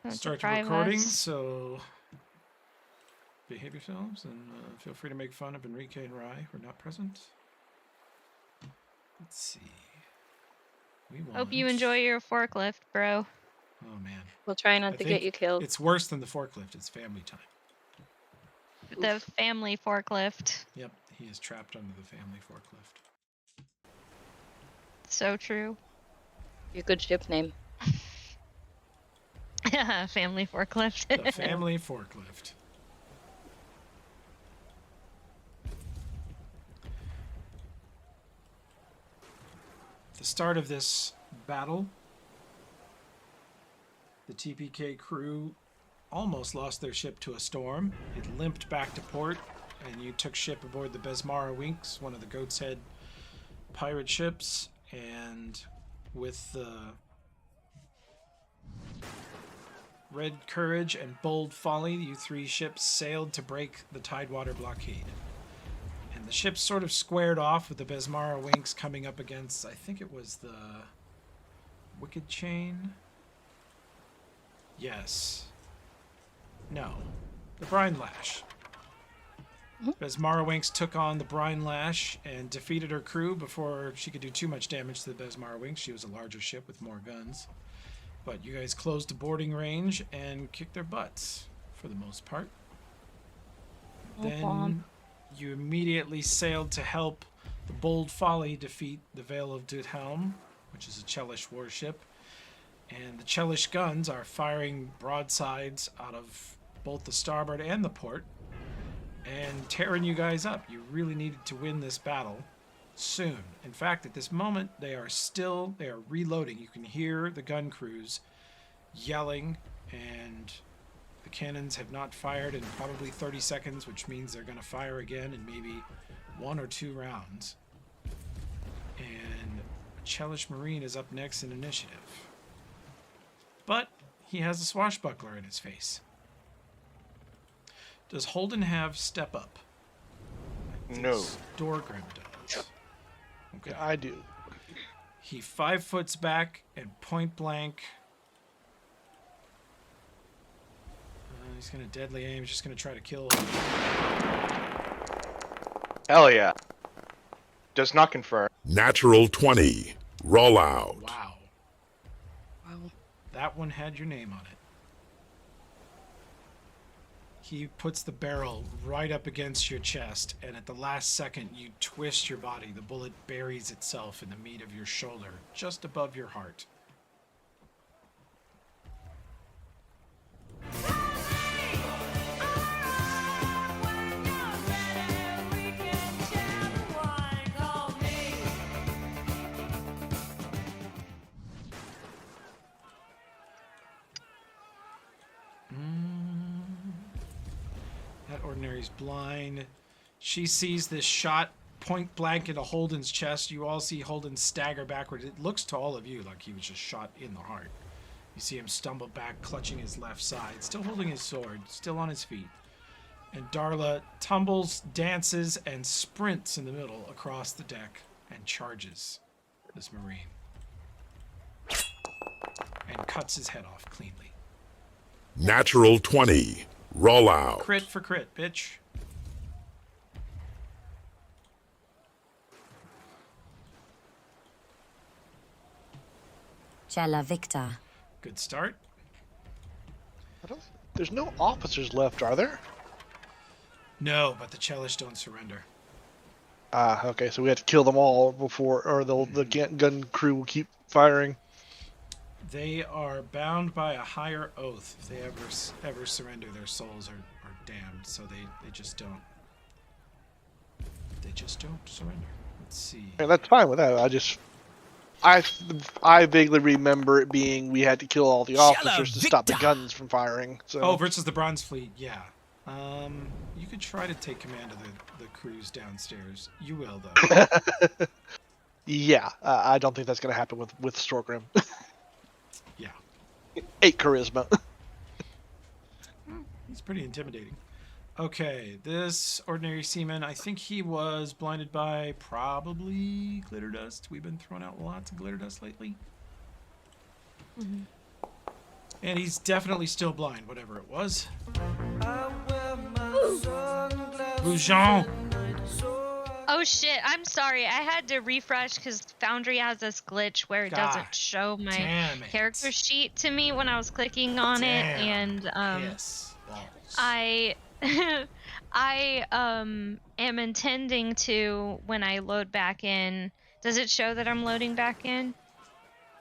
Start the recording, so behave yourselves and feel free to make fun of Enrique and Rye who are not present. Let's see. Hope you enjoy your forklift, bro. Oh, man. We'll try not to get you killed. It's worse than the forklift. It's family time. The family forklift. Yep, he is trapped under the family forklift. So true. Your good ship name. Family forklift. The family forklift. At the start of this battle, the TPK crew almost lost their ship to a storm. It limped back to port, and you took ship aboard the Besmara Winx, one of the Goat's Head pirate ships, and with the Red Courage and Bold Folly, you three ships sailed to break the Tidewater blockade. And the ships sort of squared off with the Besmara Winx coming up against, I think it was the Wicked Chain? Yes. No. The Brine Lash. Besmara Winx took on the Brine Lash and defeated her crew before she could do too much damage to the Besmara Winx. She was a larger ship with more guns. But you guys closed the boarding range and kicked their butts, for the most part. Then you immediately sailed to help the Bold Folly defeat the Vale of Duthelm, which is a Chelish warship. And the Chelish guns are firing broadsides out of both the starboard and the port and tearing you guys up. You really needed to win this battle soon. In fact, at this moment, they are reloading. You can hear the gun crews yelling, and the cannons have not fired in probably 30 seconds, which means they're going to fire again in maybe 1 or 2 rounds. And Chelish Marine is up next in initiative. But he has a swashbuckler in his face. Does Holden have step up? No. Dorgrim does. Okay. Yeah, I do. He 5 foots back and point blank. He's going to deadly aim. He's just going to try to kill him. Hell yeah. Does not confirm. Natural 20. Roll out. Wow. That one had your name on it. He puts the barrel right up against your chest, and at the last second, you twist your body. The bullet buries itself in the meat of your shoulder, just above your heart. That ordinary's blind. She sees this shot point blank into Holden's chest. You all see Holden stagger backward. It looks to all of you like he was just shot in the heart. You see him stumble back, clutching his left side, still holding his sword, still on his feet. And Darla tumbles, dances, and sprints in the middle across the deck and charges this Marine. And cuts his head off cleanly. Natural 20. Roll out. Crit for crit, bitch. Cella Victor. Good start. There's no officers left, are there? No, but the Chelish don't surrender. Ah, okay, so we have to kill them all before, or the gun crew will keep firing. They are bound by a higher oath. If they ever surrender, their souls are damned. So they just don't. They just don't surrender. Let's see. Yeah, that's fine with that. I vaguely remember it being we had to kill all the officers to stop the guns from firing. So. Oh, versus the Bronze Fleet, yeah. You could try to take command of the crews downstairs. You will, though. Yeah, I don't think that's going to happen with Storgrim. Yeah. 8 charisma. He's pretty intimidating. Okay, this ordinary seaman, I think he was blinded by probably glitter dust. We've been throwing out lots of glitter dust lately. And he's definitely still blind, whatever it was. Rougeon! Oh shit, I'm sorry. I had to refresh because Foundry has this glitch where it God doesn't show my damn it. character sheet to me when I was clicking on it, and piss balls. I I am intending to, when I load back in, does it show that I'm loading back in?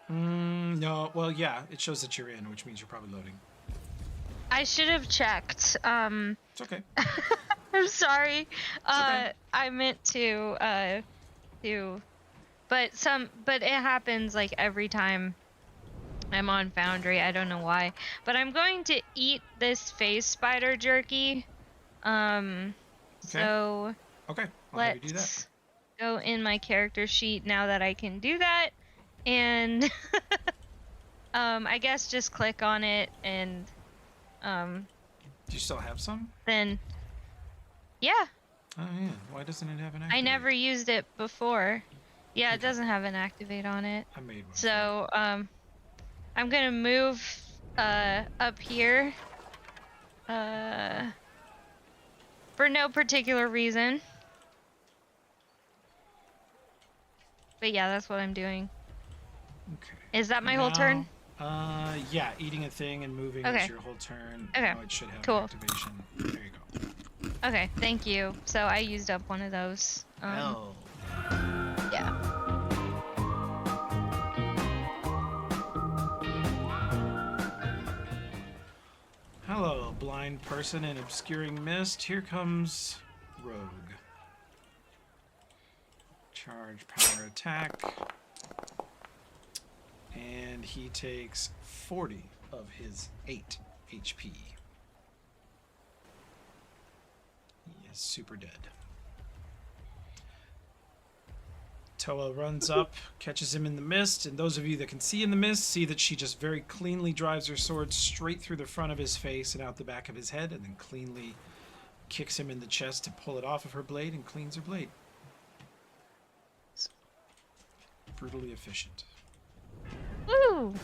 No, well, yeah, it shows that you're in, which means you're probably loading. I should have checked. It's okay. I'm sorry. Okay. I meant to but it happens like every time I'm on Foundry. I don't know why. But I'm going to eat this phase spider jerky. So Okay, I'll have you do that. let's go in my character sheet now that I can do that. And I guess just click on it and Do you still have some? then yeah. Oh, yeah. Why doesn't it have an I activate? never used it before. Yeah, it Okay. doesn't have an activate on it. I made one. So, I'm gonna move up here for no particular reason. But yeah, that's what I'm doing. Okay. Is that my whole turn? Yeah, eating a thing and moving is Okay. your whole turn. Okay. Now it should have Cool. an activation. There you go. Okay, thank you. So I used up one of those. Hell. Yeah. Hello, blind person in obscuring mist. Here comes Rogue. Charge power attack. And he takes 40 of his 8 HP. He is super dead. Toa runs up, catches him in the mist, and those of you that can see in the mist see that she just very cleanly drives her sword straight through the front of his face and out the back of his head, and then cleanly kicks him in the chest to pull it off of her blade and cleans her blade. Brutally efficient. Woo!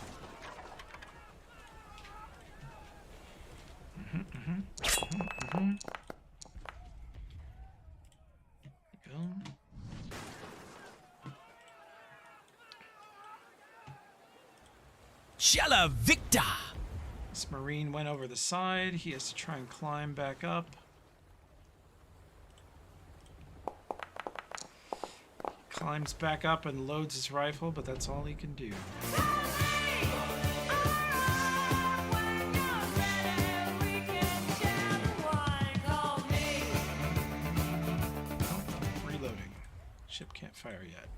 Go. Shella Victor! This Marine went over the side. He has to try and climb back up. Climbs back up and loads his rifle, but that's all he can do. Reloading. Ship can't fire yet.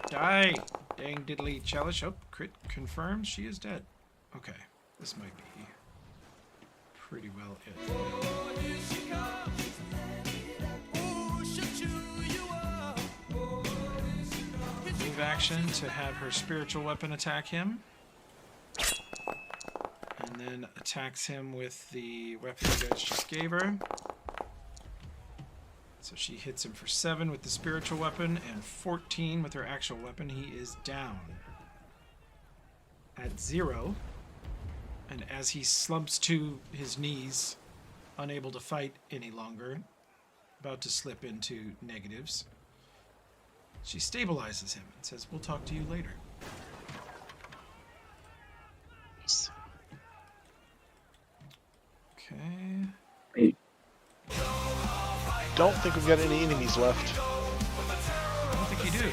Die! Dang diddly chalice. Oh, crit confirms she is dead. Okay, this might be pretty well it. Move action to have her spiritual weapon attack him. And then attacks him with the weapon you guys just gave her. So she hits him for 7 with the spiritual weapon and 14 with her actual weapon. He is down at 0. And as he slumps to his knees, unable to fight any longer, about to slip into negatives, she stabilizes him and says, "We'll talk to you later." Okay. Don't think we've got any enemies left. I don't think you do.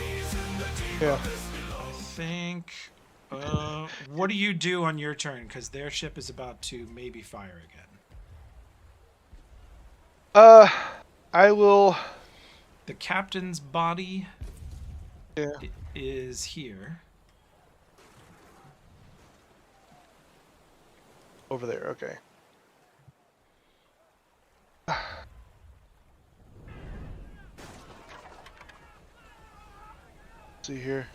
Yeah. I think... what do you do on your turn? Because their ship is about to maybe fire again. I will... The captain's body Yeah. is here. Over there, okay. See here.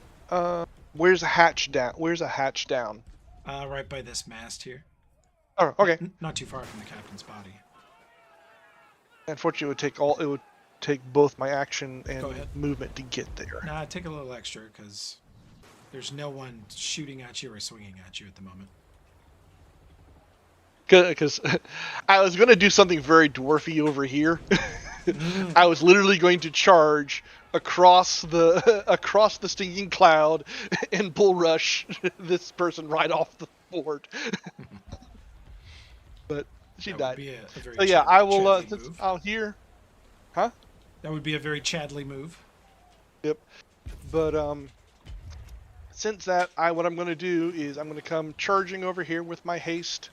Where's a hatch down? Where's a hatch down? Right by this mast here. Oh, okay. Not too far from the captain's body. Unfortunately, it would take both my action Go and ahead. movement to get there. Nah, take a little extra, because There's no one shooting at you or swinging at you at the moment. Because I was going to do something very dwarfy over here. I was literally going to charge across the stinking cloud and bull rush this person right off the board. But she That died. would be a very So yeah, I will. Chadley Since move. out here, huh? That would be a very Chadley move. Yep. But since that, what I'm going to do is I'm going to come charging over here with my haste,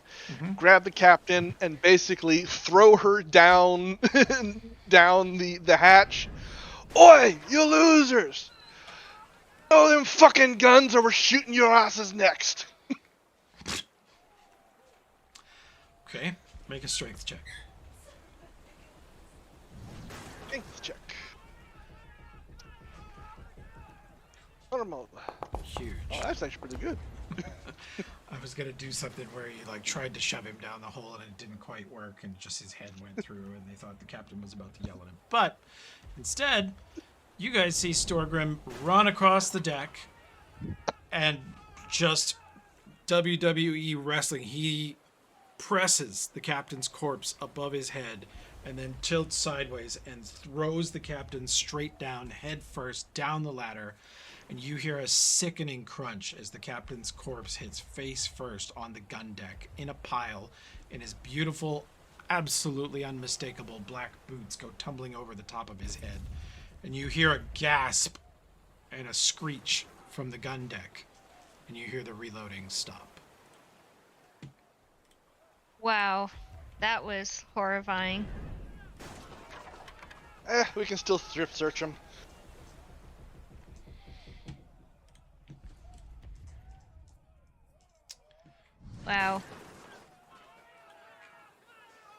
grab the captain, and basically throw her down down the hatch. Oi, you losers! Throw them fucking guns, or we're shooting your asses next. Okay, make a strength check. Strength check. Normal. Huge. Oh, that's actually pretty good. I was gonna do something where he like tried to shove him down the hole and it didn't quite work, and just his head went through, and they thought the captain was about to yell at him. But instead, you guys see Storgrim run across the deck and just WWE wrestling. He presses the captain's corpse above his head and then tilts sideways and throws the captain straight down, head first, down the ladder. And you hear a sickening crunch as the captain's corpse hits face first on the gun deck in a pile, and his beautiful, absolutely unmistakable black boots go tumbling over the top of his head. And you hear a gasp and a screech from the gun deck, and you hear the reloading stop. Wow, that was horrifying. We can still strip search them. Wow.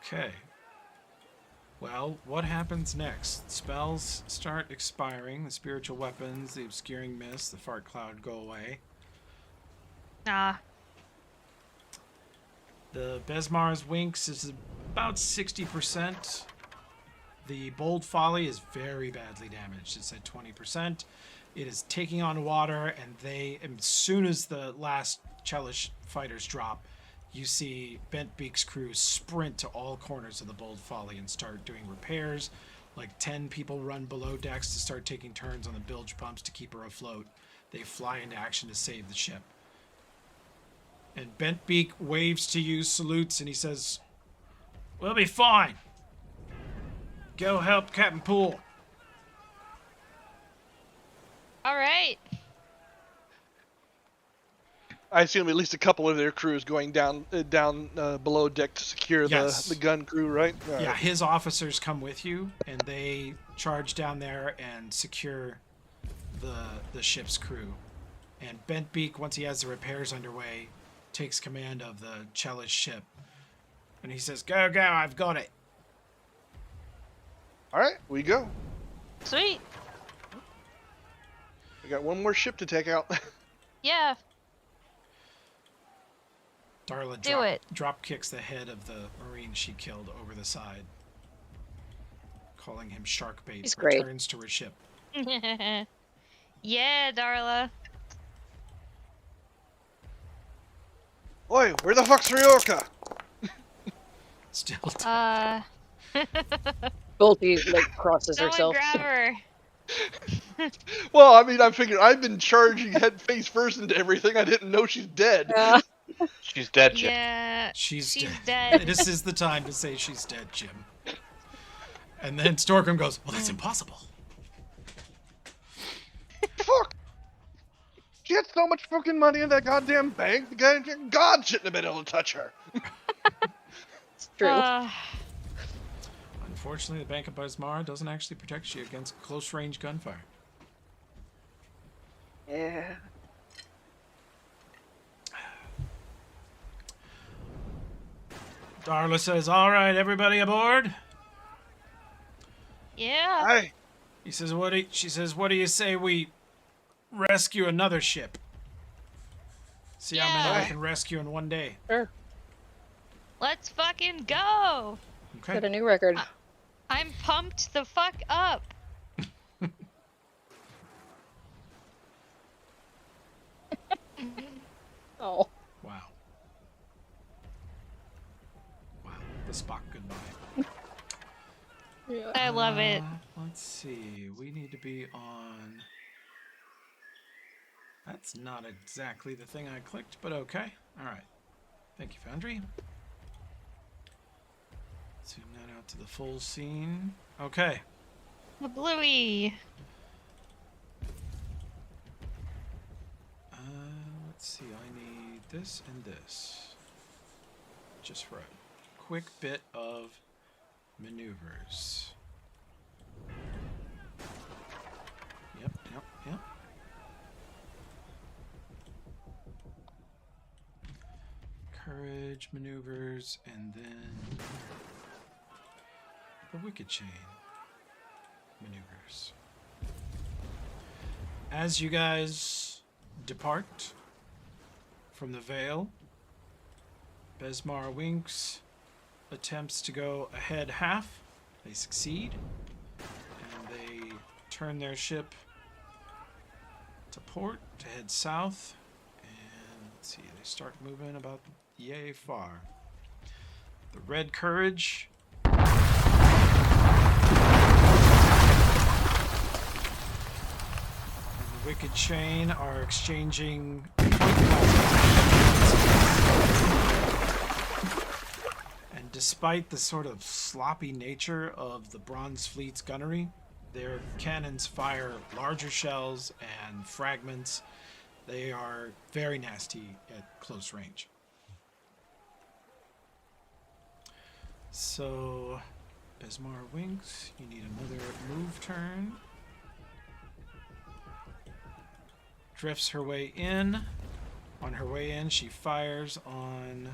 Okay. Well, what happens next? Spells start expiring. The spiritual weapons, the obscuring mist, the fart cloud go away. Ah. The Besmar's Winks is about 60%. The Bold Folly is very badly damaged. It's at 20%. It is taking on water, and as soon as the last Chelish fighters drop, you see Bent Beak's crew sprint to all corners of the Bold Folly and start doing repairs. Like 10 people run below decks to start taking turns on the bilge pumps to keep her afloat. They fly into action to save the ship. And Bent Beak waves to you, salutes, and he says, "We'll be fine. Go help Captain Poole." All right. I assume at least a couple of their crews going down below deck to secure Yes. the gun crew, right? Yeah, his officers come with you, and they charge down there and secure the ship's crew. And Bent Beak, once he has the repairs underway, takes command of the Chelish ship. And he says, "Go, go, I've got it." All right, we go. Sweet. We got one more ship to take out. Yeah. Darla Do it. drop kicks the head of the Marine she killed over the side, calling him shark bait. He's great. Returns to her ship. Yeah, Darla. Oi, where the fuck's Ryorka? Still Bolty like crosses Someone herself. grab her. Well, I mean, I figured I've been charging head face first into everything. I didn't know she's dead. She's dead, Jim. Yeah. She's She's dead. dead. This is the time to say she's dead, Jim. And then Storkham goes, "Well, that's impossible." Fuck! She had so much fucking money in that goddamn bank. God shouldn't have been able to touch her. It's true. Unfortunately, the Bank of Basmara doesn't actually protect you against close-range gunfire. Yeah. Darla says, "All right, everybody aboard." Yeah. Hey, He says, she says, "What do you say we rescue another ship? See how many Yeah. we can rescue in one day." Sure. Let's fucking go. Set a Okay. new record. I'm pumped the fuck up. Oh. Wow. Wow. The Spock goodbye. Yeah. I love it. Let's see. We need to be on. That's not exactly the thing I clicked, but okay. All right. Thank you, Foundry. Zoom that out to the full scene. Okay. The bluey. Let's see. I need this and this. Just for a quick bit of maneuvers. Yep. Courage maneuvers, and then the wicked chain maneuvers. As you guys depart from the Veil, Besmar Winks attempts to go ahead half. They succeed, and they turn their ship to port to head south. And let's see, they start moving about yay far. The Red Courage and the Wicked Chain are exchanging point and despite the sort of sloppy nature of the Bronze Fleet's gunnery, their cannons fire larger shells and fragments. They are very nasty at close range. So, Besmar Winks, you need another move turn. Drifts her way in. On her way in, she fires on...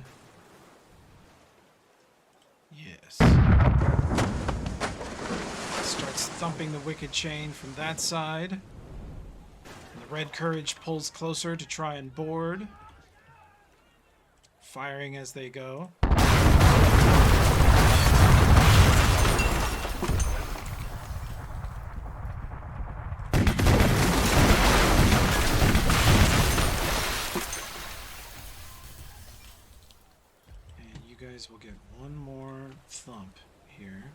Yes. Starts thumping the Wicked Chain from that side. And the Red Courage pulls closer to try and board. Firing as they go. Will get one more thump here.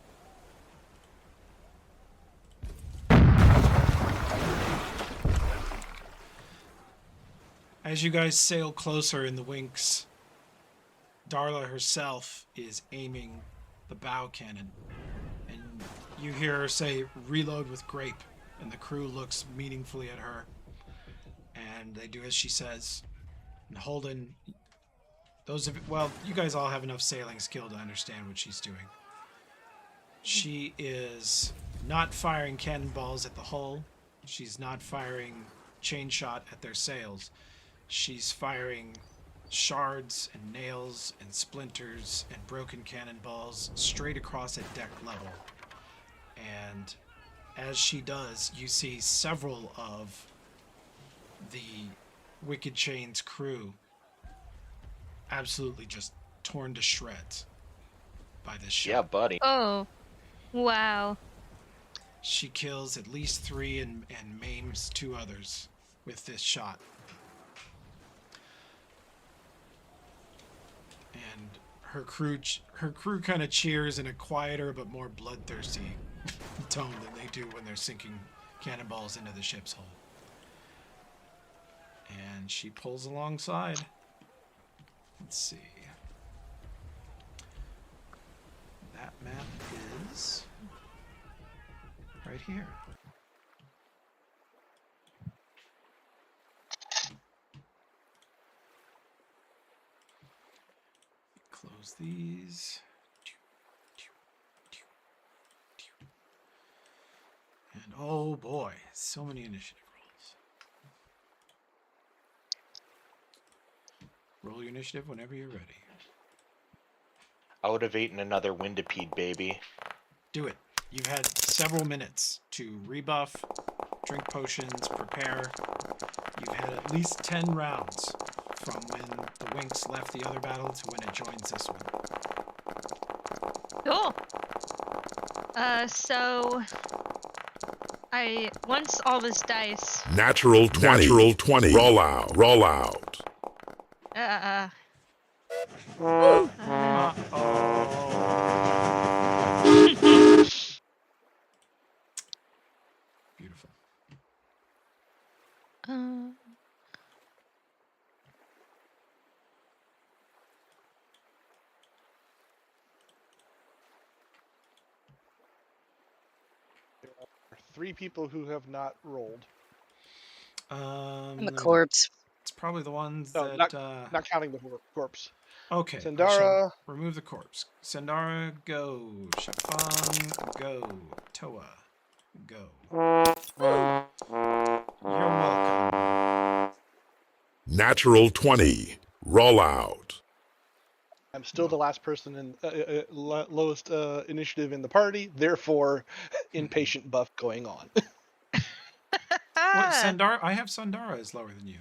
As you guys sail closer in the Winks, Darla herself is aiming the bow cannon, and you hear her say, "Reload with grape," and the crew looks meaningfully at her, and they do as she says. And Holden, you guys all have enough sailing skill to understand what she's doing. She is not firing cannonballs at the hull. She's not firing chain shot at their sails. She's firing shards and nails and splinters and broken cannonballs straight across at deck level. And as she does, you see several of the Wicked Chain's crew absolutely just torn to shreds by this shot. Yeah, buddy. Oh, wow. She kills at least 3 and maims 2 others with this shot. And her crew kind of cheers in a quieter but more bloodthirsty tone than they do when they're sinking cannonballs into the ship's hull. And she pulls alongside. Let's see. That map is right here. Close these. And oh boy, so many initiative rolls. Roll your initiative whenever you're ready. I would have eaten another Windipede, baby. Do it. You've had several minutes to rebuff, drink potions, prepare. You've had at least 10 rounds from when the Winks left the other battle to when it joins this one. Cool. So once all this dice. Natural 20. Natural 20. Roll out. Roll out. Uh, Uh-oh. Beautiful. uh, Three people who have not rolled. I'm a Let me look. corpse. It's probably the ones No, that. not counting the corpse. Okay. I shall Sandara, remove the corpse. Sandara, go. Shafang, go. Toa, go. You're welcome. Natural 20. Roll out. I'm still the last person in lowest initiative in the party. Therefore, inpatient buff going on. What, ah, Sandara? I have Sandara is lower than you.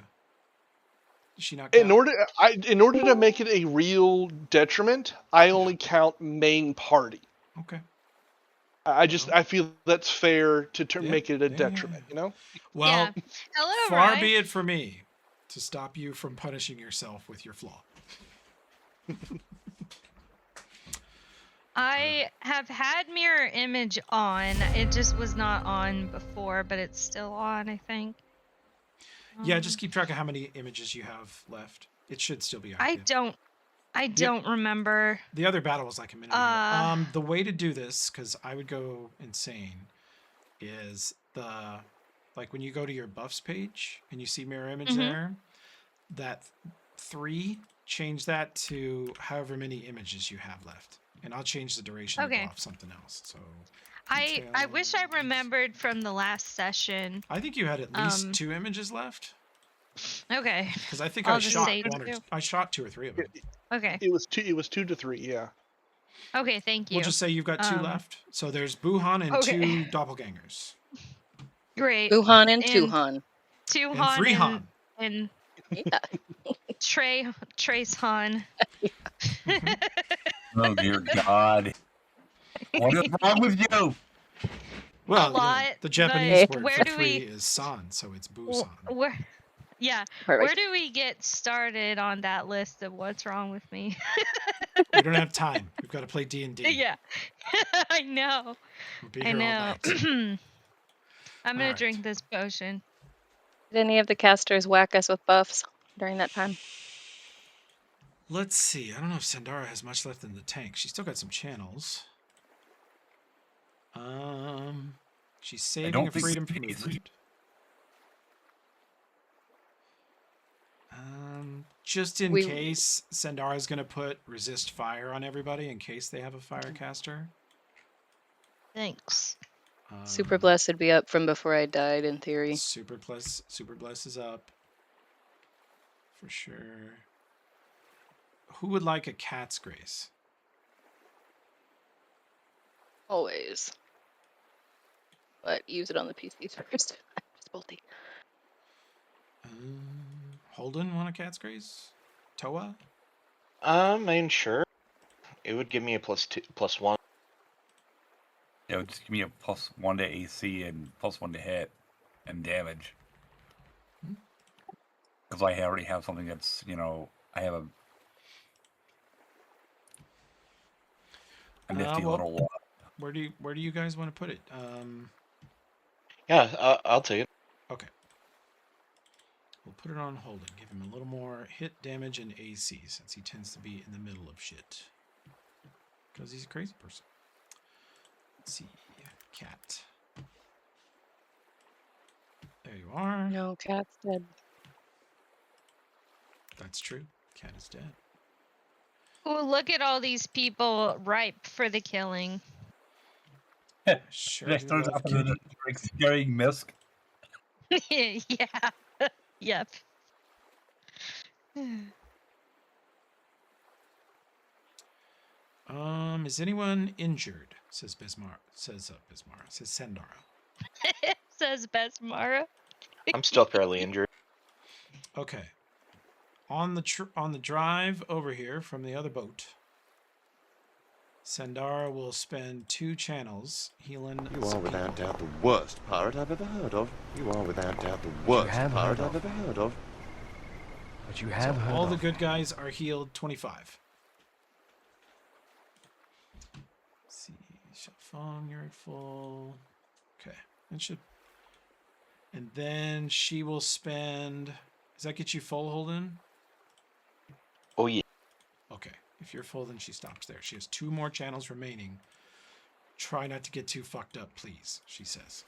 Does she not In count? order to make it a real detriment, I only count main party. Okay. I feel that's fair to Yeah, make it a yeah. detriment. You know. Well, yeah. Hello, far Rye. be it for me to stop you from punishing yourself with your flaw. I have had mirror image on. It just was not on before, but it's still on, I think. Yeah, just keep track of how many images you have left. It should still be I active. don't remember. The other battle was like a minute ago. The way to do this, because I would go insane, is like when you go to your buffs page and you see mirror image there, that 3, change that to however many images you have left. And I'll change the duration to go Okay. off something else. So I wish I remembered from the last session. I think you had at least 2 images left. Okay. Because I think I'll I just shot say one or 2. I shot 2 or 3 of them. Okay. It was 2 to 3. Yeah. Okay, thank you. We'll just say you've got 2 left. So there's Buhan and Okay. 2 doppelgangers. Great. Wuhan and And Tuhan. Two And Han 3 Han. and Yeah. Trace Han. Oh dear God! What is wrong with you? Well, A you know, lot, the Japanese but word where for do 3 we- is san, so it's Busan. Where? Yeah. Perfect. Where do we get started on that list of what's wrong with me? We don't have time. We've got to play D&D. Yeah. I know. We'll be I here all know. night. I'm gonna Alright. drink this potion. Did any of the casters whack us with buffs during that time? Let's see. I don't know if Sandara has much left in the tank. She's still got some channels. She's saving don't a think freedom it's for easy. movement. Just in case, Sandara's going to put resist fire on everybody in case they have a fire caster. Thanks. Super Bless would be up from before I died, in theory. Super Bless is up. For sure. Who would like a cat's grace? Always. But use it on the PC first. Just bolty. Holden want a cat's grace? Toa? I mean, sure. It would give me a +1. It would just give me a +1 to AC and +1 to hit and damage. Because I already have something that's, I have a nifty well, little. Where do you guys want to put it? Yeah, I'll take it. Okay. We'll put it on Holden. Give him a little more hit damage and AC since he tends to be in the middle of shit. Because he's a crazy person. Let's see. Cat. There you are. No, cat's dead. That's true. Cat is dead. Oh, look at all these people ripe for the killing. Sure Next do turns love out killing. the scary misc. Yeah. Yep. Is anyone injured? Says Bismar. Says Sandara. Says Besmara. I'm still fairly injured. Okay. On the drive over here from the other boat, Sandara will spend 2 channels healing. You are without doubt the worst pirate I've ever heard of. You are without doubt the worst pirate I've ever heard of. But you have heard all the of good guys are healed 25. Let's see, Shafong, you're at full. Okay, that should. And then she will spend. Does that get you full, Holden? Oh yeah. Okay, if you're full, then she stops there. She has 2 more channels remaining. Try not to get too fucked up, please, she says.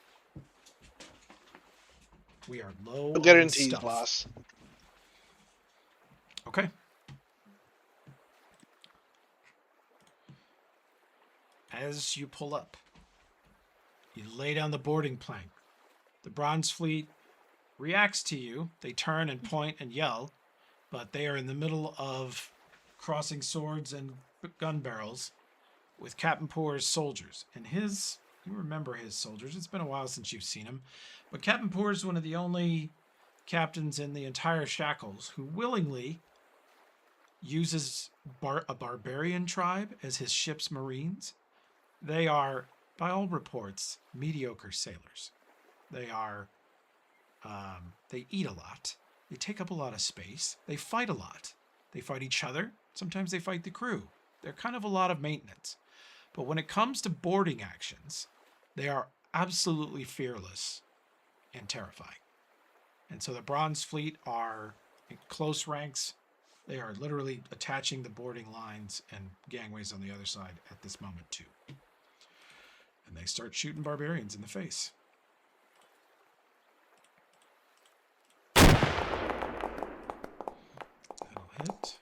We are low No on guarantees, stuff. boss. Okay. As you pull up, you lay down the boarding plank. The Bronze Fleet reacts to you. They turn and point and yell, but they are in the middle of crossing swords and gun barrels with Captain Poor's soldiers. And you remember his soldiers. It's been a while since you've seen him. But Captain Poor is one of the only captains in the entire Shackles who willingly uses a barbarian tribe as his ship's marines. They are, by all reports, mediocre sailors. They are, they eat a lot. They take up a lot of space. They fight a lot. They fight each other. Sometimes they fight the crew. They're kind of a lot of maintenance. But when it comes to boarding actions, they are absolutely fearless and terrifying. And so the Bronze Fleet are in close ranks. They are literally attaching the boarding lines and gangways on the other side at this moment too. And they start shooting barbarians in the face. That'll hit.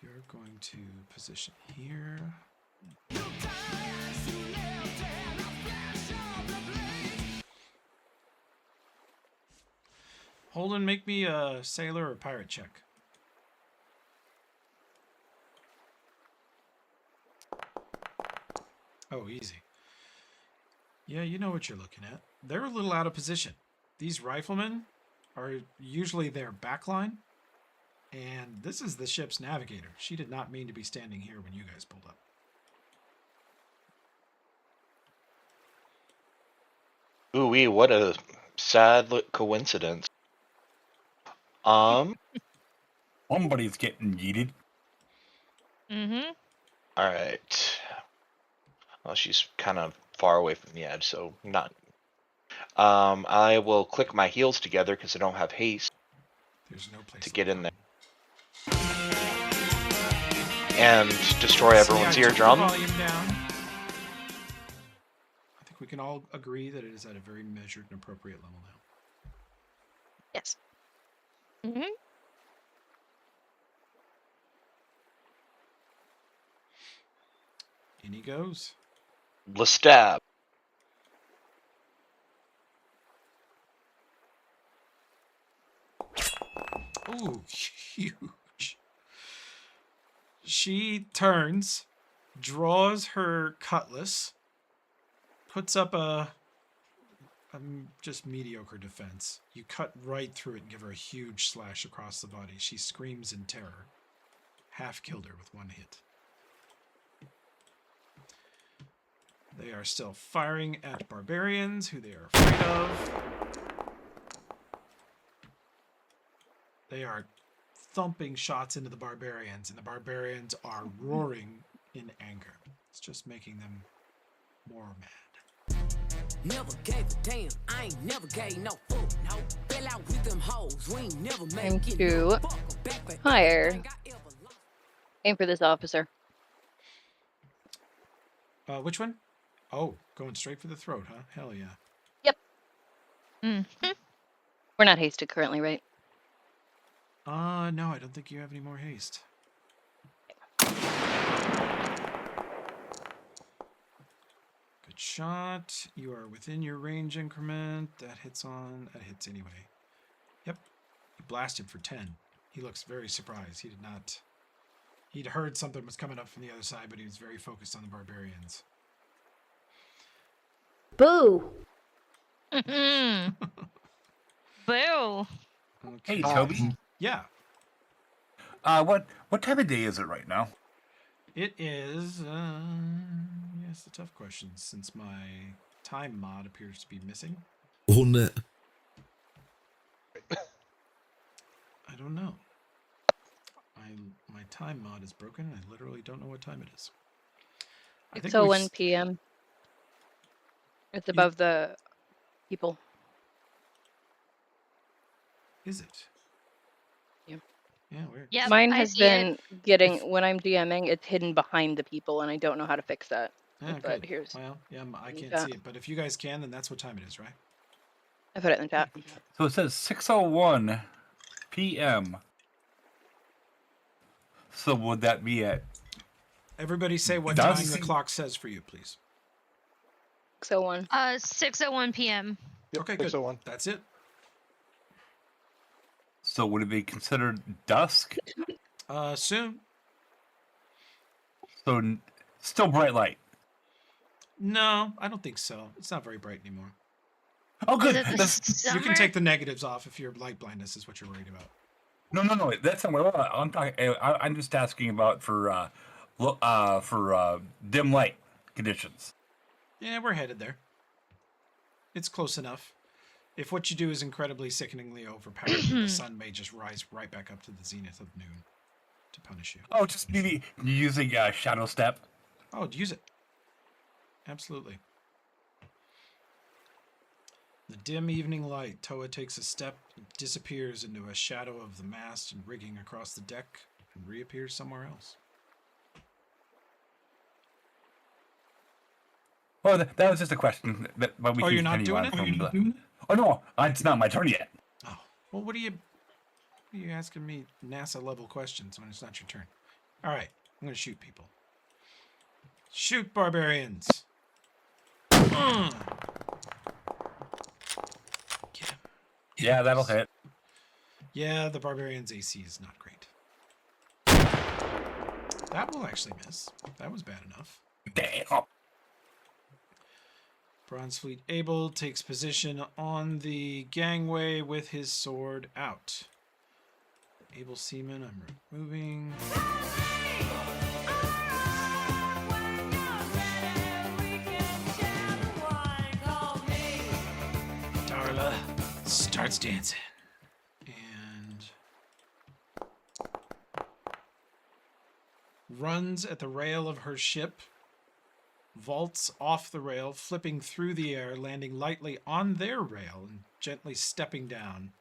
You're going to position here. Holden, make me a sailor or pirate check. Oh, easy. Yeah, you know what you're looking at. They're a little out of position. These riflemen are usually their backline, and this is the ship's navigator. She did not mean to be standing here when you guys pulled up. Ooh wee, what a sad coincidence. Somebody's getting yeeted. Mm-hmm. Alright. Well, she's kind of far away from the edge, so not. I will click my heels together because I don't have haste. There's no place to get in there. And destroy everyone's eardrum. Volume down. I think we can all agree that it is at a very measured and appropriate level now. Yes. Mm-hmm. In he goes. Lestab. Ooh, huge. She turns, draws her cutlass, puts up a just mediocre defense. You cut right through it and give her a huge slash across the body. She screams in terror. Half killed her with one hit. They are still firing at barbarians, who they are afraid of. They are thumping shots into the barbarians, and the barbarians are roaring in anger. It's just making them more mad. Never gave a damn. I ain't never gave no fuck. No. Fell out with them hoes. We ain't never Time to hire. Aim for this officer. Which one? Oh, going straight for the throat, huh? Hell yeah. Yep. Mm-hmm. We're not hasted currently, right? No, I don't think you have any more haste. Good shot. You are within your range increment. That hits anyway. Yep. You blasted for 10. He looks very surprised. He'd heard something was coming up from the other side, but he was very focused on the barbarians. Boo! Mm-hmm. Boo! Okay. Hey, Toby. Yeah. What time of day is it right now? It is, yeah, That's the tough question, since my time mod appears to be missing. Oh, no. I don't know. My time mod is broken. I literally don't know what time it is. I It's think we 1 p.m. It's above the people. Is it? Yeah. Yeah, weird. Yep, Mine I has see it. been getting, when I'm DMing, it's hidden behind the people, and I don't know how to fix that. Ah, But good. here's, Well, yeah, I in the can't chat. see it, but if you guys can, then that's what time it is, right? I put it in the chat. So it says 6:01 p.m. So would that be at Everybody say what Dusk? time the clock says for you, please. 6:01. 6:01 p.m. Yep, Okay, good. 6:01. That's it. So would it be considered dusk? Soon. So still bright light. No, I don't think so. It's not very bright anymore. Oh, good. Is it the That's, You can summer? take the negatives off if your light blindness is what you're worried about. no. That's not what I'm talking. I'm just asking about for dim light conditions. Yeah, we're headed there. It's close enough. If what you do is incredibly sickeningly overpowered, then the sun may just rise right back up to the zenith of noon to punish you. Oh, just maybe using shadow step. Oh, use it. Absolutely. The dim evening light, Toa takes a step, disappears into a shadow of the mast and rigging across the deck, and reappears somewhere else. Well, that was just a question. But we Oh, can you're not continue doing on it? from the- Oh no, it's not my turn yet. Oh, well, what are you asking me NASA level questions when it's not your turn? All right, I'm going to shoot people. Shoot, barbarians! Get him. Yeah, that'll hit. Yeah, the barbarian's AC is not great. That will actually miss. That was bad enough. Damn. Bronze Fleet Abel takes position on the gangway with his sword out. Able Seaman, I'm removing. Darla starts dancing. And runs at the rail of her ship, vaults off the rail, flipping through the air, landing lightly on their rail and gently stepping down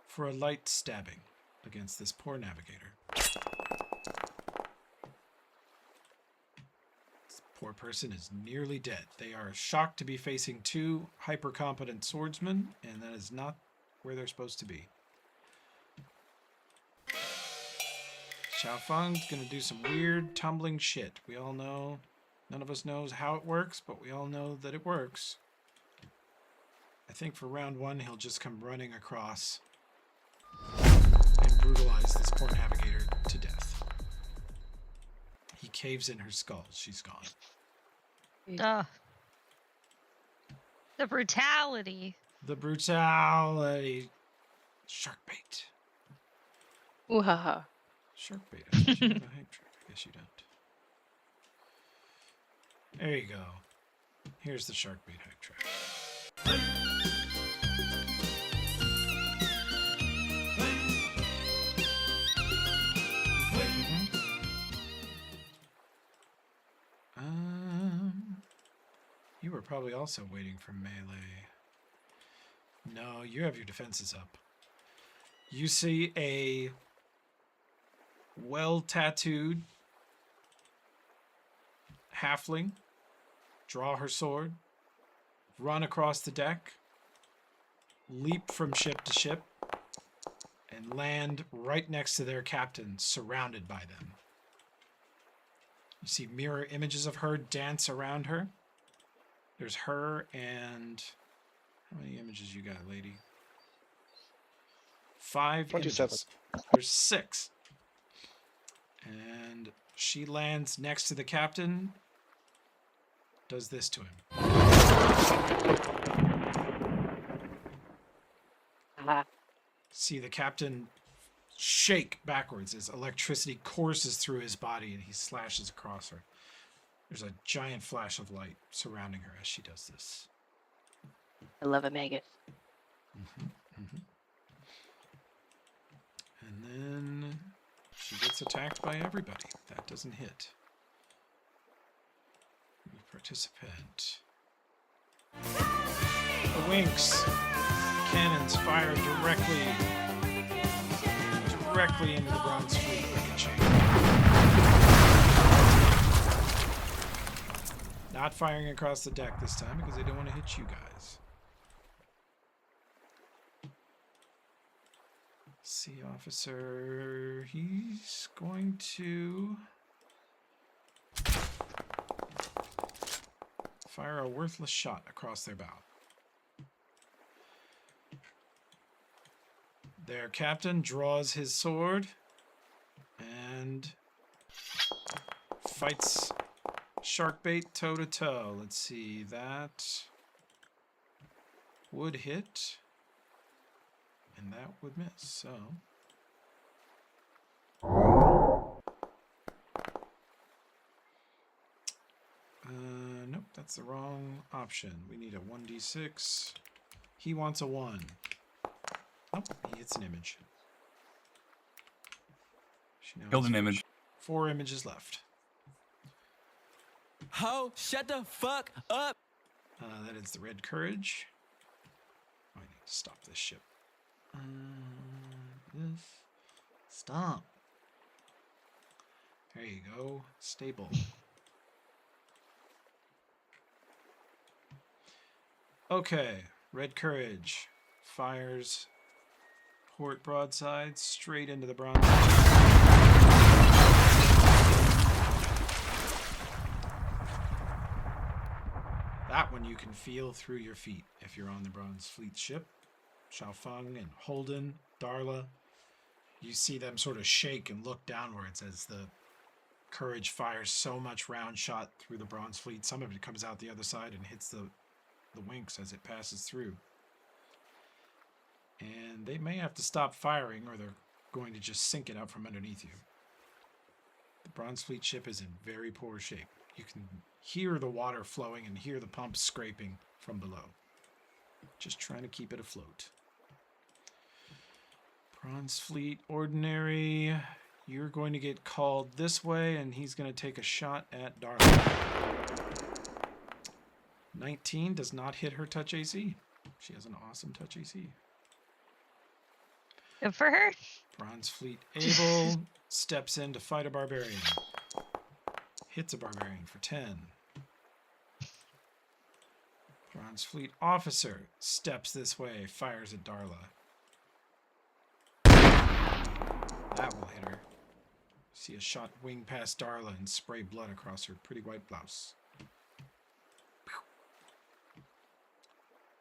for a light stabbing against this poor navigator. This poor person is nearly dead. They are shocked to be facing two hyper-competent swordsmen, and that is not where they're supposed to be. Xiaofeng's gonna do some weird tumbling shit. We all know, none of us knows how it works, but we all know that it works. I think for round one, he'll just come running across and brutalize this poor navigator to death. He caves in her skull. She's gone. Ugh. The brutality. The brutality. Shark bait. Ooh ha ha. Shark bait. I thought you had a hype trick. I guess you don't. There you go. Here's the shark bait hype trick. You were probably also waiting for melee. No, you have your defenses up. You see a well-tattooed halfling draw her sword, run across the deck, leap from ship to ship, and land right next to their captain, surrounded by them. You see mirror images of her dance around her. There's her and... How many images you got, lady? 5 27. images. There's 6. And she lands next to the captain. Does this to him. Ah. See the captain shake backwards as electricity courses through his body and he slashes across her. There's a giant flash of light surrounding her as she does this. I love a maggot. And then she gets attacked by everybody. That doesn't hit. New participant. The Winks cannons fire directly into the Bronze Fleet ricochet. Not firing across the deck this time because they don't want to hit you guys. Sea officer, he's going to fire a worthless shot across their bow. Their captain draws his sword and fights Sharkbait toe to toe. Let's see, that would hit. And that would miss, so. Nope, that's the wrong option. We need a 1d6. He wants a 1. Nope, he hits an image. She now Killed has an image. 4 images left. Ho, shut the fuck up. That is the Red Courage. I need to stop this ship. Stop. There you go. Stable. Okay. Red Courage fires port broadside straight into the Bronze. That one you can feel through your feet if you're on the Bronze Fleet ship. Xiaofeng and Holden, Darla, you see them sort of shake and look downwards as the Courage fires so much round shot through the Bronze Fleet. Some of it comes out the other side and hits the Winks as it passes through. And they may have to stop firing or they're going to just sink it out from underneath you. The Bronze Fleet ship is in very poor shape. You can hear the water flowing and hear the pumps scraping from below. Just trying to keep it afloat. Bronze Fleet Ordinary, you're going to get called this way, and he's going to take a shot at Darla. 19 does not hit her touch AC. She has an awesome touch AC. Good for her. Bronze Fleet Able steps in to fight a barbarian. Hits a barbarian for 10. Bronze Fleet Officer steps this way, fires at Darla. That will hit her. See a shot wing past Darla and spray blood across her pretty white blouse.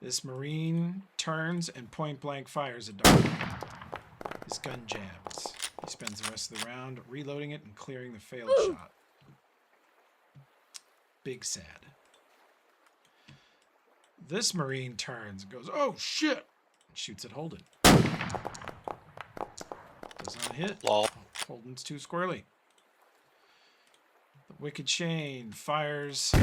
This Marine turns and point blank fires at Darla. His gun jams. He spends the rest of the round reloading it and clearing the failed shot. Big sad. This Marine turns and goes, "Oh shit!" and shoots at Holden. Does not hit. Lol. Holden's too squirrely. The Wicked Chain fires.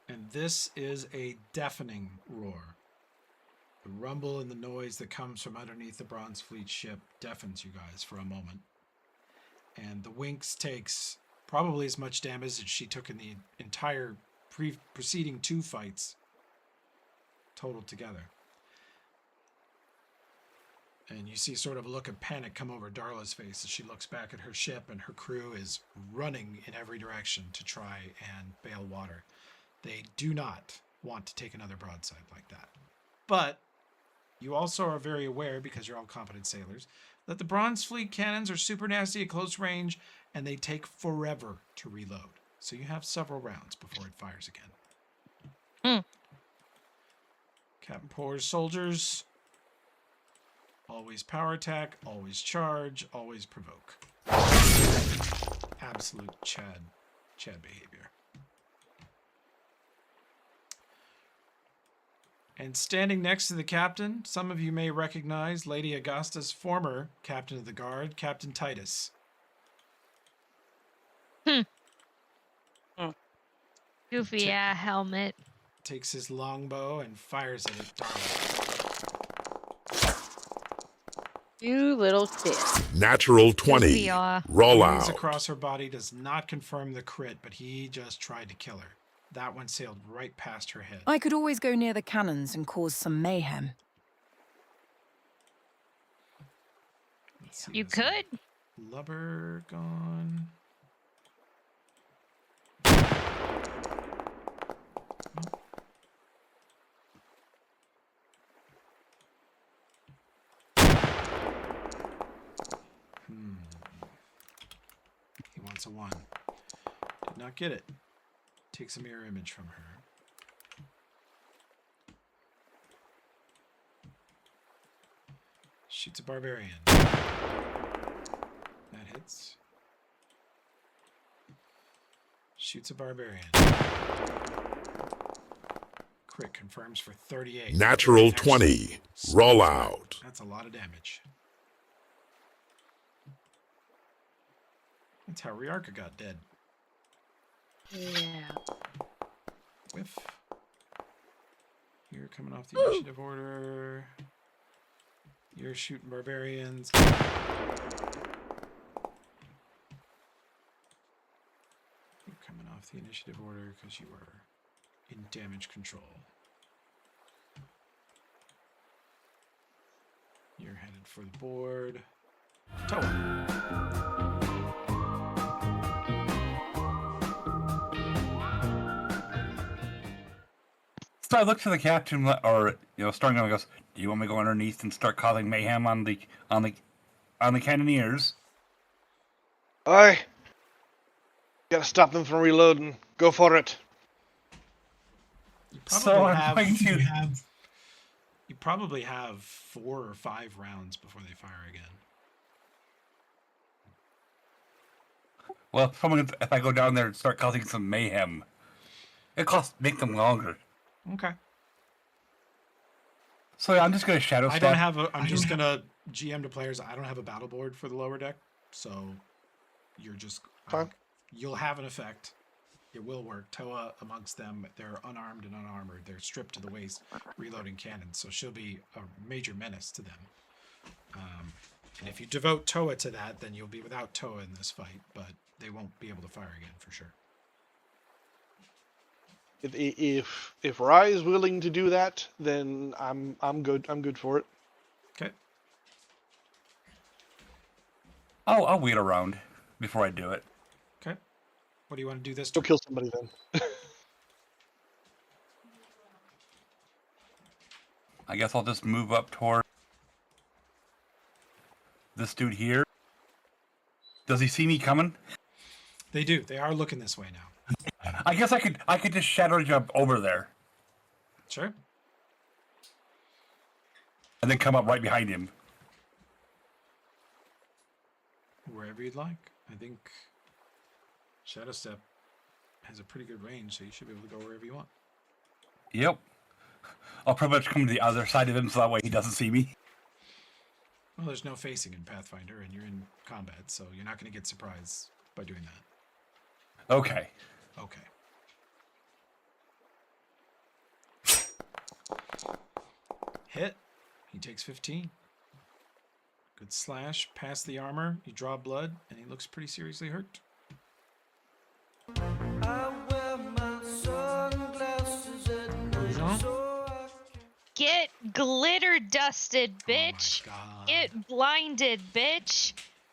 And this is a deafening roar. The rumble and the noise that comes from underneath the Bronze Fleet ship deafens you guys for a moment. And the Winks takes probably as much damage as she took in the entire preceding 2 fights total together. And you see sort of a look of panic come over Darla's face as she looks back at her ship, and her crew is running in every direction to try and bail water. They do not want to take another broadside like that. But you also are very aware, because you're all competent sailors, that the Bronze Fleet cannons are super nasty at close range, and they take forever to reload. So you have several rounds before it fires again. Captain Poor's soldiers, always power attack, always charge, always provoke. Absolute Chad behavior. And standing next to the captain, some of you may recognize Lady Augusta's former captain of the guard, Captain Titus. Goofy helmet. Takes his longbow and fires it at Darla. You little kid. Natural 20. Goofy, Roll Wounds out. across her body does not confirm the crit, but he just tried to kill her. That one sailed right past her head. I could always go near the cannons and cause some mayhem. Let's see, You this one. could. Lubber gone. He wants a 1. Did not get it. Takes a mirror image from her. Shoots a barbarian. That hits. Shoots a barbarian. Crit confirms for 38. Natural Next 20. smokes Roll her. out. That's a lot of damage. That's how Riarka got dead. Yeah. Whiff. You're coming off the initiative order. You're shooting barbarians. You're coming off the initiative order because you were in damage control. You're headed for the board. Toa. So I look to the captain, or Stormgun, and goes, "Do you want me to go underneath and start causing mayhem on the cannoneers?" Aye. Gotta stop them from reloading. Go for it. You So I'm going to. You probably have 4 or 5 rounds before they fire again. Well, if I go down there and start causing some mayhem, it costs make them longer. Okay. So I'm just gonna shadow step. I'm just gonna GM to players. I don't have a battle board for the lower deck, so you're just Fine. you'll have an effect. It will work. Toa amongst them, they're unarmed and unarmored. They're stripped to the waist, reloading cannons, so she'll be a major menace to them. And if you devote Toa to that, then you'll be without Toa in this fight, but they won't be able to fire again for sure. If Rye is willing to do that, then I'm good. I'm good for it. Okay. I'll wait around before I do it. Okay. What do you want to do this Go turn? kill somebody then. I guess I'll just move up toward this dude here. Does he see me coming? They do. They are looking this way now. I guess I could just shadow jump over there Sure. and then come up right behind him. Wherever you'd like. I think Shadow Step has a pretty good range, so you should be able to go wherever you want. Yep. I'll pretty much come to the other side of him so that way he doesn't see me. Well, there's no facing in Pathfinder, and you're in combat, so you're not going to get surprised by doing that. Okay. Okay. Hit. He takes 15. Good slash. Past the armor. You draw blood, and he looks pretty seriously hurt. Get glitter dusted, bitch. Oh my God. Get blinded, bitch.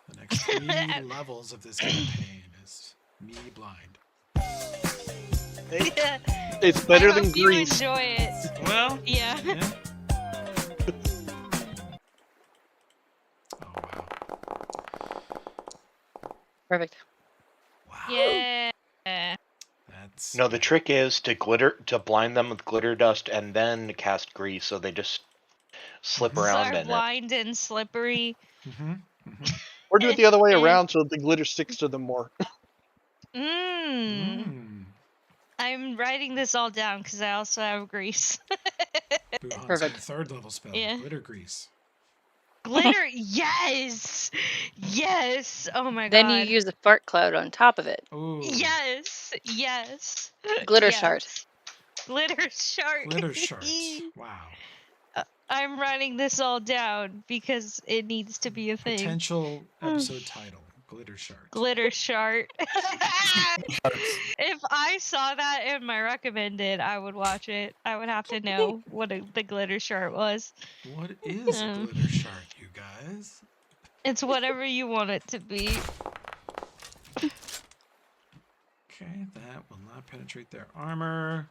The next 3 levels of this campaign is me blind. It's better I than hope you Grease. enjoy it. Well, Yeah. yeah. Oh, wow. Perfect. Wow. Yeah. That's No, the trick is to blind them with glitter dust and then cast grease, so they just slip around Are in it. blind and slippery. Mm-hmm. Mm-hmm. Or do it the other way around so the glitter sticks to them more. I'm writing this all down because I also have grease. Buhan's Perfect. got a 3rd level spell, Yeah. glitter grease. Glitter, yes! Yes! Oh my Then god. you use a fart cloud on top of it. Ooh. Yes! Yes! Glittershart. Yes. Glittershart. Glittersharts. Wow. I'm writing this all down because it needs to be a thing. Potential episode title: Glittershart. Glittershart. If I saw that in my recommended, I would watch it. I would have to know what the Glittershart was. What is a Glittershart, you guys? It's whatever you want it to be. Okay, that will not penetrate their armor.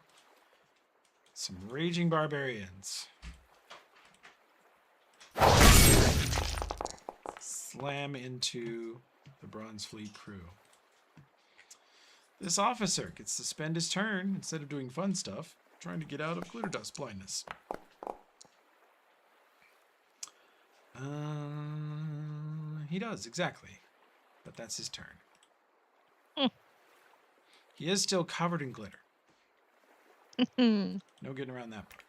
Some raging barbarians. Slam into the Bronze Fleet crew. This officer gets to spend his turn, instead of doing fun stuff, trying to get out of glitter dust blindness. He does, exactly. But that's his turn. He is still covered in glitter. No getting around that part.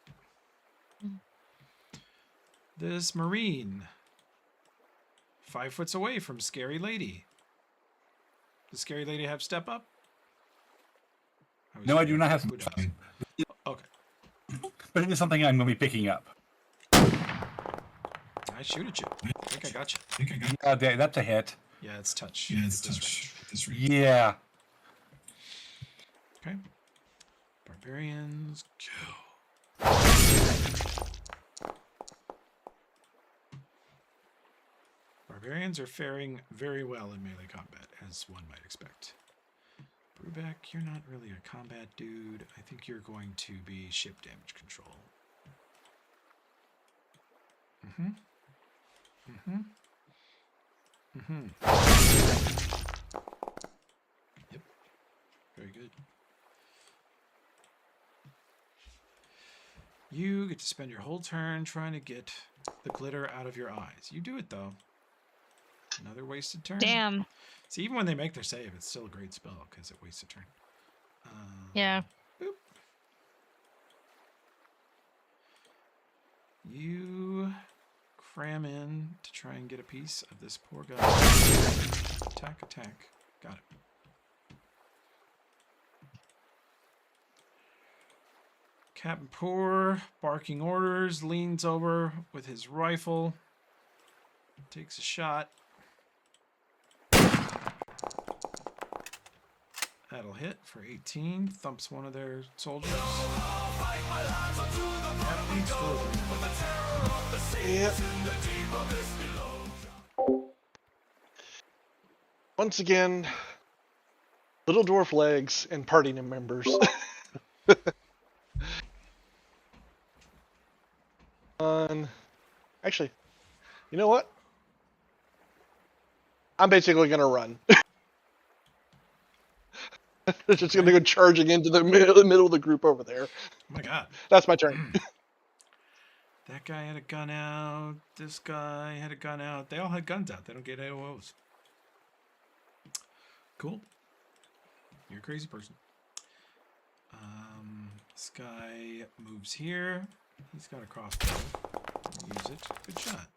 This Marine. 5 foot away from Scary Lady. Does Scary Lady have step up? No, I do not have Who does? Okay. But it is something I'm going to be picking up. I shoot at you. I think I got you. Yeah, that's a hit. Yeah, it's touch. Yeah, it's touch. Yeah. Okay. Barbarians, go. Barbarians are faring very well in melee combat, as one might expect. Brubeck, you're not really a combat dude. I think you're going to be ship damage control. Yep. Very good. You get to spend your whole turn trying to get the glitter out of your eyes. You do it, though. Another wasted turn. Damn. See, even when they make their save, it's still a great spell because it wastes a turn. Yeah. Boop. You cram in to try and get a piece of this poor guy. Attack, attack. Got it. Captain Poor, barking orders, leans over with his rifle, takes a shot. That'll hit for 18, thumps one of their soldiers. Yep. Once again, little dwarf legs and party members. Actually, you know what? I'm basically gonna run. Just gonna go charging into the middle of the group over there. Oh my god. That's my turn. That guy had a gun out. This guy had a gun out. They all had guns out. They don't get AOs. Cool. You're a crazy person. This guy moves here. He's got a crossbow. Use it. Good shot.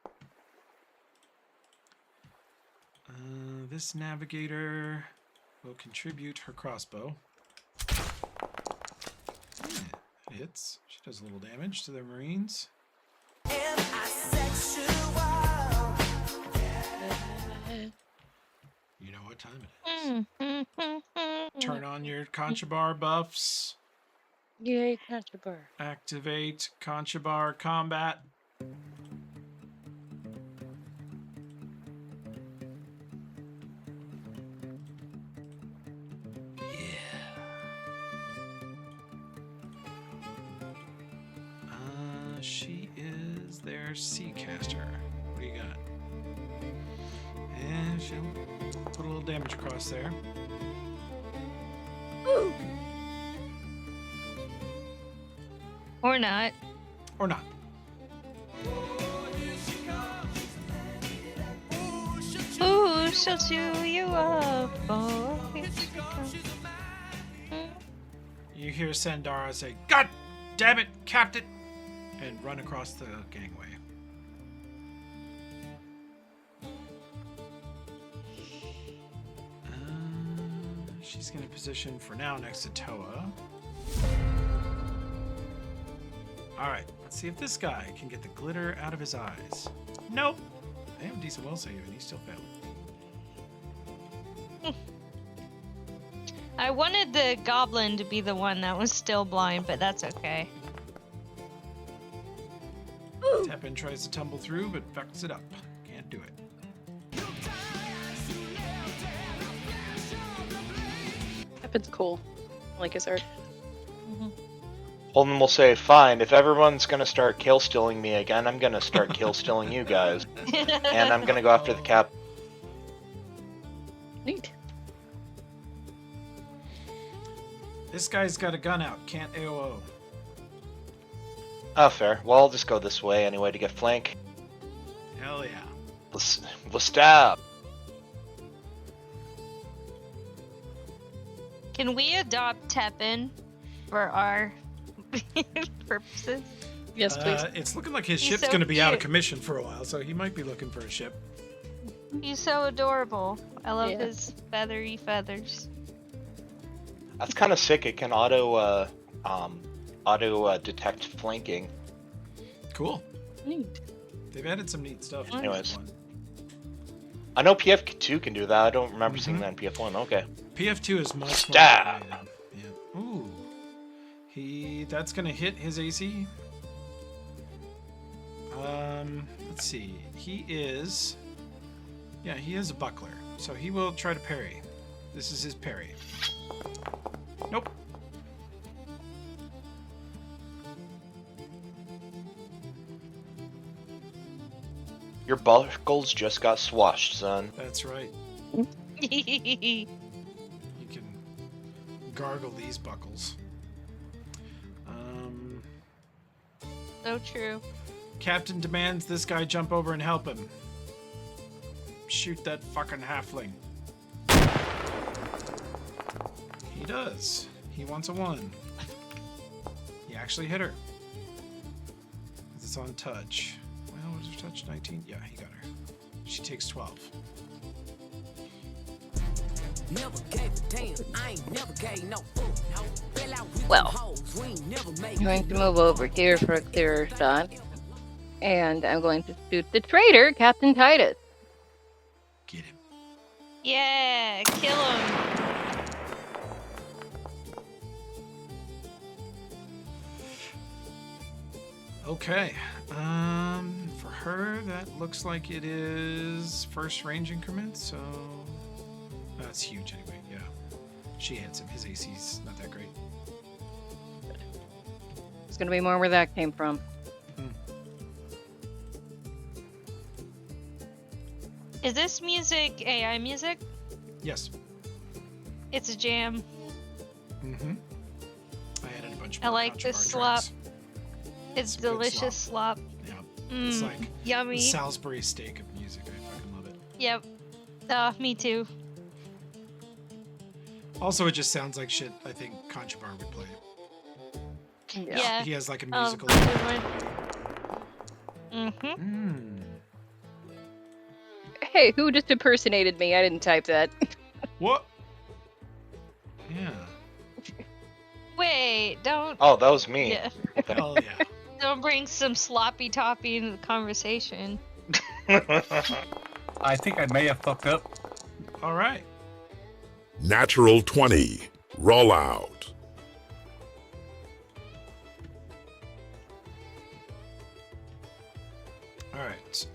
This navigator will contribute her crossbow. Yeah, it hits. She does a little damage to their marines. You know what time it is. Turn on your Conchabar buffs. Yay, Conchabar. Activate Conchabar combat. She is their sea caster. What do you got? And she'll put a little damage across there. Woo. Or not. Or not. Ooh. she'll chew you up. Oh, here she comes. You hear Sandara say, "God damn it, Captain!" and run across the gangway. She's going to position for now next to Toa. Alright, let's see if this guy can get the glitter out of his eyes. Nope. They have a decent will save and he still failed. I wanted the goblin to be the one that was still blind, but that's okay. Tepin tries to tumble through, but fucks it up. Can't do it. Tepin's cool. I like his art. Holden will say, "Fine, if everyone's gonna start kill stealing me again, I'm gonna start kill stealing you guys. And I'm gonna go after the cap." Neat. This guy's got a gun out. Can't AOO. Oh, fair. Well, I'll just go this way anyway to get flank. Hell yeah. Let's stab. Can we adopt Tepin for our purposes? Yes, please. It's looking like his He's ship's so going to be out of cute. commission for a while, so he might be looking for a ship. He's so adorable. I love Yeah. his feathery feathers. That's kind of sick. It can auto detect flanking. Cool. Neat. They've added some neat stuff. to Anyways. this one. I know PF2 can do that. I don't remember seeing that in PF1. Okay. PF2 is much Stab. more automated. Yeah. Ooh. That's gonna hit his AC. Let's see. He is a buckler. So he will try to parry. This is his parry. Nope. Your buckles just got swashed, son. That's right. So You can gargle these buckles. true. Captain demands this guy jump over and help him. Shoot that fucking halfling. He does. He wants a 1. He actually hit her. It's on touch. Well, was her touch 19? Yeah, he got her. She takes 12. Never gave a damn. I ain't never gave no fool. No. Fell out with Well, them hoes. We ain't never made I'm going to move over here for a clearer shot. And I'm going to shoot the traitor, Captain Titus. Get him. Yeah, kill him. Okay. For her, that looks like it is first range increment, so that's huge anyway. Yeah, she hits him. His AC's not that great. It's going to be more where that came from. Is this music AI music? Yes. It's a jam. Mm-hmm. I added a bunch of I more like this Contra slop. tracks. It's Some good delicious slop. Yeah. It's Mm, like the yummy. Salisbury steak of music. I fucking love it. Yep. Me too. Also, it just sounds like shit I think Conchabar would play. Yeah. He has like a Oh, musical. Mm-hmm. Hey, who just impersonated me? I didn't type that. What? Yeah. Wait, don't. Oh, that was me. Yeah. Hell yeah. Don't bring some sloppy toppy into the conversation. I think I may have fucked up. All right. Natural 20. Roll out. All right.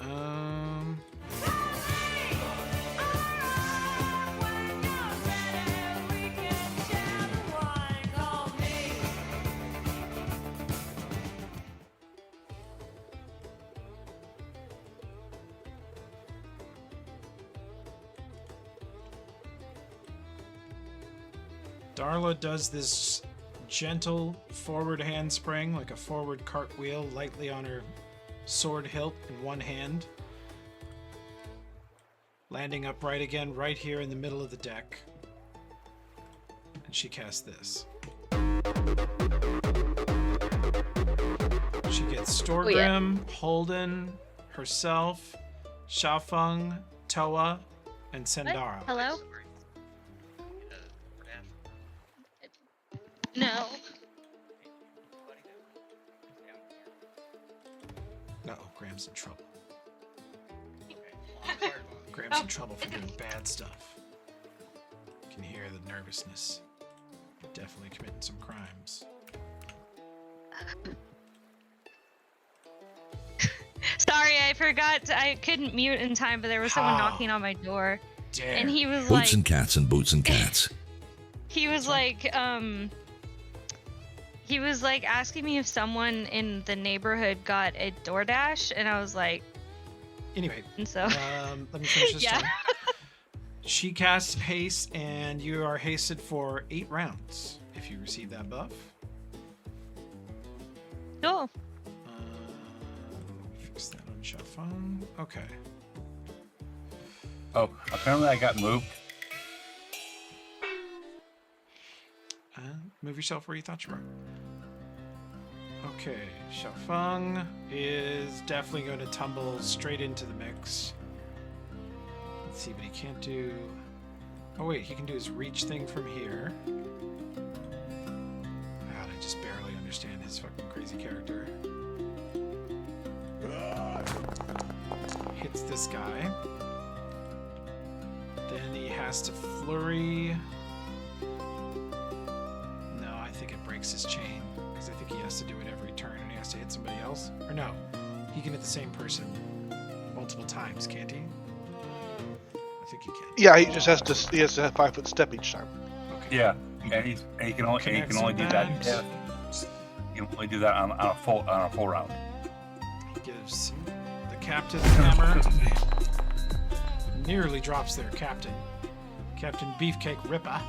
Darla does this gentle forward handspring, like a forward cartwheel, lightly on her sword hilt in one hand. landing upright again right here in the middle of the deck. And she casts this. She gets Storgrim, Holden, herself, Xiaofeng, Toa, and Sendara. Hello? No. Uh-oh, Graham's in trouble. Graham's in trouble for doing bad stuff. You can hear the nervousness. Definitely committing some crimes. Sorry, I forgot. I couldn't mute in time, but there was someone knocking on my door. Dare. And he was Boots like... and cats and boots and cats. He was like, asking me if someone in the neighborhood got a DoorDash, and I was like... Anyway, and so... let me finish this yeah. turn. She casts haste, and you are hasted for 8 rounds if you receive that buff. Cool. Fix that on Xiaofeng. Okay. Oh, apparently I got moved. Move yourself where you thought you were. Okay, Xiaofeng is definitely going to tumble straight into the mix. Let's see, but he can't do... Oh wait, he can do his reach thing from here. God, I just barely understand his fucking crazy character. Hits this guy. Then he has to flurry. No, I think it breaks his chain, because I think he has to do it every turn and he has to hit somebody else. Or no, he can hit the same person multiple times, can't he? I think he can. Yeah, he just has to. He has to have 5-foot step each time. Okay. Yeah, and he can only do that. Yeah, he can only do that on a full round. He gives the captain the hammer. Nearly drops their captain. Captain Beefcake Ripper.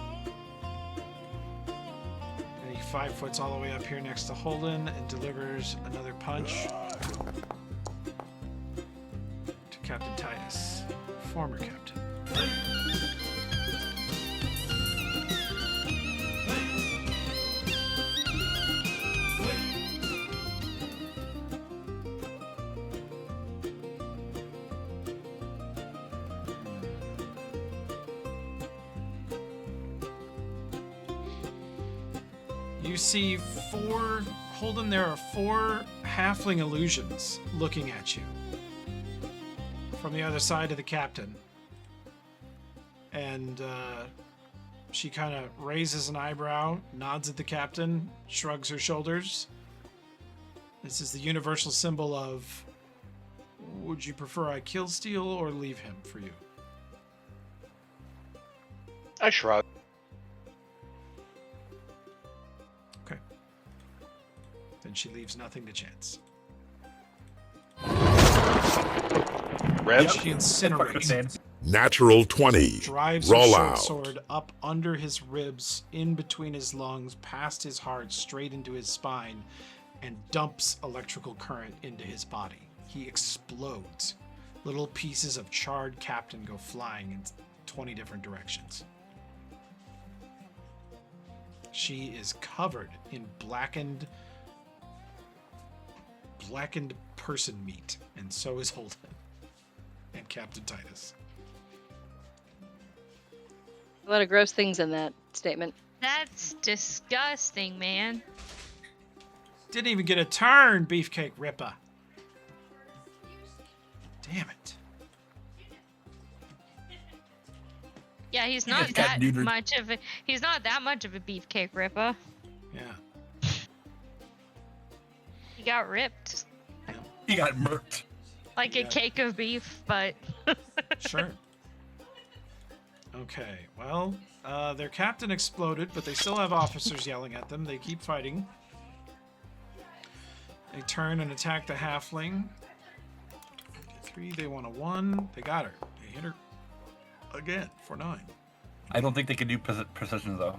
And he 5-foots all the way up here next to Holden and delivers another punch to Captain Titus, former captain. You see Holden, there are 4 halfling illusions looking at you from the other side of the captain. And she kind of raises an eyebrow, nods at the captain, shrugs her shoulders. This is the universal symbol of, would you prefer I kill Steel or leave him for you? I shrug. Okay. Then she leaves nothing to chance. Rev? She incinerates. Natural 20. Drives her Roll short out. sword up under his ribs, in between his lungs, past his heart, straight into his spine, and dumps electrical current into his body. He explodes. Little pieces of charred captain go flying in 20 different directions. She is covered in blackened person meat, and so is Holden and Captain Titus. A lot of gross things in that statement. That's disgusting, man. Didn't even get a turn, Beefcake Ripper. Damn it. Yeah, he's not just got that neutered. much of a beefcake ripper. Yeah. He got ripped He got murked. like a cake of beef, but Sure. Okay, well, their captain exploded, but they still have officers yelling at them. They keep fighting. They turn and attack the halfling. 3, they want a 1. They got her. They hit her again for 9. I don't think they can do precision though.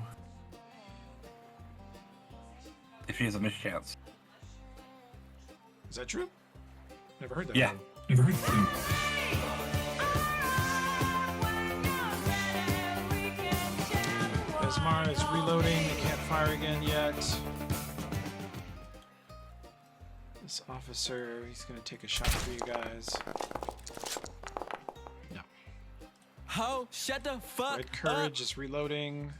If she has a mischance. Is that true? Never heard that. Yeah. before. Samara is reloading. They can't fire again yet. This officer, he's gonna take a shot for you guys. No. Ho, shut the fuck Red Courage is reloading.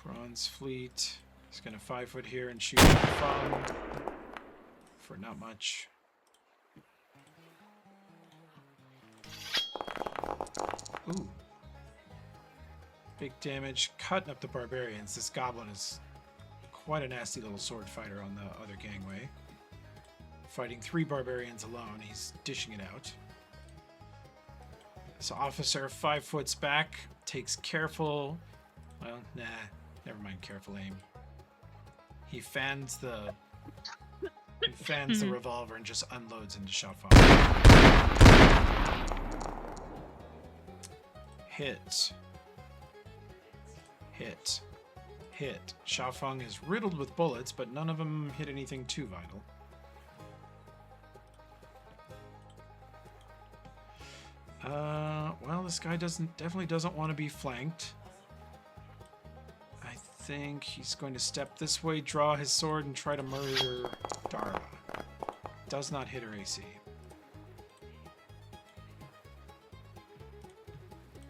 Bronze Fleet is gonna 5-foot here and shoot Fung for not much. Ooh. Big damage, cutting up the barbarians. This goblin is quite a nasty little sword fighter on the other gangway. Fighting 3 barbarians alone, he's dishing it out. This officer 5 foot back, takes careful, well, nah, never mind careful aim. He fans the revolver and just unloads into Shafang. Hit. Hit. Hit. Shafang is riddled with bullets, but none of them hit anything too vital. Well, this guy definitely doesn't want to be flanked. I think he's going to step this way, draw his sword, and try to murder Dara. Does not hit her AC.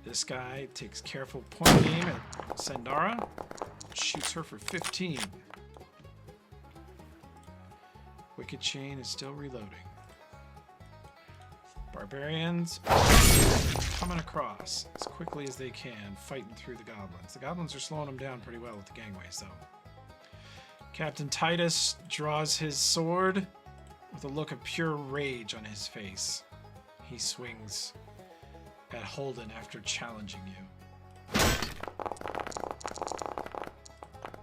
This guy takes careful point aim at Sandara, shoots her for 15. Wicked Chain is still reloading. Barbarians coming across as quickly as they can, fighting through the goblins. The goblins are slowing them down pretty well with the gangways, though. Captain Titus draws his sword with a look of pure rage on his face. He swings at Holden after challenging you.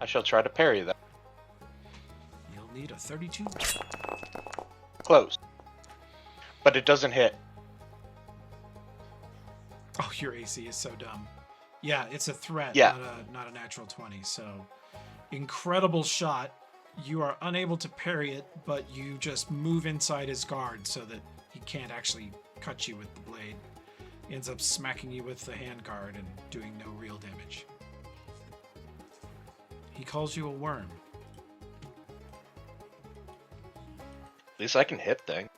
I shall try to parry that. You'll need a 32. Close. But it doesn't hit. Oh, your AC is so dumb. Yeah, it's a threat, Yeah. not a natural 20. So, incredible shot. You are unable to parry it, but you just move inside his guard so that he can't actually cut you with the blade. He ends up smacking you with the handguard and doing no real damage. He calls you a worm. At least I can hit things.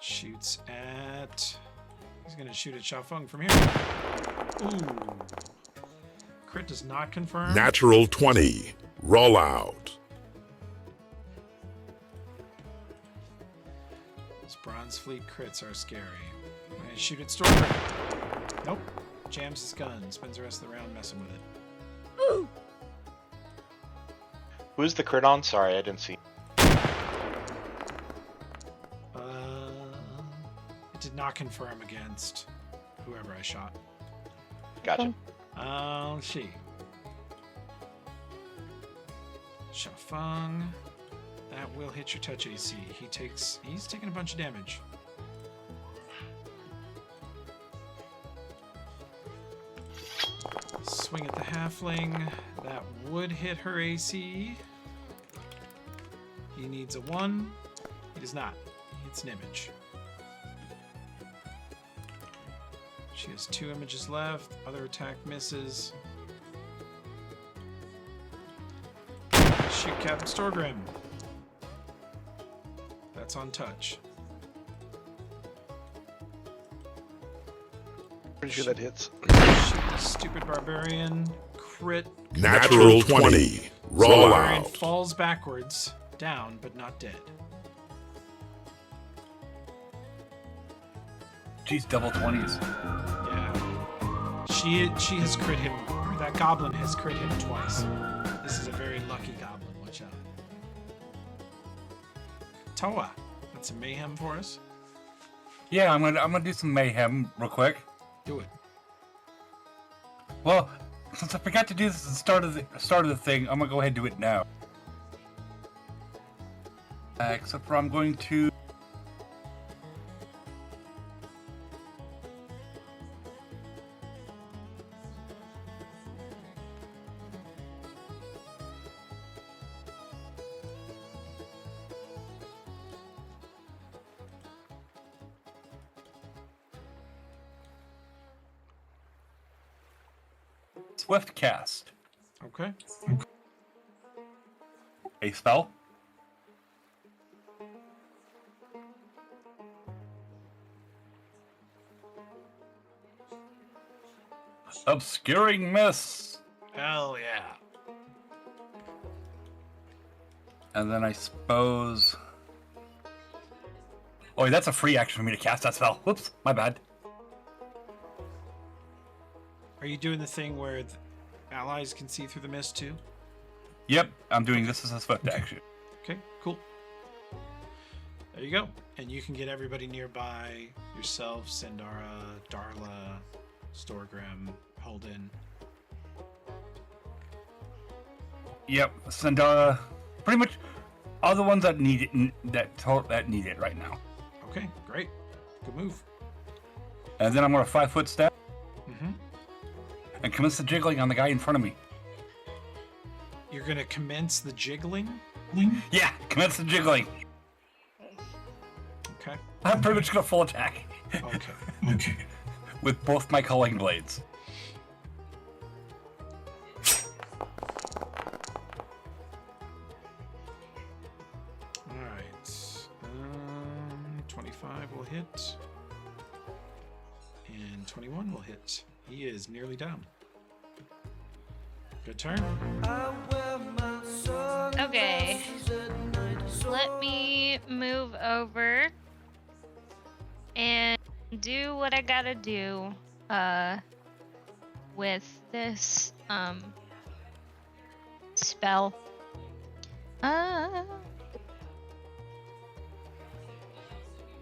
Shoots at... He's going to shoot at Xiaofeng from here. Ooh. Crit does not confirm. Natural 20. Roll out. These Bronze Fleet crits are scary. I'm going to shoot at Stormbreaker. Nope. Jams his gun. Spends the rest of the round messing with it. Who's the crit on? Sorry, I didn't see. It did not confirm against whoever I shot. Gotcha. She. Xiaofeng. That will hit your touch AC. He's taking a bunch of damage. Swing at the halfling. That would hit her AC. He needs a 1. He does not. He hits an image. She has 2 images left. Other attack misses. Shoot Captain Storgrim. That's on touch. Pretty sure that hits. Shoot the stupid barbarian. Crit. Natural 20. Roll Barbarian out. falls backwards, down, but not dead. Geez, double 20s. Yeah. She has crit him. Or that goblin has crit him twice. This is a very lucky goblin. Watch out. Toa, that's some mayhem for us. Yeah, I'm gonna do some mayhem real quick. Do it. Well, since I forgot to do this at the start of the thing, I'm gonna go ahead and do it now. Except for I'm going to. swift cast Okay. a spell. Obscuring Mist. Hell yeah. And then I suppose... Oh, that's a free action for me to cast that spell. Whoops, my bad. Are you doing the thing where the allies can see through the mist too? Yep, I'm doing this as a swift action. Okay, cool. There you go. And you can get everybody nearby, yourself, Sandara, Darla, Storgrim, Holden. Yep, Sandara, pretty much all the ones that need it, that need it right now. Okay, great. Good move. And then I'm gonna 5-foot step Mm-hmm. and commence the jiggling on the guy in front of me. You're gonna commence the jiggling? Yeah, commence the jiggling. Okay. I'm pretty much gonna full attack. Okay. With both my culling blades. Alright. 25 will hit. And 21 will hit. He is nearly down. Good turn. Okay. Let me move over and do what I gotta do with this spell.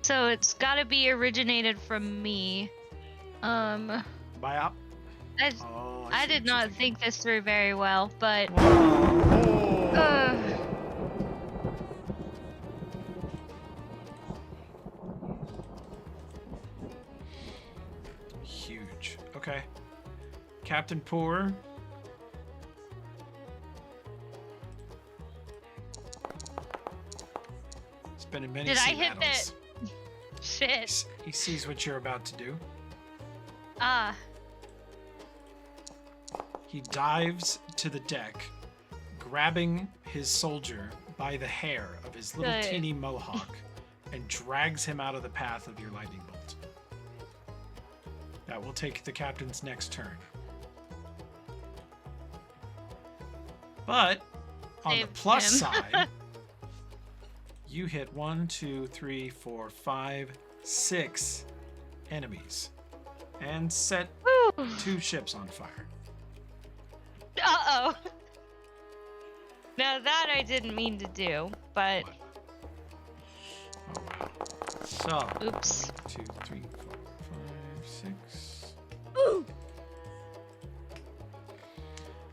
So it's gotta be originated from me. Biop. I did not think this through very well, but Huge. Okay. Captain Poor. It's been in many did I sea hit battles. that? Shit. He sees what you're about to do. He dives to the deck, grabbing his soldier by the hair of his little Good. teeny mohawk, and drags him out of the path of your lightning bolt. That will take the captain's next turn. But on the Saved plus him. side, you hit 1, 2, 3, 4, 5, 6 enemies and set Woo. 2 ships on fire. Uh-oh. Now that I didn't mean to do, but Oh wow. So oops. 1, 2, 3, 4, 5, 6. Ooh.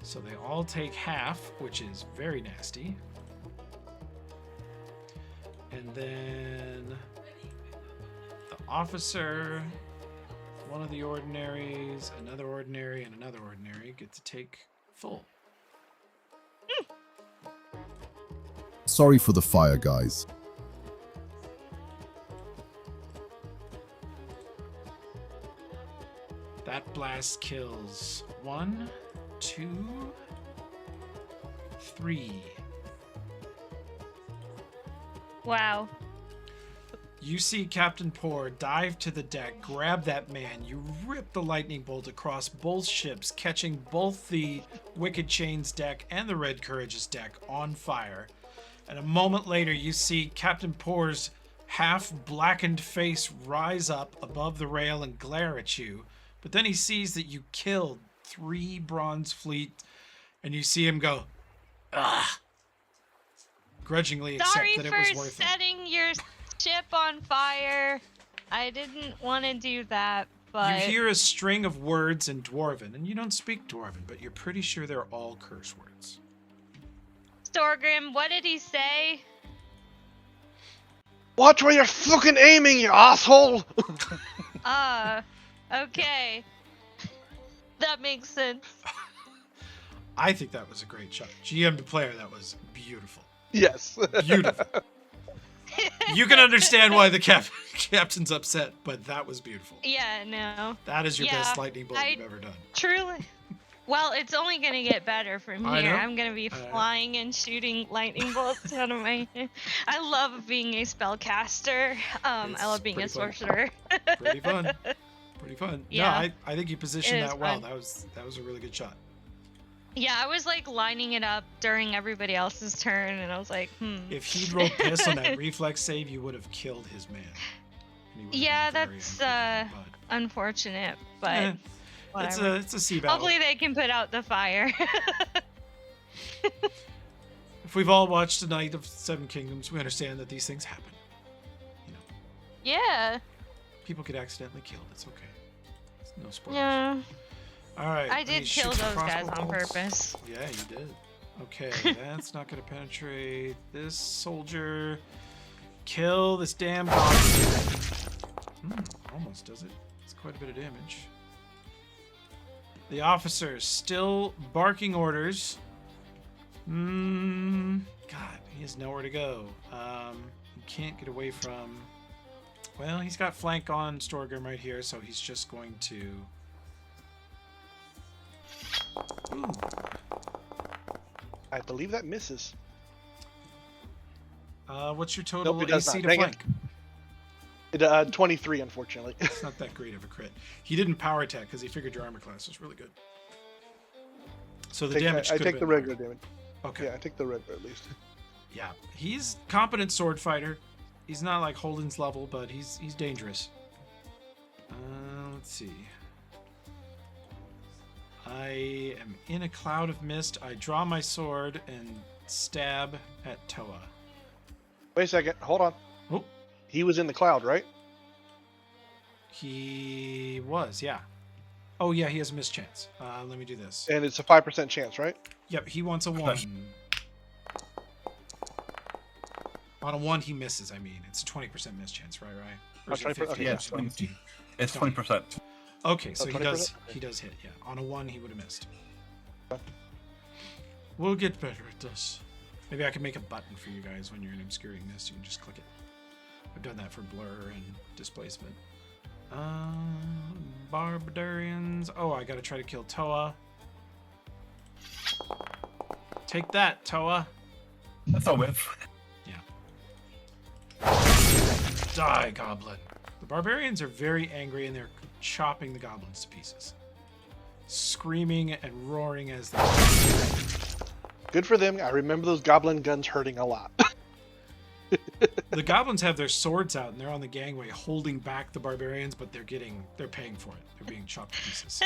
So they all take half, which is very nasty. And then the officer, one of the ordinaries, another ordinary, and another ordinary get to take full. Sorry for the fire, guys. That blast kills 1, 2, 3. Wow. You see Captain Poor dive to the deck, grab that man. You rip the lightning bolt across both ships, catching both the Wicked Chains deck and the Red Courageous deck on fire. And a moment later, you see Captain Poor's half-blackened face rise up above the rail and glare at you. But then he sees that you killed 3 Bronze Fleet, and you see him go, "Ah!" Grudgingly accept Sorry that it for was worth it. setting your ship on fire. I didn't want to do that, but You hear a string of words in Dwarven, and you don't speak Dwarven, but you're pretty sure they're all curse words. Storgrim, what did he say? Watch where you're fucking aiming, you asshole! Okay. That makes sense. I think that was a great shot. GM to player, that was beautiful. Yes. Beautiful. You can understand why the captain's upset, but that was beautiful. Yeah, no. That is your Yeah, best lightning bolt I- you've ever done. Well, it's only gonna get better from I here. know. I'm gonna be flying and shooting lightning bolts out of my. I love being a spellcaster. I It's love being a pretty fun. sorcerer. Pretty fun. Pretty fun. No, Yeah, I think you it positioned is that well. fun. That was a really good shot. Yeah, I was like lining it up during everybody else's turn, and I was like, If he'd rolled piss on that reflex save, you would have killed his man. And he would have Yeah, been very that's unfortunate, unfortunate, but, but whatever. it's a sea battle. Hopefully they can put out the fire. If we've all watched A Night of Seven Kingdoms, we understand that these things happen. You know, Yeah. people get accidentally killed. It's okay. It's no spoilers. Yeah. All right. I let me did shoot kill some those guys crossbow on bolts. purpose. Yeah, you did. Okay, that's not gonna penetrate this soldier. Kill this damn goblin. Almost does it. It's quite a bit of damage. The officer still barking orders. God, he has nowhere to go. He can't get away from. Well, he's got flank on Storgrim right here, so he's just going to. Ooh. I believe that misses. What's your total Nope, it does AC not. to Dang flank? It 23, unfortunately. It's not that great of a crit. He didn't power attack because he figured your armor class was really good. So the damage. I could take have the been regular more. damage. Okay. Yeah, I take the regular at least. Yeah, he's competent sword fighter. He's not like Holden's level, but he's dangerous. Let's see. I am in a cloud of mist. I draw my sword and stab at Toa. Wait a second. Hold on. Oh. He was in the cloud, right? He was, yeah. Oh, yeah, he has a mischance. Let me do this. And it's a 5% chance, right? Yep, he wants a 1. On a 1, he misses, I mean. It's a 20% mischance, right? Or is it 20%? 50? Okay, Yeah, it's 20. It's 20%. Okay, so Oh, he 20%? he does hit, yeah. On a 1, he would have missed. We'll get better at this. Maybe I can make a button for you guys when you're in obscuring mist. You can just click it. I've done that for blur and displacement. Barbarians. Oh, I gotta try to kill Toa. Take that, Toa. That's a whiff. Die, goblin. The barbarians are very angry and they're chopping the goblins to pieces. Screaming and roaring as they. Good for them. I remember those goblin guns hurting a lot. The goblins have their swords out and they're on the gangway holding back the barbarians, but they're paying for it. They're being chopped to pieces.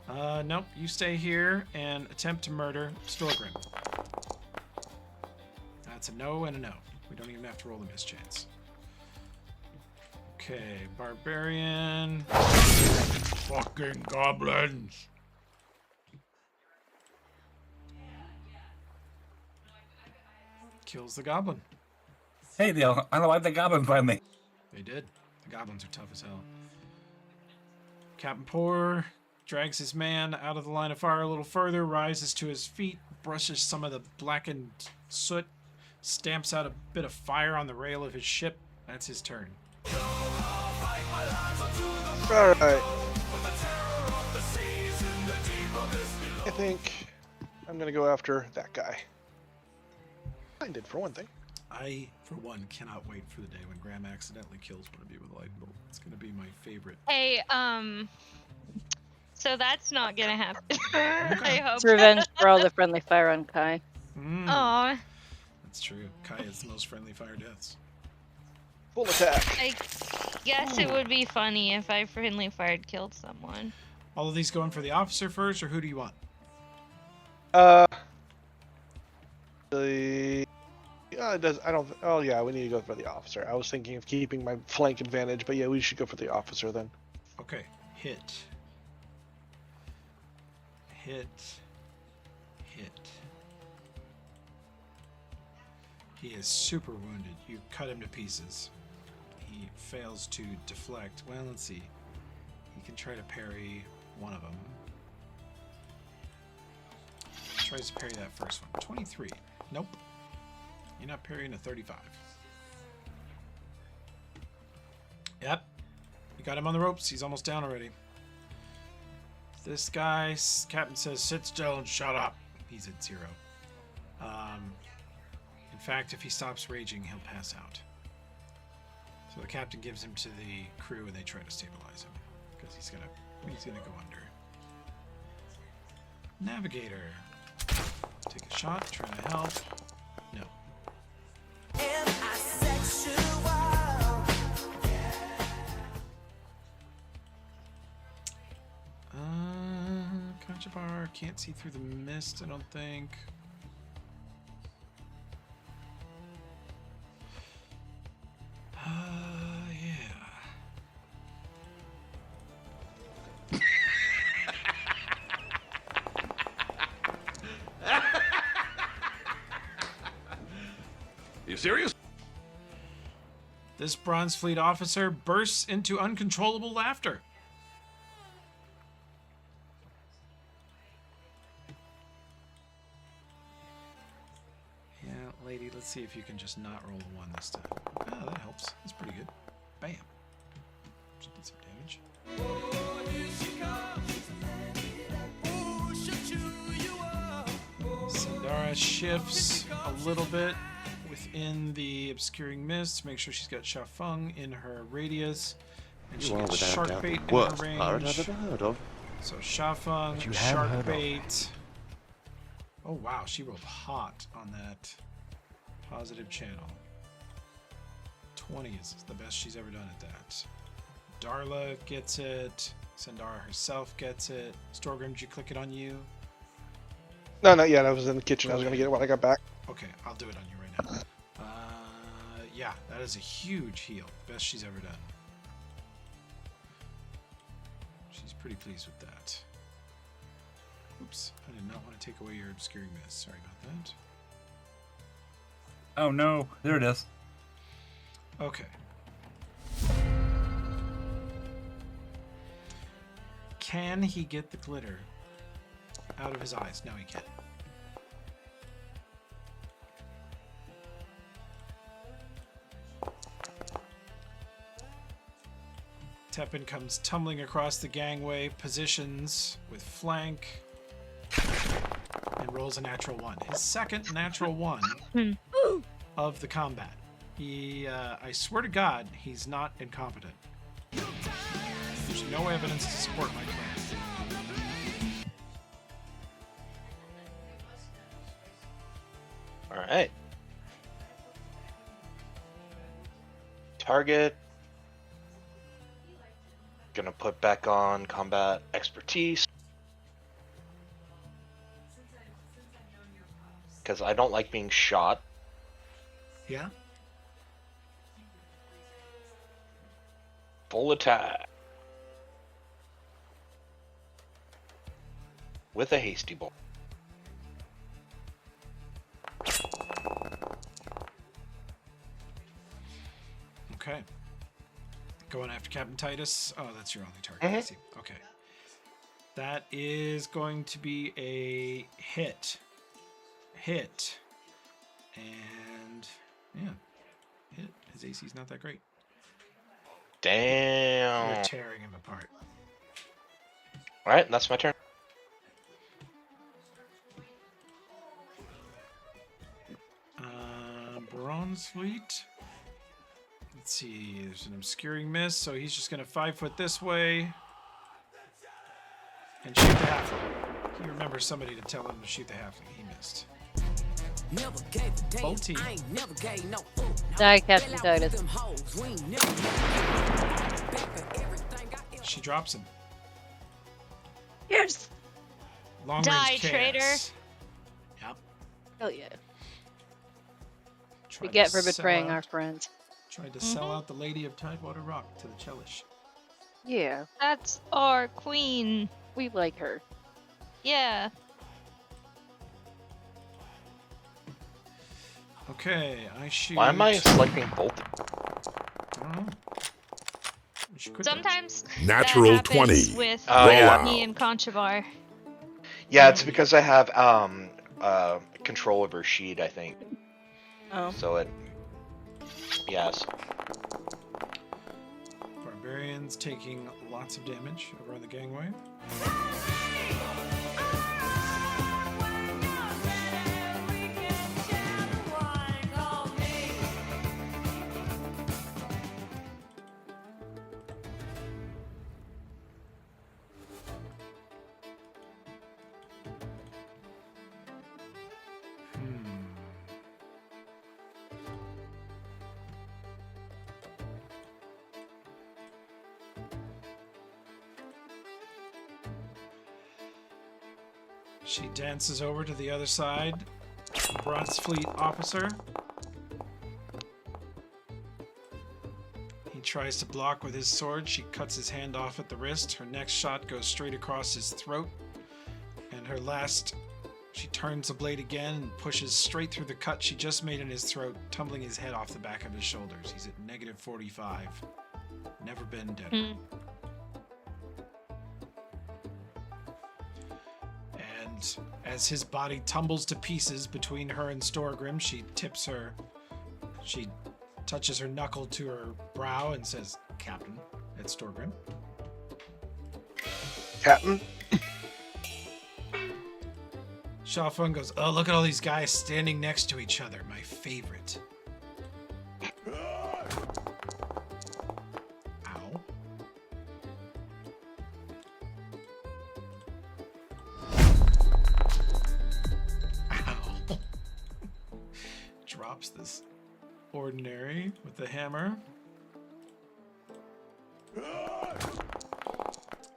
Nope. You stay here and attempt to murder Storgrim. That's a no and a no. We don't even have to roll the mischance. Okay, barbarian. Fucking goblins. Kills the goblin. Hey, Neil, I like the goblin finally. They did. The goblins are tough as hell. Captain Poor drags his man out of the line of fire a little further, rises to his feet, brushes some of the blackened soot, stamps out a bit of fire on the rail of his ship. That's his turn. Alright. I think I'm going to go after that guy. I did, for one thing. I, for one, cannot wait for the day when Graham accidentally kills one of you with a lightning bolt. It's going to be my favorite. Hey, so that's not gonna happen. I hope. It's revenge for all the friendly fire on Kai. Aw. That's true. Kai is the most friendly fire deaths. Full attack. I guess it would be funny if I friendly fired killed someone. All of these going for the officer first, or who do you want? It does. I don't. Oh yeah, we need to go for the officer. I was thinking of keeping my flank advantage, but yeah, we should go for the officer then. Okay, hit. Hit. He is super wounded. You cut him to pieces. He fails to deflect. Well, let's see. He can try to parry one of them. Tries to parry that first one. 23. Nope. You're not parrying a 35. Yep. You got him on the ropes. He's almost down already. This guy, Captain says, sit still and shut up. He's at 0. In fact, if he stops raging, he'll pass out. So the captain gives him to the crew and they try to stabilize him because he's gonna go under. Navigator. Take a shot, try to help. No. Conchabar can't see through the mist, I don't think. Yeah. You serious? This Bronze Fleet officer bursts into uncontrollable laughter. Yeah, lady, let's see if you can just not roll a 1 this time. Oh, that helps. That's pretty good. Bam. Just did some damage. Sandara shifts a little bit within the obscuring mist. Make sure she's got Shafeng in her radius. And she gets shark bait in her range. I've ever heard of. So Shafeng, shark bait. Oh wow, she rolled hot on that positive channel. 20 is the best she's ever done at that. Darla gets it. Sandara herself gets it. Storgrim, did you click it on you? No, not yet. I was in the kitchen. I was gonna get it when I got back. Okay, I'll do it on you right now. Yeah, that is a huge heal. Best she's ever done. She's pretty pleased with that. Oops, I did not want to take away your obscuring mist. Sorry about that. Oh no, there it is. Okay. Can he get the glitter out of his eyes? No, he can't. Tepin comes tumbling across the gangway, positions with flank, and rolls a natural 1. His second natural 1 of the combat. He, I swear to God, he's not incompetent. There's no evidence to support my claim. All right. Target. Gonna put back on combat expertise. Because I don't like being shot. Yeah? Full attack. With a hasty bolt. Okay. Going after Captain Titus. Oh, that's your only target. I see. Okay. That is going to be a hit. Hit. And, yeah. Hit. His AC's not that great. Damn. You're tearing him apart. Alright, that's my turn. Bronze Fleet. Let's see, there's an obscuring mist, so he's just going to 5 foot this way and shoot the halfling. He remembers somebody to tell him to shoot the halfling. He missed. Bolty. Die, Captain Titus. She drops him. Yes. Long Die, range traitor. chaos. Yep. Hell yeah. Tried We get to for sell betraying out- our friends. Tried to sell out the Lady of Tidewater Rock to the Chelish. Yeah, That's our queen. we like her. Yeah. Oh, Okay, I shoot. Why am I selecting bolt? I don't know. You should quit that. Sometimes Natural that happens 20. with Oh, yeah. me and Conchabar. Yeah, it's because I have control over sheet, I think. Oh. So it. Yes. Barbarians taking lots of damage over on the gangway. She dances over to the other side. Bronze Fleet officer. He tries to block with his sword. She cuts his hand off at the wrist. Her next shot goes straight across his throat. And her last, she turns the blade again and pushes straight through the cut she just made in his throat, tumbling his head off the back of his shoulders. He's at negative 45. Never been deader. And as his body tumbles to pieces between her and Storgrim, she touches her knuckle to her brow and says, Captain, at Storgrim. Captain? Shafun goes, oh, look at all these guys standing next to each other. My favorite. Ow. Ow. Drops this ordinary with the hammer.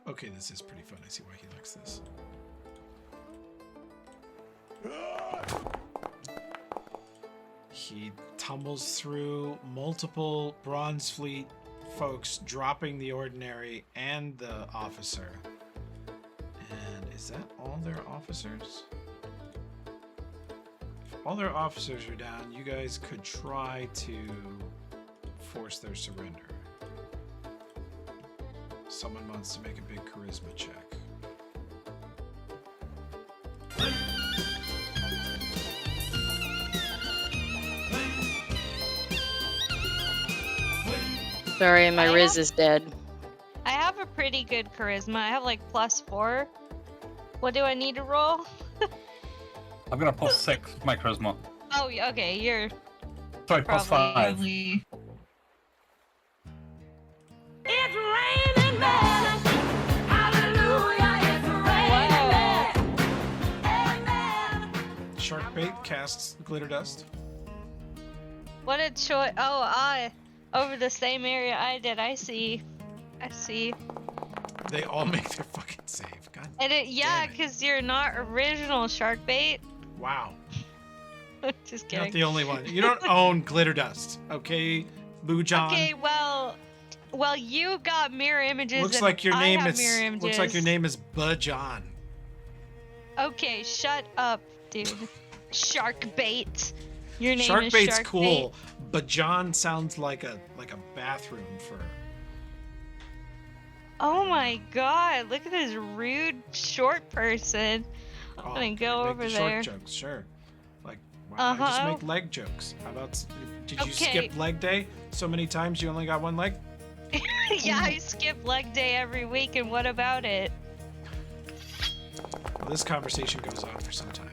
Okay, this is pretty fun. I see why he likes this. He tumbles through multiple Bronze Fleet folks, dropping the ordinary and the officer. And is that all their officers? If all their officers are down, you guys could try to force their surrender. Someone wants to make a big charisma check. Sorry, my Riz is dead. I have a pretty good charisma. I have like +4. What do I need to roll? I'm gonna +6 with my charisma. Oh, okay, you're Sorry, probably +5. only... It's raining men. Hallelujah, it's raining men. Amen. Sharkbait casts glitter dust. What a choice. Oh, over the same area I did. I see. They all make their fucking save. God. And yeah, damn it. because you're not original Sharkbait. Wow. Just You're kidding. not the only one. You don't own glitter dust, okay, Boo John? Okay, well, you got mirror images. Looks and like your I name have is. mirror images. Looks like your name is John. Okay, shut up, dude. Sharkbait. Your name is Sharkbait's Sharkbait. cool, but John sounds like a bathroom for. Oh my god, look at this rude short person. I'm gonna go make over the there. Short jokes, sure. Like, why not just Uh-huh. make leg jokes? How about? Did you Okay. skip leg day so many times you only got one leg? Yeah, I skip leg day every week, and what about it? Well, this conversation goes on for some time.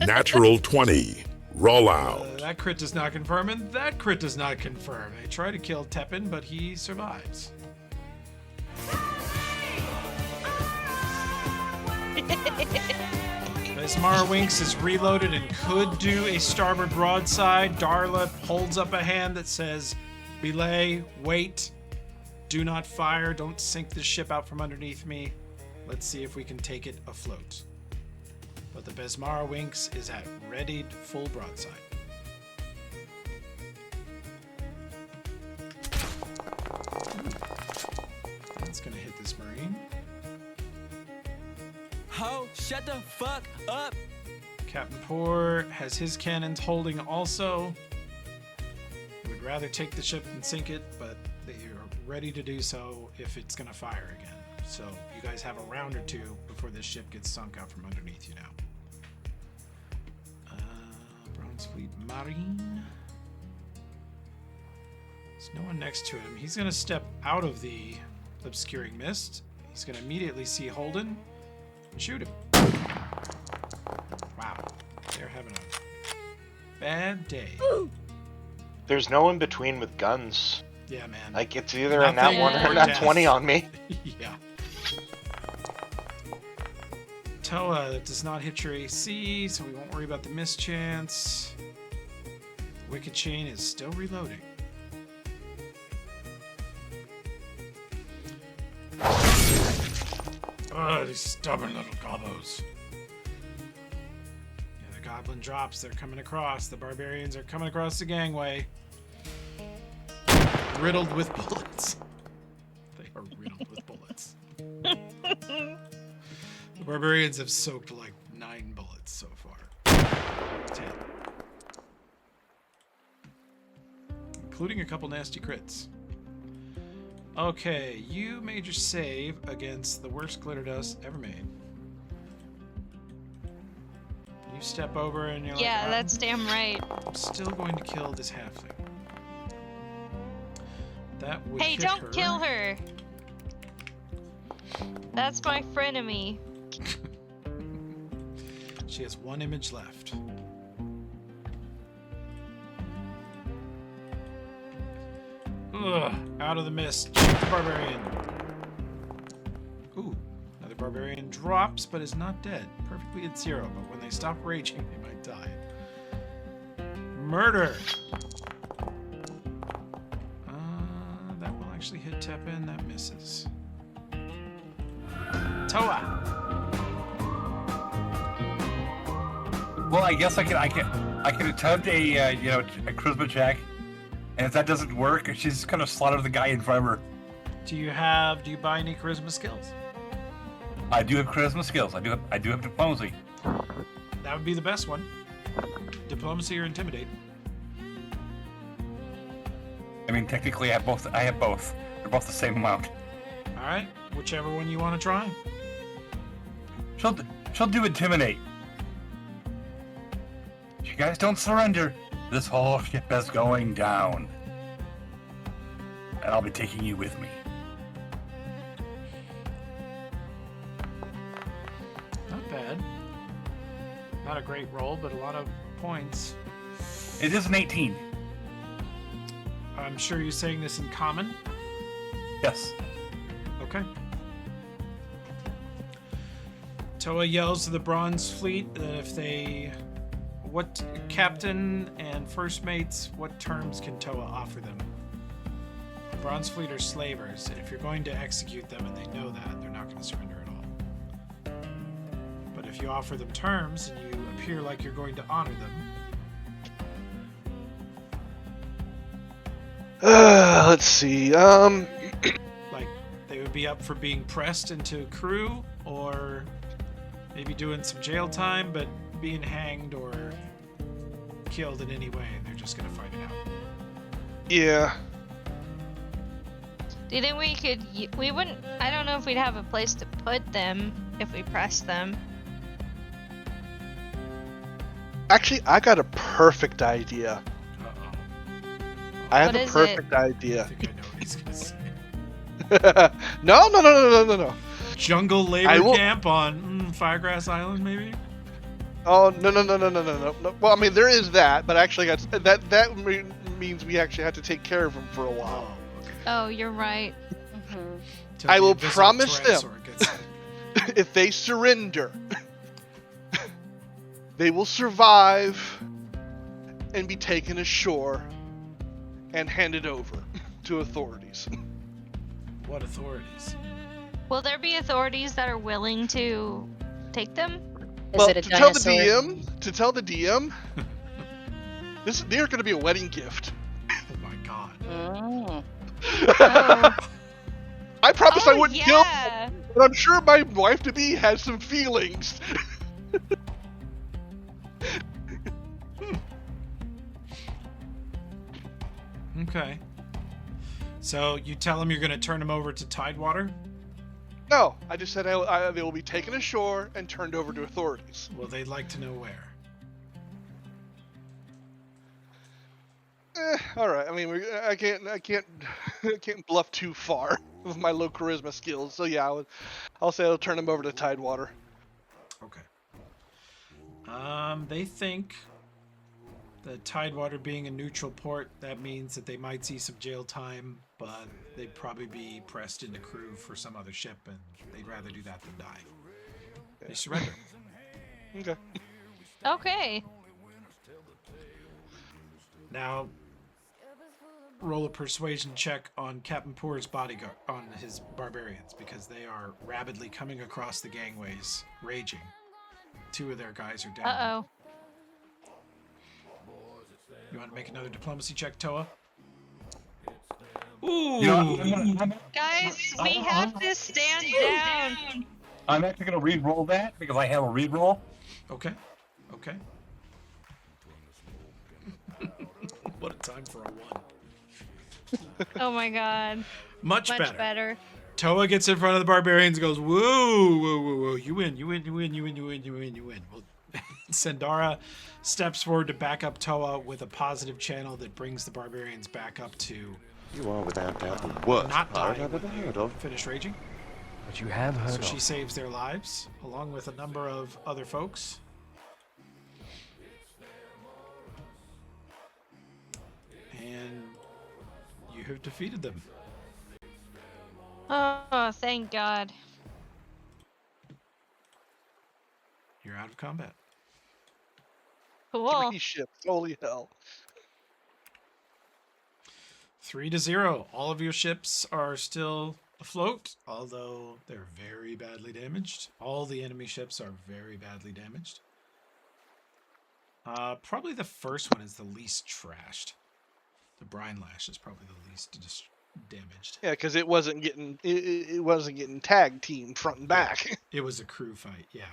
Natural 20. Roll out. That crit does not confirm, and that crit does not confirm. They try to kill Tepin, but he survives. Besmara Winks is reloaded and could do a starboard broadside. Darla holds up a hand that says, belay, wait, do not fire, don't sink the ship out from underneath me. Let's see if we can take it afloat. But the Besmara Winks is at readied full broadside. That's gonna hit this Marine. Ho, shut the fuck up. Captain Poor has his cannons holding also. He would rather take the ship than sink it, but they are ready to do so if it's gonna fire again. So you guys have a round or two before this ship gets sunk out from underneath you now. Bronze Fleet Marine. There's no one next to him. He's gonna step out of the obscuring mist. He's gonna immediately see Holden and shoot him. Wow, they're having a bad day. There's no in between with guns. Yeah, man. Like, it's either a nat Nothing 1 or or a nat death. 20 on me. Yeah. Toa, that does not hit your AC, so we won't worry about the mischance. Wicked Chain is still reloading. Oh, these stubborn little gobos. Yeah, the goblin drops. They're coming across. The barbarians are coming across the gangway. Riddled with bullets. They are riddled with bullets. The barbarians have soaked like 9 bullets so far. 10. Including a couple nasty crits. Okay, you made your save against the worst glitter dust ever made. You step over and you're Yeah, like, that's damn right. I'm still going to kill this halfling. That would Hey, hit don't her. kill her. That's my frenemy. She has 1 image left. Ugh, out of the mist. Shoot the barbarian. Ooh, another barbarian drops but is not dead. Perfectly at 0, but when they stop raging, they might die. Murder! That will actually hit Tepin. That misses. Toa! Well, I guess I can attempt a a charisma check, and if that doesn't work, she's just gonna slaughter the guy in front of her. Do you buy any charisma skills? I do have charisma skills. I do have diplomacy. That would be the best one. Diplomacy or intimidate. I mean, technically, I have both. They're both the same amount. All right, whichever one you want to try. She'll do intimidate. If you guys don't surrender, this whole ship is going down, and I'll be taking you with me. Not bad. Not a great roll, but a lot of points. It is an 18. I'm sure you're saying this in common. Yes. Okay. Toa yells to the Bronze Fleet that if they... What captain and first mates, what terms can Toa offer them? The Bronze Fleet are slavers, and if you're going to execute them and they know that, they're not going to surrender at all. But if you offer them terms and you appear like you're going to honor them... Let's see. Like, they would be up for being pressed into crew, or maybe doing some jail time, but being hanged or killed in any way. They're just going to fight it out. Yeah. Do you think we could... We wouldn't... I don't know if we'd have a place to put them if we pressed them. Actually, I got a perfect idea. Uh-oh. I have What a is perfect I idea. think I know what he's going to say. No. Jungle labor camp on Firegrass Island, maybe? Oh, no. Well, I mean, there is that, but actually, that means we actually have to take care of them for a while. Oh, you're right. Till I the will invisible promise them, Tyrannosaur gets- if they surrender, they will survive and be taken ashore and handed over to authorities. What authorities? Will there be authorities that are willing to take them? Is it a to tell the DM, they're going to be a wedding gift. Oh my god. Oh. Oh. I promise I wouldn't kill yeah. them, but I'm sure my wife-to-be has some feelings. Okay. So you tell them you're going to turn them over to Tidewater? No, I just said they will be taken ashore and turned over to authorities. Well, they'd like to know where. All right. I mean, I can't bluff too far with my low charisma skills. So yeah, I'll say I'll turn them over to Tidewater. Okay. They think that Tidewater being a neutral port, that means that they might see some jail time, but they'd probably be pressed into crew for some other ship, and they'd rather do that than die. They surrender. Okay. Okay. Now, roll a persuasion check on Captain Poor's bodyguard, on his barbarians, because they are rapidly coming across the gangways, raging. 2 of their guys are down. Uh-oh. You want to make another diplomacy check, Toa? Ooh! You know, Guys, we have to stand down. I'm actually going to re-roll that because I have a re-roll. Okay. Okay. What a time for a 1. Oh my god. Much better. better. Toa gets in front of the barbarians and goes, whoa, whoa, whoa, whoa, you win, you win, you win, you win, you win, you win, you win. Well, Sandara steps forward to back up Toa with a positive channel that brings the barbarians back up to You are without doubt the worst not pirate dying I've ever heard of. finish raging. But you have heard So of. she saves their lives, along with a number of other folks. And you have defeated them. Oh, thank God. You're out of combat. Cool. 3 ships. Holy hell. 3-0. All of your ships are still afloat, although they're very badly damaged. All the enemy ships are very badly damaged. Probably the first one is the least trashed. The Brine Lash is probably the least damaged. Yeah, because it wasn't getting tag team front and back. It was a crew fight, yeah.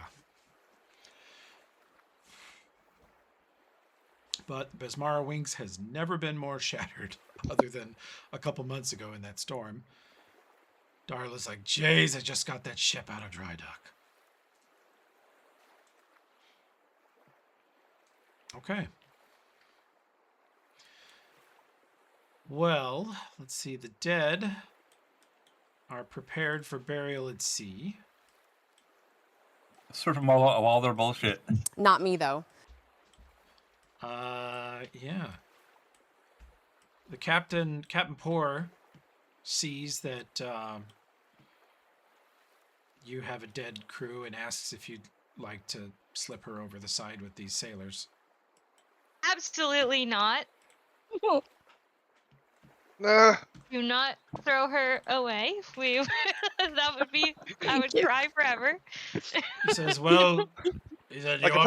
But Besmara Wings has never been more shattered, other than a couple months ago in that storm. Darla's like, "Jeez, I just got that ship out of dry dock." Okay. Well, let's see. The dead are prepared for burial at sea. Sort of all their bullshit. Not me, though. Yeah. The Captain Poor sees that you have a dead crew and asks if you'd like to slip her over the side with these sailors. Absolutely not. Do not throw her away. That would be. I would cry forever. He says, "Well," he said, like a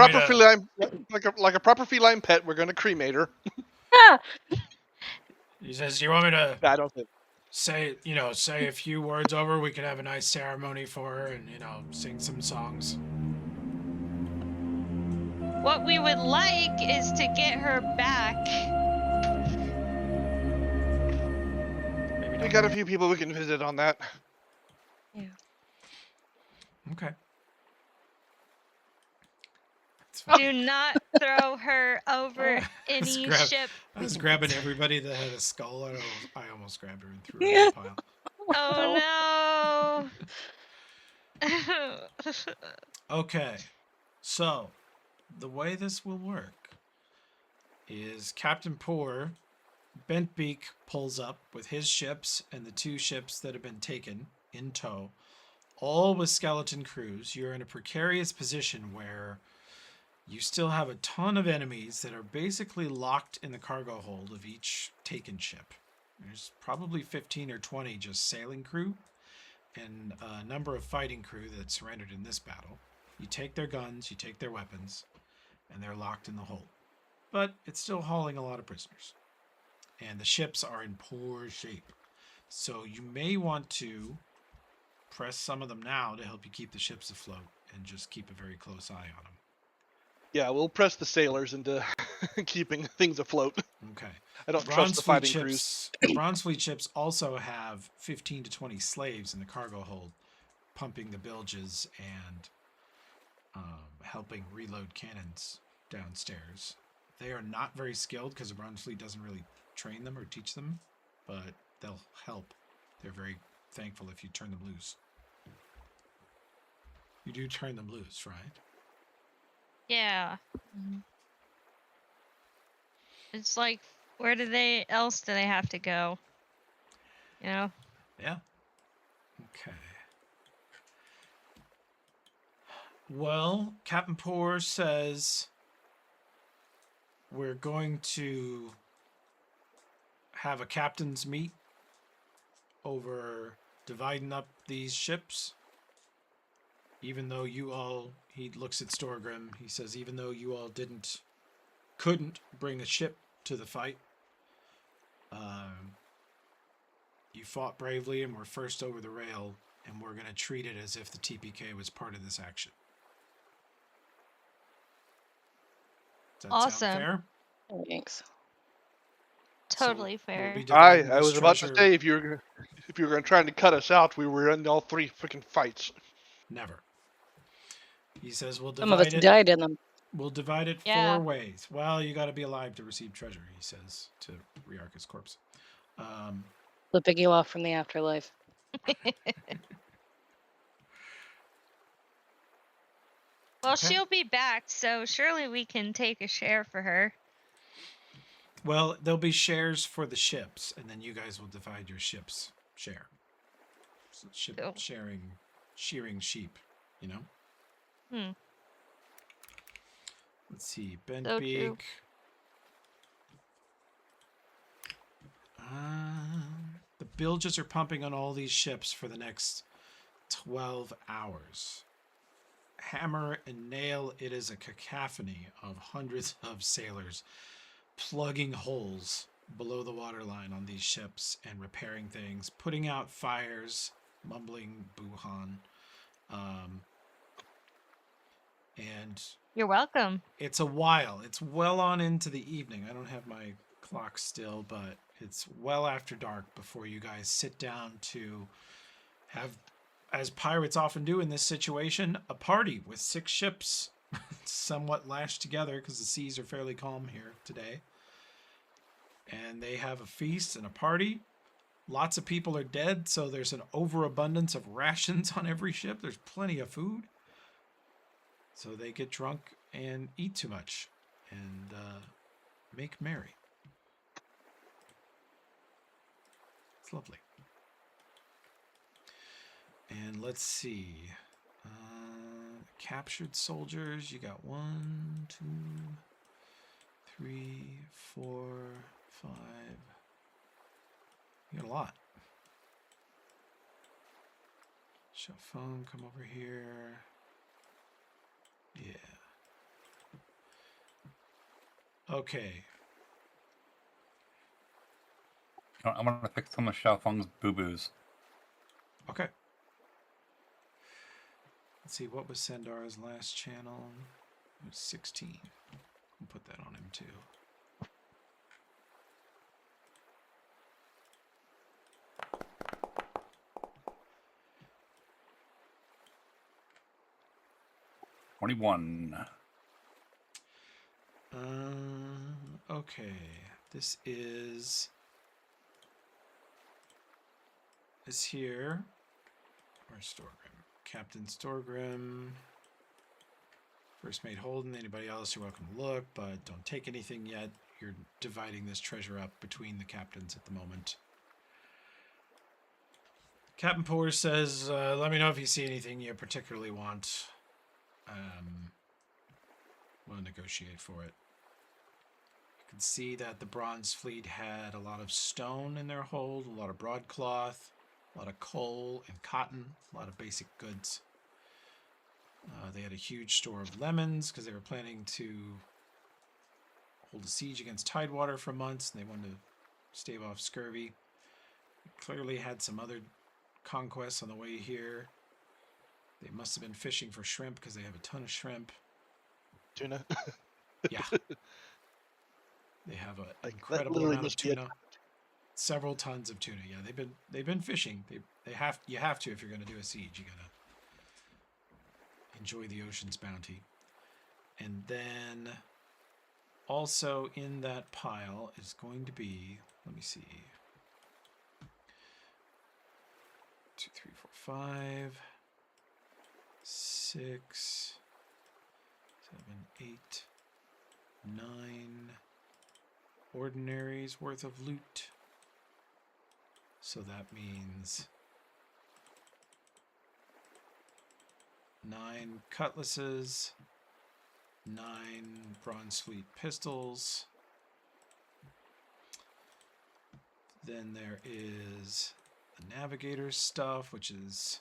proper feline pet, we're gonna cremate her. He says, "Do you want me to?" I don't think. Say a few words over. We could have a nice ceremony for her, and sing some songs. What we would like is to get her back. We got a few people we can visit on that. Yeah. Okay. Do not throw her over any ship. I was grabbing everybody that had a skull, and I almost grabbed her and threw her in the pile. Oh no. Okay, so the way this will work is Captain Poor, Bentbeak pulls up with his ships and the 2 ships that have been taken in tow, all with skeleton crews. You're in a precarious position where you still have a ton of enemies that are basically locked in the cargo hold of each taken ship. There's probably 15 or 20 just sailing crew and a number of fighting crew that surrendered in this battle. You take their guns, you take their weapons, and they're locked in the hold. But it's still hauling a lot of prisoners. And the ships are in poor shape. So you may want to press some of them now to help you keep the ships afloat and just keep a very close eye on them. Yeah, we'll press the sailors into keeping things afloat. Okay. I don't trust the fighting crews. The Bronze Fleet ships also have 15 to 20 slaves in the cargo hold, pumping the bilges and helping reload cannons downstairs. They are not very skilled because the Bronze Fleet doesn't really train them or teach them, but they'll help. They're very thankful if you turn them loose. You do turn them loose, right? Yeah. It's like, where else do they have to go? Yeah. Okay. Well, Captain Poor says we're going to have a captain's meet over dividing up these ships. Even though you all, he looks at Storgrim, he says, even though you all couldn't bring a ship to the fight, you fought bravely and were first over the rail, and we're going to treat it as if the TPK was part of this action. Does that Awesome. sound fair? Thanks. Totally So we'll fair. be dividing I this was about to treasure- say if you were going to try to cut us out, we were in all 3 freaking fights. Never. He says we'll Some of us divide it. died in them. We'll divide it Yeah. 4 ways. Well, you got to be alive to receive treasure, he says to Riarca's corpse. Flipping you off from the afterlife. Well, Okay. she'll be back, so surely we can take a share for her. Well, there'll be shares for the ships, and then you guys will divide your ship's share. So Cool. shearing sheep, you know? Hmm. Let's see, Bent So Beak. true. The bilges are pumping on all these ships for the next 12 hours. Hammer and nail, it is a cacophony of hundreds of sailors plugging holes below the waterline on these ships and repairing things, putting out fires, mumbling Buhan. And You're welcome. it's a while. It's well on into the evening. I don't have my clock still, but it's well after dark before you guys sit down to have, as pirates often do in this situation, a party with 6 ships somewhat lashed together because the seas are fairly calm here today. And they have a feast and a party. Lots of people are dead, so there's an overabundance of rations on every ship. There's plenty of food. So they get drunk and eat too much and make merry. It's lovely. And let's see. Captured soldiers. You got 1, 2, 3, 4, 5. You got a lot. Chiffon, come over here. Yeah. Okay. I'm gonna fix some of Xiaofeng's boo-boos. Okay. Let's see, what was Sendar's last channel? It was 16. We'll put that on him too. $21. Okay. This is here. Where's Storgrim? Captain Storgrim. First Mate Holden. Anybody else, you're welcome to look, but don't take anything yet. You're dividing this treasure up between the captains at the moment. Captain Poor says, let me know if you see anything you particularly want. We'll negotiate for it. You can see that the Bronze Fleet had a lot of stone in their hold, a lot of broadcloth, a lot of coal and cotton, a lot of basic goods. They had a huge store of lemons because they were planning to hold a siege against Tidewater for months, and they wanted to stave off scurvy. They clearly had some other conquests on the way here. They must have been fishing for shrimp because they have a ton of shrimp. Tuna. Yeah. They have an incredible amount of tuna. Several tons of tuna. Yeah, they've been fishing. You have to if you're going to do a siege. You gotta enjoy the ocean's bounty. And then also in that pile is going to be, let me see, 2, 3, 4, 5, 6, 7, 8, 9 ordinaries worth of loot. So that means 9 cutlasses, 9 Bronze Fleet pistols, Then there is the Navigator's stuff, which is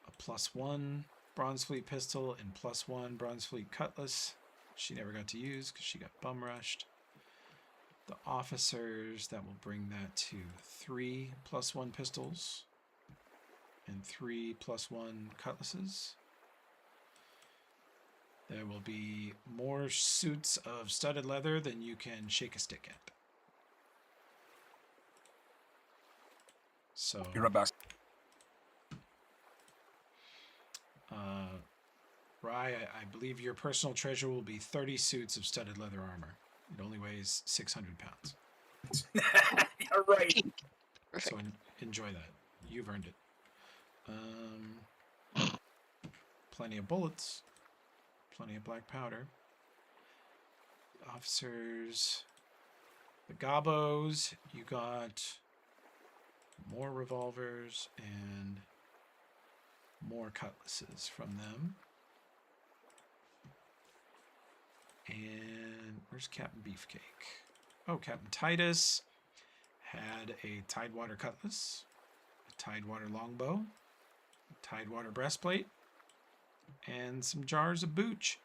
a +1 Bronze Fleet pistol and +1 Bronze Fleet cutlass. She never got to use because she got bum rushed. The officers, that will bring that to 3 +1 pistols and 3 +1 cutlasses. There will be more suits of studded leather than you can shake a stick at. So, You're right back. Rye, I believe your personal treasure will be 30 suits of studded leather armor. It only weighs 600 pounds. You're right. So enjoy that. You've earned it. Plenty of bullets. Plenty of black powder. The officers. The gobos. You got more revolvers and more cutlasses from them. And where's Captain Beefcake? Oh, Captain Titus had a Tidewater cutlass, a Tidewater longbow, a Tidewater breastplate, and some jars of booch.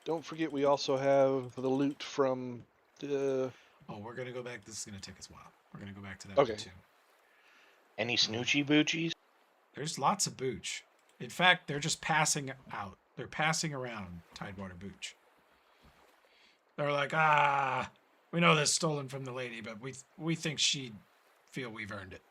Don't forget, we also have the loot from the. Oh, we're gonna go back. This is gonna take us a while. We're gonna go back to that Okay. one too. Any snoochie boochies? There's lots of booch. In fact, they're just passing out. They're passing around Tidewater booch. They're like, we know this stolen from the lady, but we think she'd feel we've earned it.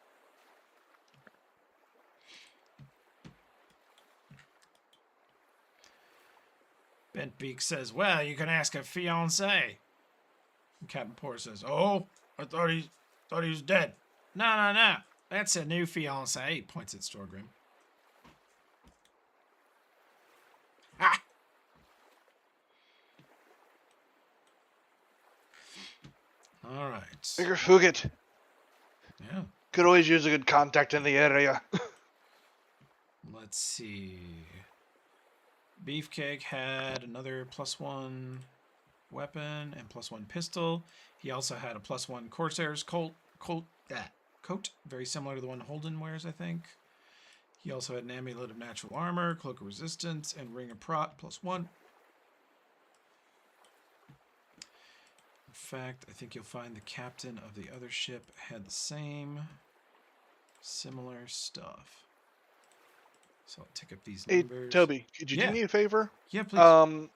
Bent Beak says, well, you can ask a fiance. And Captain Poor says, oh, I thought he was dead. No. That's a new fiance. He points at Storgrim. Ah! All right. Bigger Fugit. Yeah. Could always use a good contact in the area. Let's see. Beefcake had another +1 weapon and +1 pistol. He also had a +1 Corsair's coat, very similar to the one Holden wears, I think. He also had an amulet of natural armor, cloak of resistance, and ring of prot +1. In fact, I think you'll find the captain of the other ship had the same similar stuff. So I'll take up these Hey, numbers. Toby, could you Yeah. do me a favor? Yeah, please.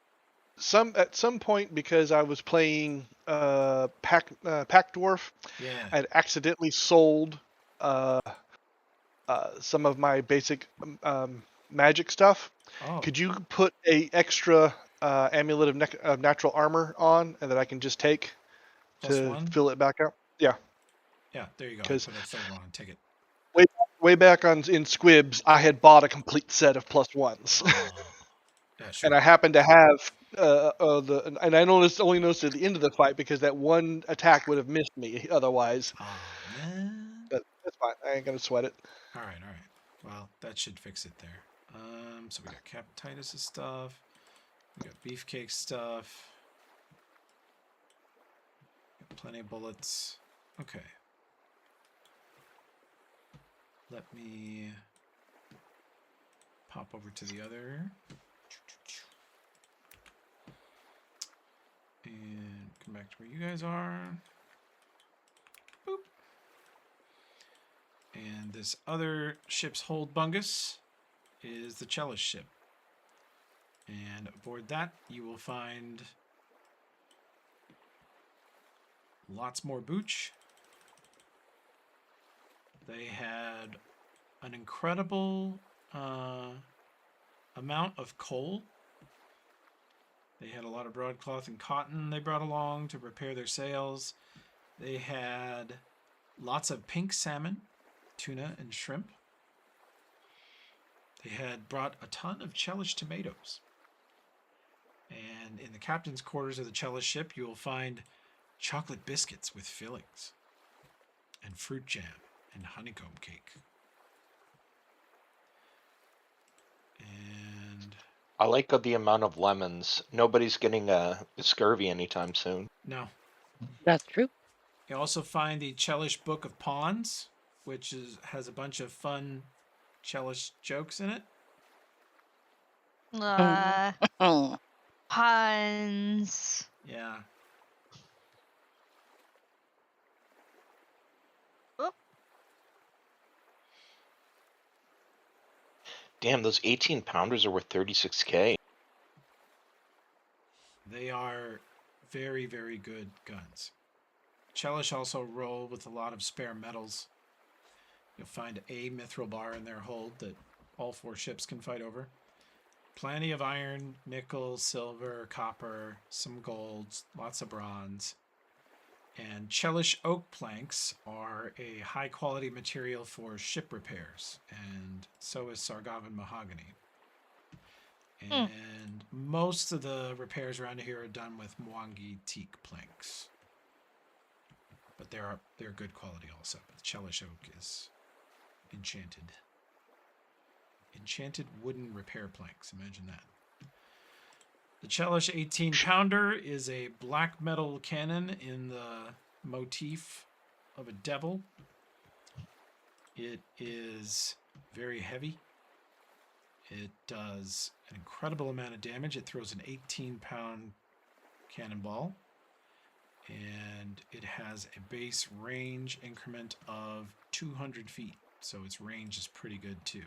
At some point, because I was playing Pack Dwarf, Yeah. I'd accidentally sold some of my basic magic stuff. Oh. Could you put a extra amulet of natural armor on, and that I can just take to +1? fill it back up? Yeah. Yeah, there you go. I 'Cause- put a third one on. Take it. Way back in Squibs, I had bought a complete set of +1s. Yeah, sure. And I happened to have and I only noticed at the end of the fight because that one attack would have missed me otherwise. Oh, man. But that's fine. I ain't gonna sweat it. All right. Well, that should fix it there. So we got Captain Titus's stuff. We got Beefcake stuff. Got plenty of bullets. Okay. Let me pop over to the other. And come back to where you guys are. Boop. And this other ship's hold bungus is the Cellist ship. And aboard that, you will find lots more booch. They had an incredible amount of coal. They had a lot of broadcloth and cotton they brought along to repair their sails. They had lots of pink salmon, tuna, and shrimp. They had brought a ton of Chellish tomatoes. And in the captain's quarters of the Cellist ship, you will find chocolate biscuits with fillings, and fruit jam, and honeycomb cake. And I like the amount of lemons. Nobody's getting scurvy anytime soon. no. That's true. You also find the Chelish Book of Pawns, which has a bunch of fun Chelish jokes in it. Puns. Yeah. Damn, those 18-pounders are worth 36K. They are very, very good guns. Chelish also roll with a lot of spare metals. You'll find a mithril bar in their hold that all 4 ships can fight over. Plenty of iron, nickel, silver, copper, some golds, lots of bronze. And Chelish oak planks are a high quality material for ship repairs, and so is Sargavan mahogany. And most of the repairs around here are done with Mwangi teak planks. But they're good quality also. But the Chelish oak is enchanted. Enchanted wooden repair planks. Imagine that. The Chelish 18-pounder is a black metal cannon in the motif of a devil. It is very heavy. It does an incredible amount of damage. It throws an 18-pound cannonball. And it has a base range increment of 200 feet. So its range is pretty good too.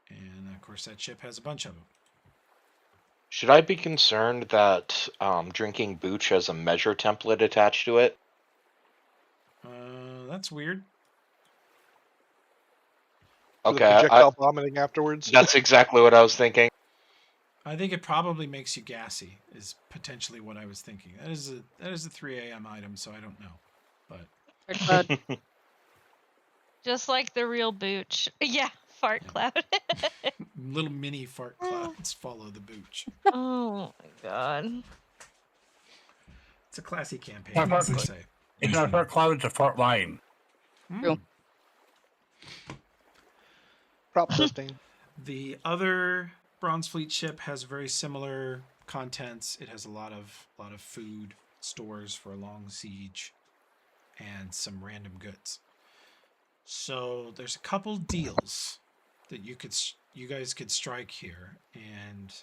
And of course that ship has a bunch of them. Should I be concerned that drinking booch has a measure template attached to it? That's weird. For the Okay, projectile vomiting afterwards. That's exactly what I was thinking. I think it probably makes you gassy, is potentially what I was thinking. That is a 3 a.m. item, so I don't know. But Just like the real booch. Yeah, fart cloud. Little mini fart clouds follow the booch. Oh my god. It's a classy campaign, I have to say. It's not a fart cloud, it's a fart line. True. Prop testing. The other Bronze Fleet ship has very similar contents. It has a lot of food, stores for a long siege, and some random goods. So there's a couple deals that you guys could strike here and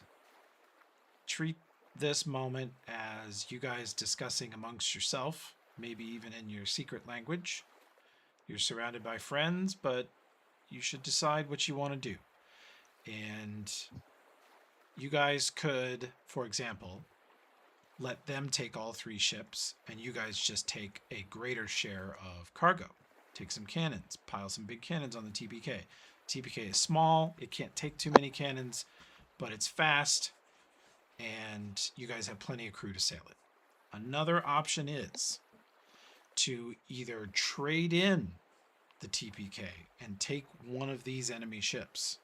treat this moment as you guys discussing amongst yourself, maybe even in your secret language. You're surrounded by friends, but you should decide what you want to do. And you guys could, for example, let them take all 3 ships, and you guys just take a greater share of cargo. Take some cannons, pile some big cannons on the TPK. TPK is small, it can't take too many cannons, but it's fast, and you guys have plenty of crew to sail it. Another option is to either trade in the TPK and take one of these enemy ships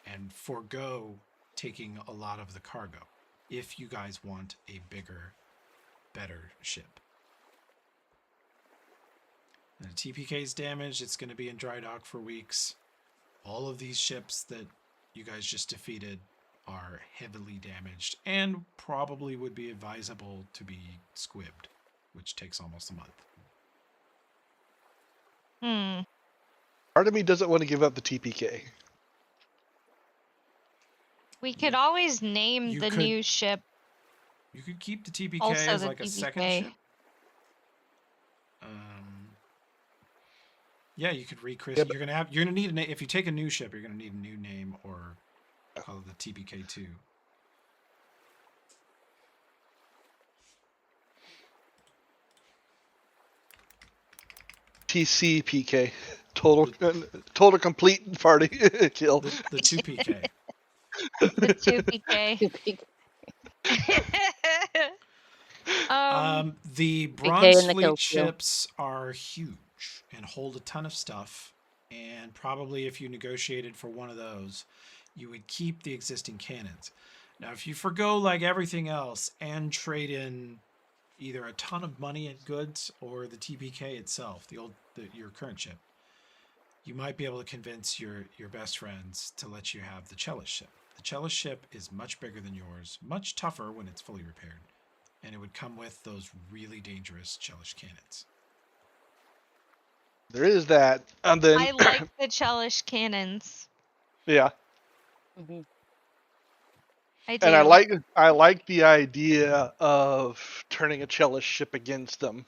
and forego taking a lot of the cargo if you guys want a bigger, better ship. And the TPK is damaged. It's going to be in dry dock for weeks. All of these ships that you guys just defeated are heavily damaged and probably would be advisable to be squibbed, which takes almost a month. Part of me doesn't want to give up the TPK. We could always name the new ship. You could keep the TPK Also as the like a TPK. second ship. Yeah, you could rechristen. Yeah, you're gonna need if you take a new ship, you're gonna need a new name or call it the TPK2. TCPK. Total complete party kill. The 2PK. The 2PK. The PK Bronze and the Fleet kill ships are huge and hold a ton of stuff. And probably if you negotiated for one of those, you would keep the existing cannons. Now, if you forgo like everything else and trade in either a ton of money and goods or the TPK itself, your current ship, you might be able to convince your best friends to let you have the Chelish ship. The Cellist ship is much bigger than yours, much tougher when it's fully repaired, and it would come with those really dangerous Cellist cannons. There is that, and then I like the Chellish cannons. yeah, Mhm. I do. and I like the idea of turning a Cellist ship against them.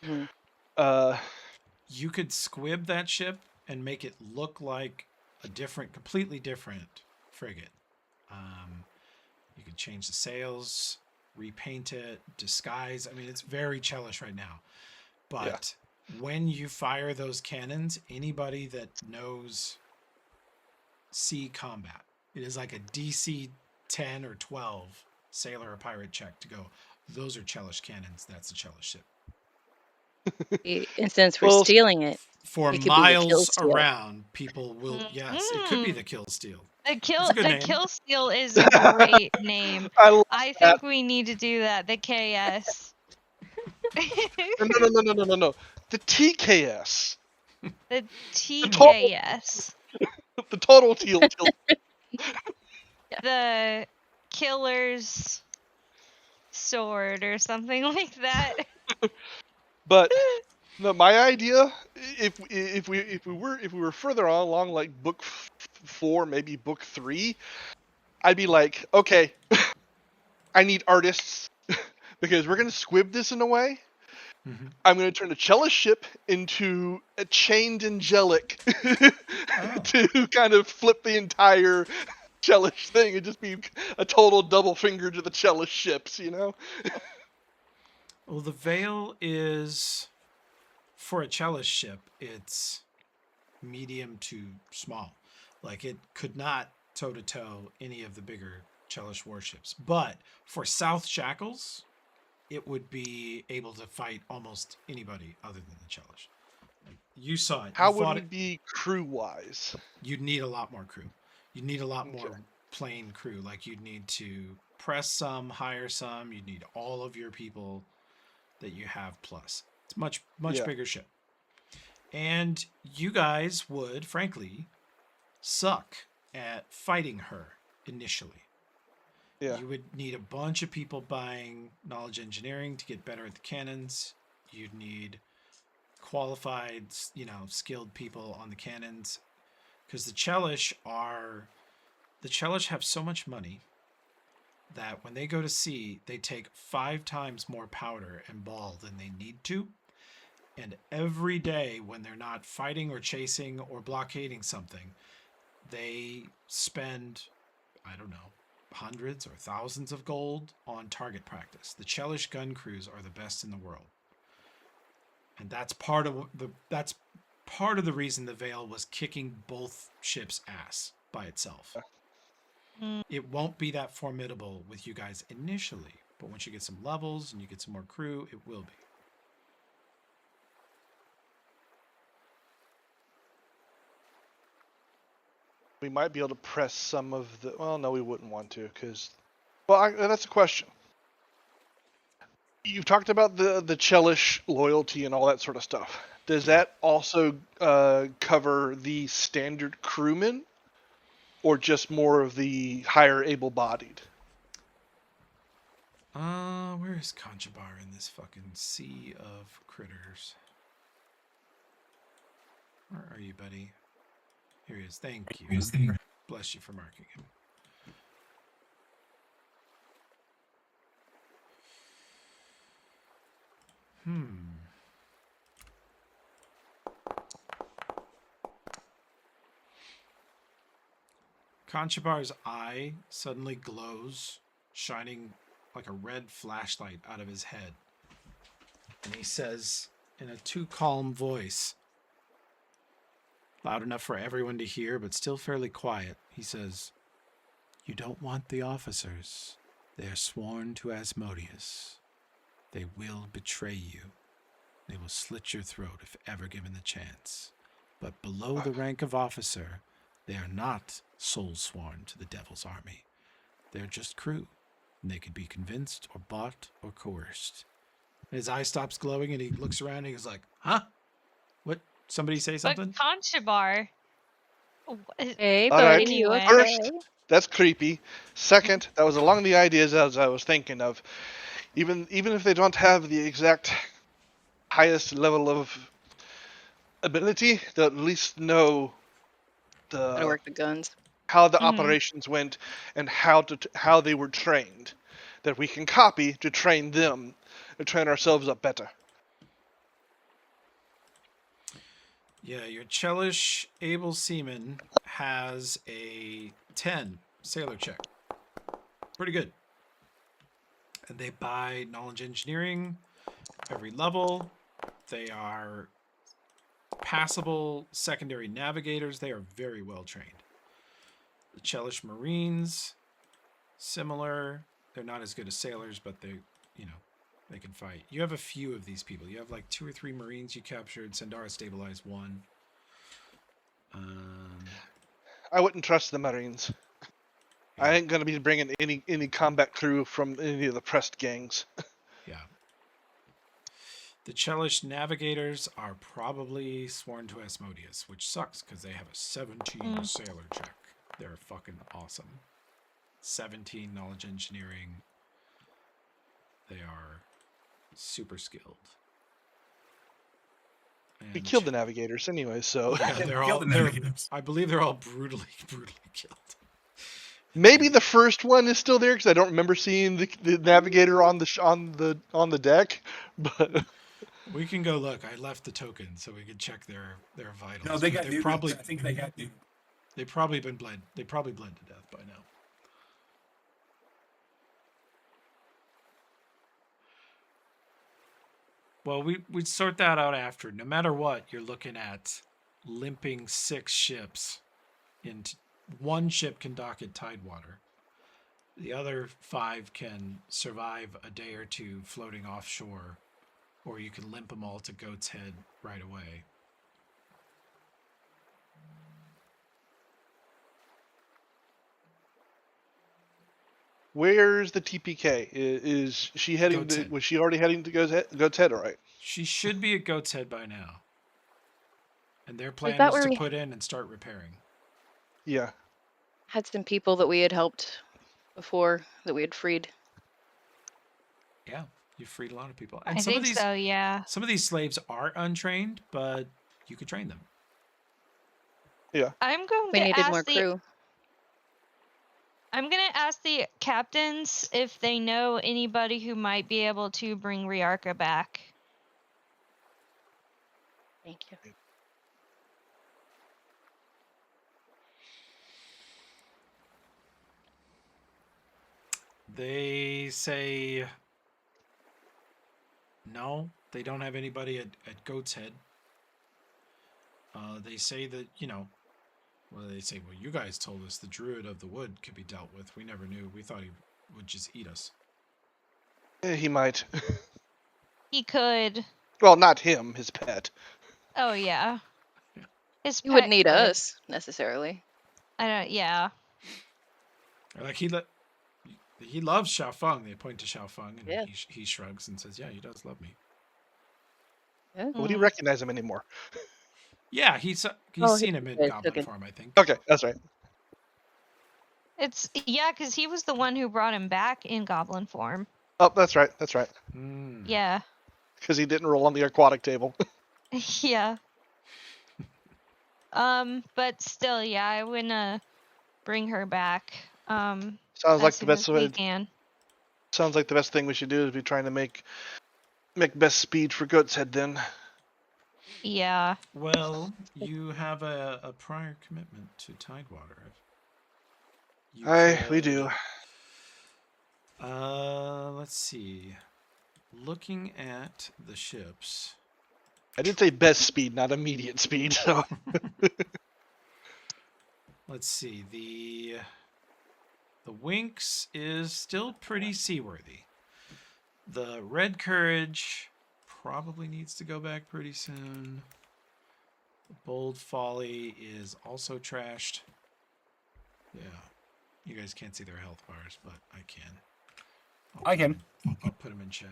Mhm. You could squib that ship and make it look like a completely different frigate. You could change the sails, repaint it, disguise. I mean, it's very Chellish right now. But when you fire those cannons, anybody that knows sea combat, it is like a DC 10 or 12 sailor or pirate check to go, those are Chellish cannons, that's a Chellish ship. And since we're Well, stealing it, For it could be the kill miles steal. around, people will, yes, it could be the kill steal. That's a good name. Kill Steal is a great name. I think we need to do that. The KS. No. The TKS. The TKS. The total teal. The Killer's Sword or something like that. But no, my idea, if we were further along, like book 4, maybe book 3, I'd be like, okay, I need artists because we're gonna squib this in a way. Mm-hmm. I'm gonna turn the Cellist ship into a chained angelic to kind of flip the entire Cellist thing and just be a total double finger to the Cellist ships, you know? Well, the Veil is, for a Cellist ship, it's medium to small. Like, it could not toe-to-toe any of the bigger Cellist warships. But for South Shackles, it would be able to fight almost anybody other than the Cellist. Like, you saw it. How would it be crew-wise? You'd need a lot more crew. You'd need a lot more plain crew. Like, you'd need to press some, hire some. You'd need all of your people that you have plus. It's much bigger ship. And you guys would, frankly, suck at fighting her initially. Yeah. You would need a bunch of people buying knowledge engineering to get better at the cannons. You'd need qualified, skilled people on the cannons. Because the Chellish have so much money that when they go to sea, they take 5 times more powder and ball than they need to. And every day when they're not fighting or chasing or blockading something, they spend, I don't know, hundreds or thousands of gold on target practice. The Chellish gun crews are the best in the world. And that's part of the reason the Veil was kicking both ships' ass by itself. It won't be that formidable with you guys initially, but once you get some levels and you get some more crew, it will be. We might be able to press some of the... Well, no, we wouldn't want to, because... Well, that's a question. You've talked about the Chellish loyalty and all that sort of stuff. Does that also cover the standard crewmen? Or just more of the higher able-bodied? Where is Conchabar in this fucking sea of critters? Where are you, buddy? Here he is. Thank you. Bless you for marking him. Conchabar's eye suddenly glows, shining like a red flashlight out of his head. And he says in a too calm voice, loud enough for everyone to hear, but still fairly quiet, he says, "You don't want the officers. They are sworn to Asmodeus. They will betray you. They will slit your throat if ever given the chance. But below the rank of officer, they are not soul sworn to the Devil's army. They're just crew, and they can be convinced or bought or coerced." His eye stops glowing and he looks around and he's like, "Huh? What? Somebody say something?" But Conchabar. Hey, All right. buddy, you Anyway. okay? That's creepy. Second, that was along the ideas as I was thinking of. Even if they don't have the exact highest level of ability, they'll at least know How to the work the guns. how the Mhm. operations went and how they were trained, that we can copy to train them and train ourselves up better. Yeah, your Chelish able seaman has a 10 sailor check. Pretty good. And they buy knowledge engineering every level. They are passable secondary navigators. They are very well trained. The Chelish Marines, similar. They're not as good as sailors, but they, you know, they can fight. You have a few of these people. You have like 2 or 3 Marines you captured. Sandara stabilized 1. I wouldn't trust the Marines. Yeah. I ain't gonna be bringing any combat crew from any of the pressed gangs. Yeah. The Chelish navigators are probably sworn to Asmodeus, which sucks because they have a 17 sailor check. They're fucking awesome. 17 knowledge engineering. They are super skilled. We And killed the navigators anyway, so yeah, they're all. I believe they're all brutally killed. maybe the first one is still there because I don't remember seeing the navigator on the deck. But We can go look. I left the token so we can check their vitals. No, they but got they've nuked. probably. I think they got nuked. They've probably been bled. They probably bled to death by now. Well, we'd sort that out after. No matter what, you're looking at limping 6 ships. Into one ship can dock at Tidewater. The other 5 can survive a day or two floating offshore, or you can limp them all to Goat's Head right away. where's the TPK? Is she heading? Was she already heading to Goat's Head? All right. She should be at Goat's Head by now. And their plan that was where to we- put in and start repairing. Yeah. Had some people that we had helped before that we had freed. Yeah, you freed a lot of people. I And some of think these, so, yeah. Some of these slaves are untrained, but you could train them. Yeah. I'm going We to needed ask more crew. I'm going to ask the captains if they know anybody who might be able to bring Riarka back. Thank you. They say no, they don't have anybody at Goat's Head. They say that, well, they say, well, you guys told us the Druid of the Wood could be dealt with. We never knew. We thought he would just eat us. Yeah, he might. He could. Well, not him, his pet. Oh, yeah. His You wouldn't pet need could. us necessarily. I don't, yeah. Like he loves Xiao Feng. They point to Xiao Feng, and Yeah. he shrugs and says, "Yeah, he does love me." Yeah. Would he recognize him anymore? Yeah, he's seen him in goblin form, I think. Okay, that's right. It's, yeah, because he was the one who brought him back in goblin form. Oh, that's right. That's right. Yeah. Because he didn't roll on the aquatic table. Yeah. But still, yeah, I wanna bring her back. Sounds as like the soon best as way. we can. Sounds like the best thing we should do is be trying to make best speed for Goat's Head then. Yeah. Well, you have a prior commitment to Tidewater. We do. Let's see. Looking at the ships. I did say best speed, not immediate speed. So. Let's see. The Winx is still pretty seaworthy. The Red Courage probably needs to go back pretty soon. The Bold Folly is also trashed. Yeah. You guys can't see their health bars, but I can. I can. I'll put them in chat.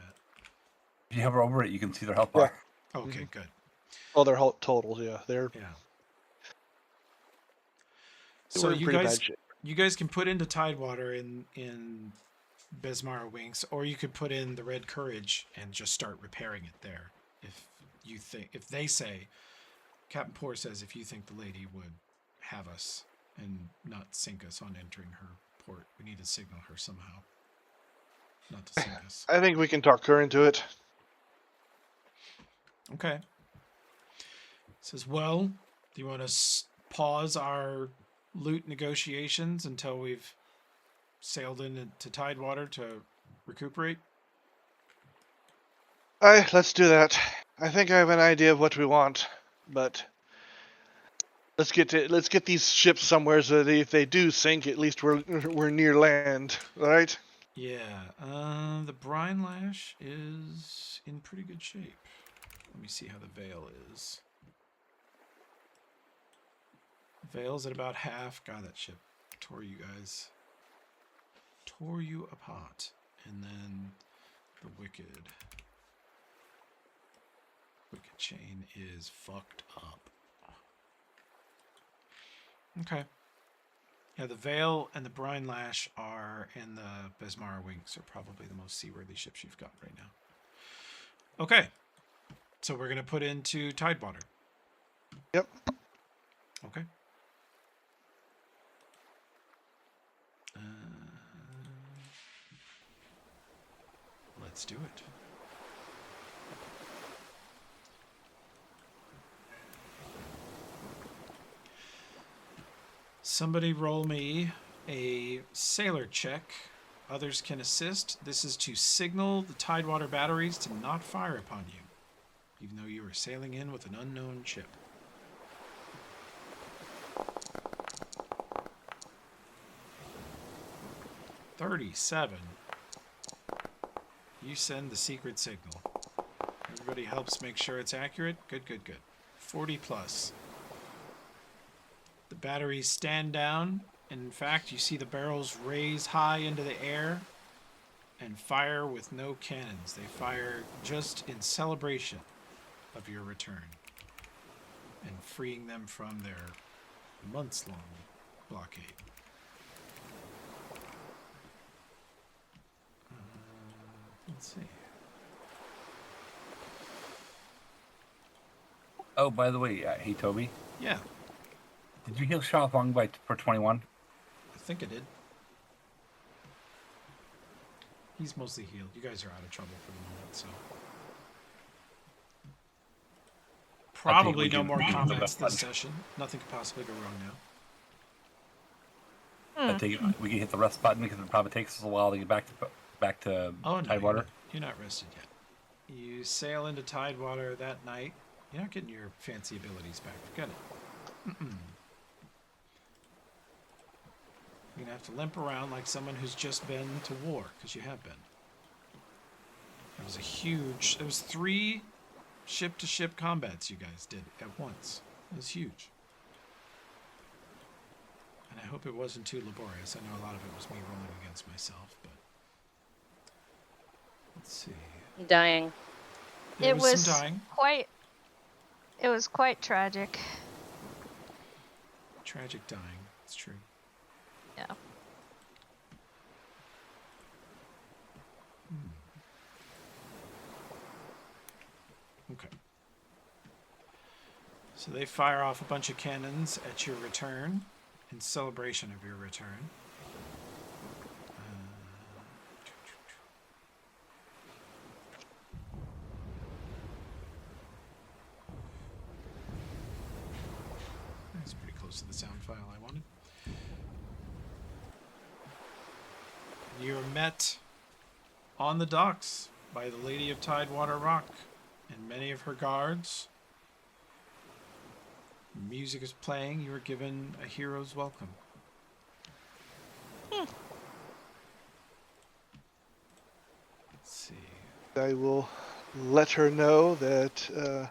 If you hover over it, you can see their health bar. Okay, good. Oh, their whole totals, yeah. They're yeah. They So were in pretty bad shape. you guys can put into Tidewater in Besmara Winks, or you could put in the Red Courage and just start repairing it there. If they say, Captain Poor says, if you think the lady would have us and not sink us on entering her port, we need to signal her somehow. Not to sink us. I think we can talk her into it. Okay. Says, well, do you want to pause our loot negotiations until we've sailed into Tidewater to recuperate? Let's do that. I think I have an idea of what we want, but let's get these ships somewhere so that if they do sink, at least we're near land, right? Yeah. The brine lash is in pretty good shape. Let me see how the veil is. Veil's at about half. God, that ship tore you guys. Tore you apart. And then the wicked chain is fucked up. Okay. Yeah, the Veil and the Brine Lash are, and the Besmara Winks are probably the most seaworthy ships you've got right now. Okay. So we're going to put into Tidewater. Yep. Okay. Let's do it. Somebody roll me a sailor check. Others can assist. This is to signal the Tidewater batteries to not fire upon you, even though you are sailing in with an unknown ship. $37. You send the secret signal. Everybody helps make sure it's accurate. Good, good, good. 40 plus. The batteries stand down, and in fact, you see the barrels raise high into the air and fire with no cannons. They fire just in celebration of your return and freeing them from their months-long blockade. Let's see. Oh, by the way, hey Toby. Yeah. Did you heal Shao Fong for 21? I think I did. He's mostly healed. You guys are out of trouble for the moment, so. Probably no more comments this session. Nothing could possibly go wrong now. I think we can hit the rest button because it probably takes us a while to get back to Tidewater. You're not rested yet. You sail into Tidewater that night. You're not getting your fancy abilities back. Forget it. You're going to have to limp around like someone who's just been to war, because you have been. It was a huge... It was 3 ship-to-ship combats you guys did at once. It was huge. And I hope it wasn't too laborious. I know a lot of it was me rolling against myself, but... Let's see. Dying. There was some dying. It was quite tragic. Tragic dying. It's true. Yeah. Okay. So they fire off a bunch of cannons at your return, in celebration of your return. That's pretty close to the sound file I wanted. You're met on the docks by the Lady of Tidewater Rock and many of her guards. Music is playing. You are given a hero's welcome. Let's see. I will let her know that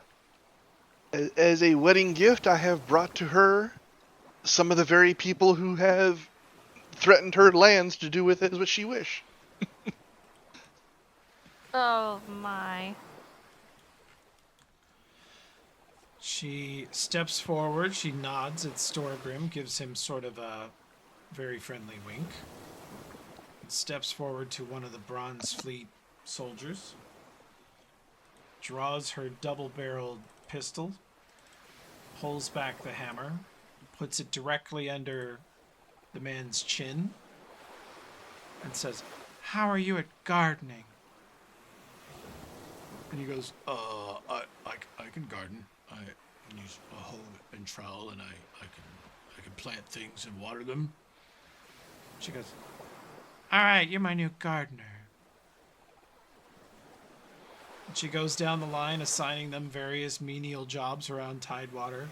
as a wedding gift, I have brought to her some of the very people who have threatened her lands to do with it what she wish. Oh my. She steps forward, she nods at Storgrim, gives him sort of a very friendly wink. And steps forward to one of the Bronze Fleet soldiers. Draws her double-barreled pistol. Pulls back the hammer. Puts it directly under the man's chin. And says, "How are you at gardening?" And he goes, I can garden. I use a hoe and trowel, and I can plant things and water them." She goes, "All right, you're my new gardener." And she goes down the line, assigning them various menial jobs around Tidewater.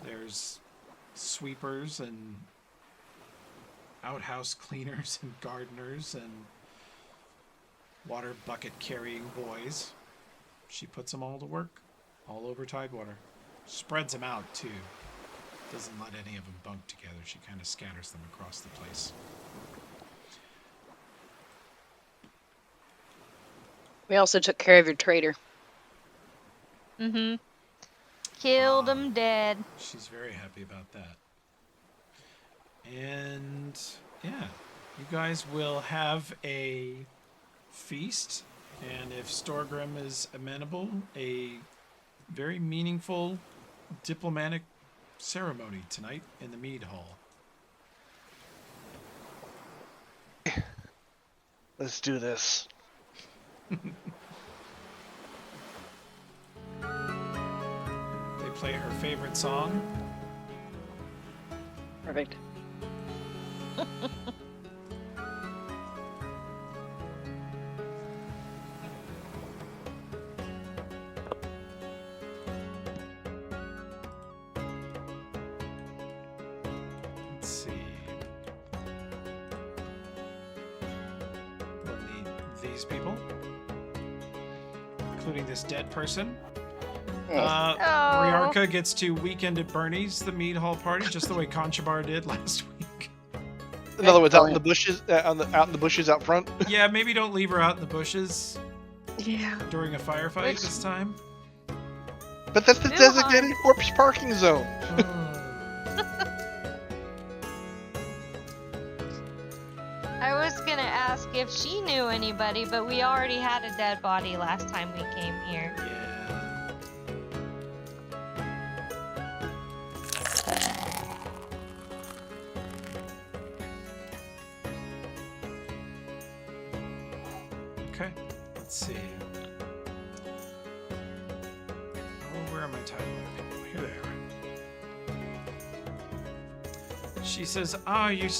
There's sweepers and outhouse cleaners and gardeners and water bucket carrying boys. She puts them all to work, all over Tidewater. Spreads them out too. Doesn't let any of them bunk together. She kind of scatters them across the place. We also took care of your trader. Mm-hmm. Killed him dead. She's very happy about that. And yeah, you guys will have a feast, and if Storgrim is amenable, a very meaningful diplomatic ceremony tonight in the Mead Hall. Let's do this. They play her favorite song. Perfect. Let's see. We'll need these people, including this dead person. Riarka gets to Weekend at Bernie's, the Mead Hall party, just the way Conchabar did last week. In other words, out in the bushes, out in the bushes out front. Yeah, maybe don't leave her out in the bushes. Yeah. During a firefight this time. But that's the designated corpse parking zone. I was gonna ask if she knew anybody, but we already had a dead body last time we came here. Okay, let's see. Oh, where are my title people? Here they are. She says, "Oh, you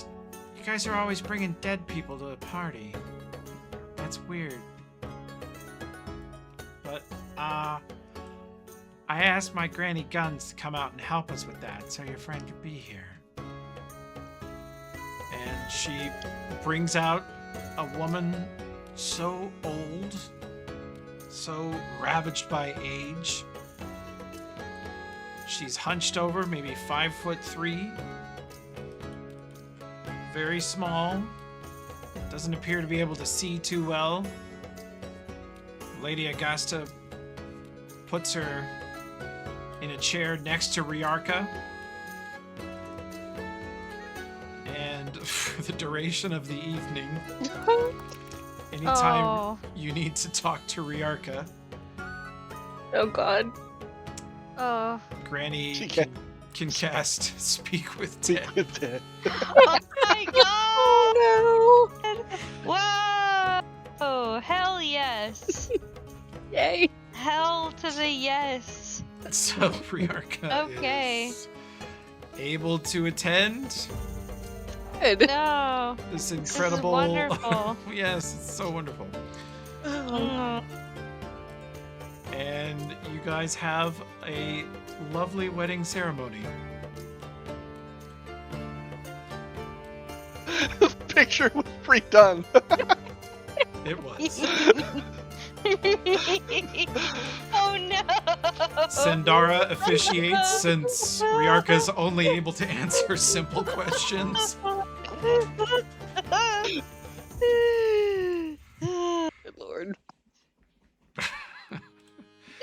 guys are always bringing dead people to the party. That's weird. But, I asked my Granny Guns to come out and help us with that, so your friend could be here." And she brings out a woman so old, so ravaged by age. She's hunched over, maybe 5'3". Very small. Doesn't appear to be able to see too well. Lady Augusta puts her in a chair next to Riarka. And for the duration of the evening, anytime you need to talk to Riarka, oh god, Granny can cast Speak with Dead. Oh my god! Oh no! Whoa! Oh, hell yes! Yay! Hell to the yes! So Riarka is able to attend. Good. No. This incredible. This is wonderful. Yes, it's so wonderful. And you guys have a lovely wedding ceremony. Picture was pre-done. It was. Oh no! Sandara officiates since Riarka's only able to answer simple questions. Good lord.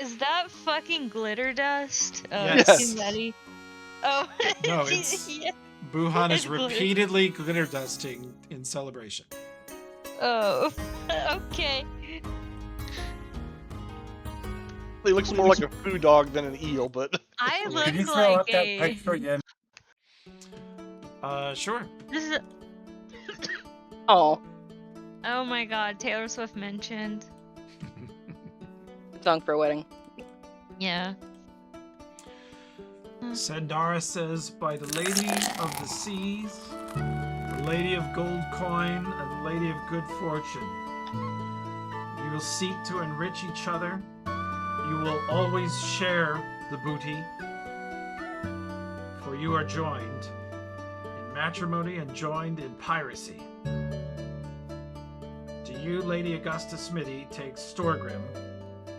Is that fucking glitter dust? Yes. Confetti? Oh. No, it's Buhan is It's glitter. repeatedly glitter dusting in celebration. Oh, okay. He looks more like a food dog than an eel, but I Can you look throw like up that a. picture again? Sure. This is. Oh, Oh my God, Taylor Swift mentioned. song for a wedding. Yeah. Sandara says, by the Lady of the Seas, the Lady of Gold Coin, and the Lady of Good Fortune, you will seek to enrich each other. You will always share the booty, for you are joined in matrimony and joined in piracy. Do you, Lady Augusta Smitty, take Storgrim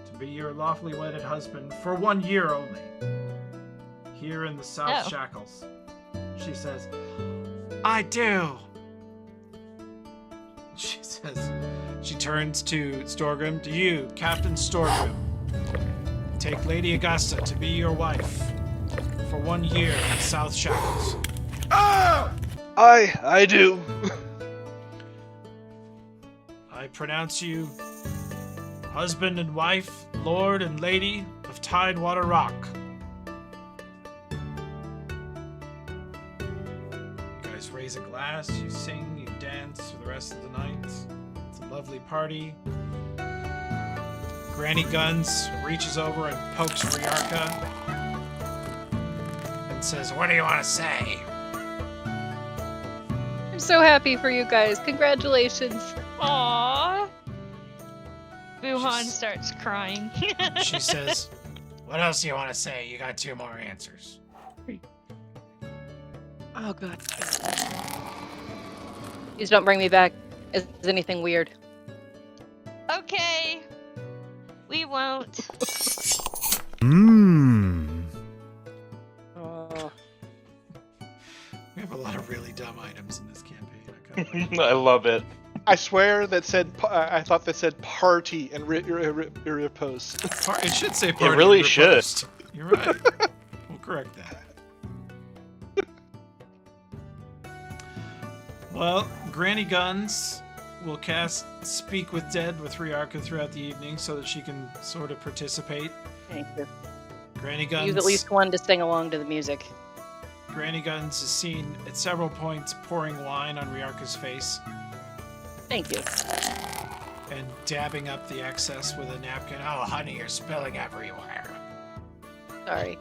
to be your lawfully wedded husband for 1 year only, here in the South Oh. Shackles? She says, I do. She says, she turns to Storgrim. Do you, Captain Storgrim, take Lady Augusta to be your wife for 1 year in the South Shackles? I do. I pronounce you husband and wife, lord and lady of Tidewater Rock. You guys raise a glass, you sing, you dance for the rest of the night. It's a lovely party. Granny Guns reaches over and pokes Riarka and says, what do you want to say? I'm so happy for you guys. Congratulations. Aww. Buhan starts crying. She says, what else do you want to say? You got 2 more answers. Oh, God. Please don't bring me back. Is anything weird? Okay. We won't. Mmm. Oh. We have a lot of really dumb items in this campaign. I kinda like it. I love it. I swear that said. I thought that said party and repose. It should say party. really and should. repost. You're right. We'll correct that. Well, Granny Guns will cast Speak with Dead with Riarka throughout the evening so that she can sort of participate. Thank you. Granny Guns. Use at least one to sing along to the music. Granny Guns is seen at several points pouring wine on Riarka's face Thank you. and dabbing up the excess with a napkin. Oh, honey, you're spilling everywhere. Sorry.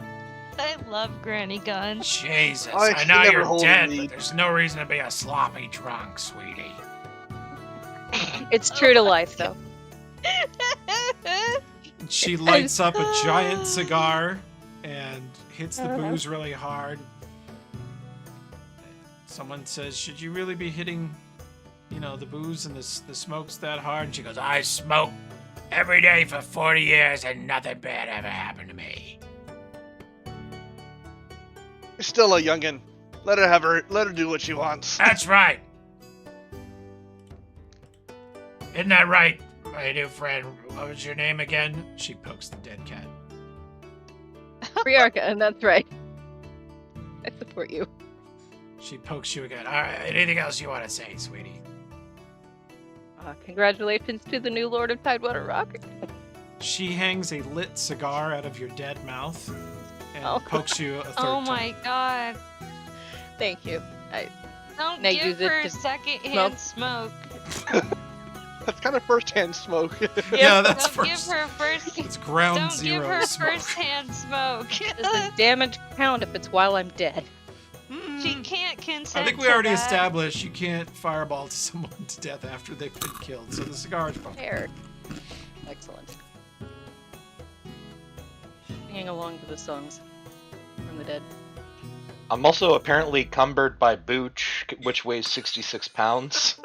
I love Granny Gun. Jesus, I I can know never you're hold a dead, lead. but there's no reason to be a sloppy drunk, sweetie. It's true to life, though. She lights up a giant cigar and hits the booze really hard. Someone says, should you really be hitting, the booze and the smokes that hard? And she goes, I smoke every day for 40 years and nothing bad ever happened to me. You're still a youngin'. Let her do what she wants. That's right. Isn't that right, my new friend? What was your name again? She pokes the dead cat. Riarka, and that's right. I support you. She pokes you again. All right, anything else you want to say, sweetie? Congratulations to the new Lord of Tidewater Rock. She hangs a lit cigar out of your dead mouth and pokes you a third Oh time. my God. Thank you. Don't Now give use it her to secondhand smoke. That's kind of first-hand smoke. Yeah, that's Don't first. give her first. It's ground Don't zero give her smoke. first-hand smoke. Does the damage count if it's while I'm dead? She can't consent. I think we to already that. established you can't fireball to someone to death after they've been killed, so the cigar is fine. Fair. Excellent. Singing along to the songs from the dead. I'm also apparently cumbered by Booch, which weighs 66 pounds.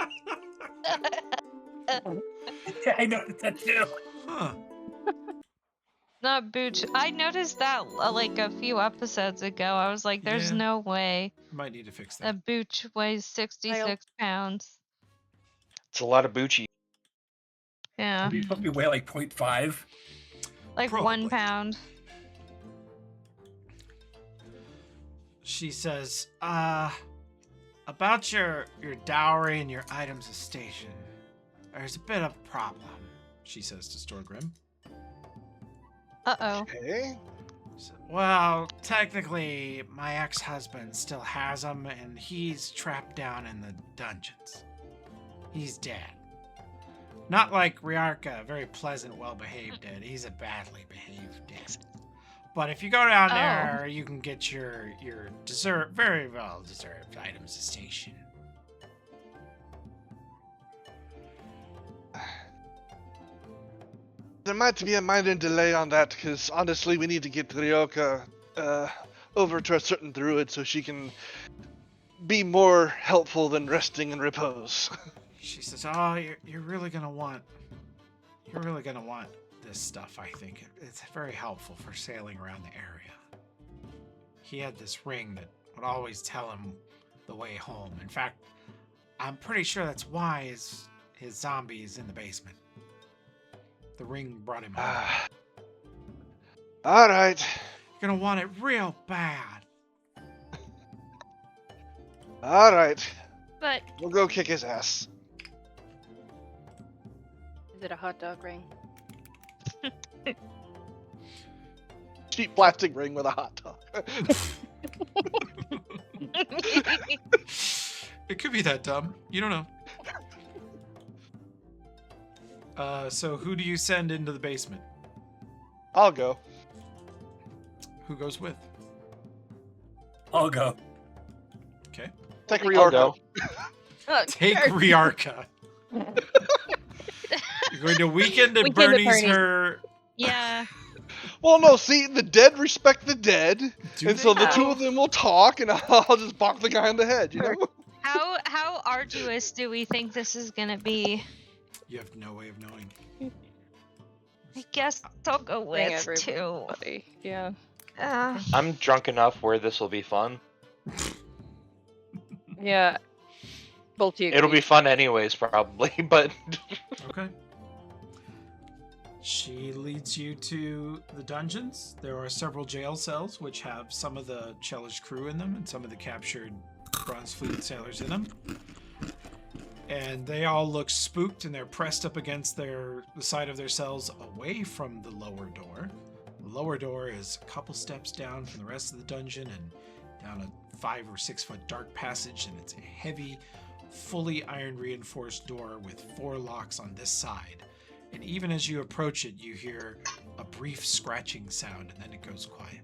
Yeah, I noticed that too. Huh. Not Booch. I noticed that like a few episodes ago. I was like, there's Yeah. no way Might need to fix that. that Booch weighs 66 pounds. It's a lot of Boochie. Yeah. You probably weigh like 0.5. Like Probably. 1 pound. She says, About your dowry and your items of station, there's a bit of a problem, she says to Storgrim. Uh-oh. Okay. Well, technically, my ex-husband still has him, and he's trapped down in the dungeons. He's dead. Not like Ryarka, a very pleasant, well-behaved dead. He's a badly behaved dead. But if you go down there, you can get your very well-deserved items of station. There might be a minor delay on that, because honestly, we need to get Ryoka over to a certain druid so she can be more helpful than resting in repose. She says, "Oh, you're really gonna want this stuff. I think it's very helpful for sailing around the area." He had this ring that would always tell him the way home. In fact, I'm pretty sure that's why his zombie is in the basement. The ring brought him home. All right. You're gonna want it real bad. All right. But we'll go kick his ass. Is it a hot dog ring? Cheap plastic ring with a hot dog. It could be that dumb. You don't know. So who do you send into the basement? I'll go. Who goes with? I'll go. Okay. Take I'll Ryarka. go. Take Ryarka. You're going to weekend at Weekend at Bernie's Bernie's. her. yeah. Well, no, see, the dead respect the dead, Do and they so the now? two of them will talk, and I'll just bonk the guy in the head, you know? How arduous do we think this is gonna be? You have no way of knowing. I guess I'll go with two. Everybody. Yeah. I'm drunk enough where this will be fun. Yeah. Bolty It'll be fun anyways, probably, but... Okay. She leads you to the dungeons. There are several jail cells which have some of the Chelish crew in them and some of the captured Bronze Fleet sailors in them. And they all look spooked, and they're pressed up against the side of their cells away from the lower door. The lower door is a couple steps down from the rest of the dungeon and down a 5 or 6 foot dark passage, and it's a heavy, fully iron reinforced door with 4 locks on this side. And even as you approach it, you hear a brief scratching sound, and then it goes quiet.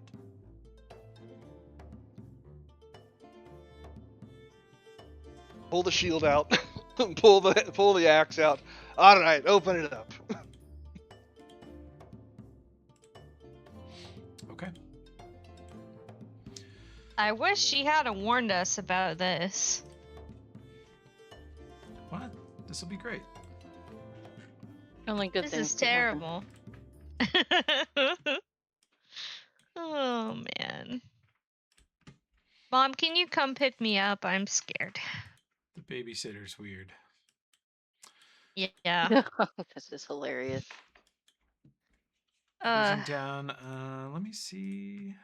Pull the shield out. pull the axe out. All right, open it up. Okay. I wish she had warned us about this. What? This will be great. Only good This things is can happen. terrible. Oh man. Mom, can you come pick me up? I'm scared. The babysitter's weird. Yeah. This is hilarious. Cruising down. Let me see.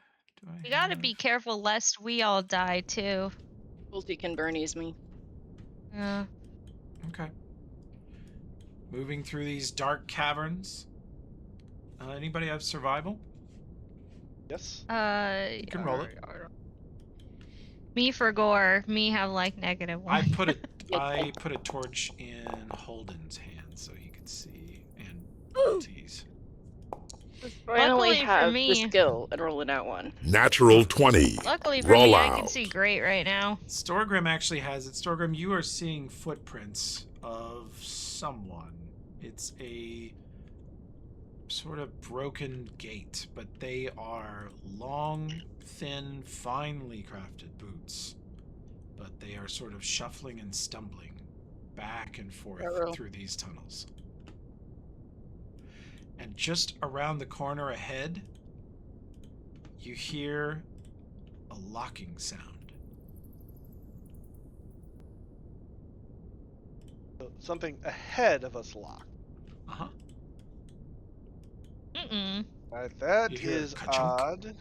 Do I? We gotta be careful lest we all die too. Bolty can Bernie's me. Okay. Moving through these dark caverns. Anybody have survival? Yes. You can roll it. Me for gore. Me have like -1. I put a torch in Holden's hand so he could see, and Bolty's. Finally Luckily for have the me. skill and roll it out one. Natural 20. Luckily for Roll me, out. I can see great right now. Storgrim actually has it. Storgrim, you are seeing footprints of someone. It's a sort of broken gate, but they are long, thin, finely crafted boots. But they are sort of shuffling and stumbling back and forth through these tunnels. And just around the corner ahead, you hear a locking sound. So something ahead of us locked. Uh-huh. Right, that You hear a is ka-chunk. odd.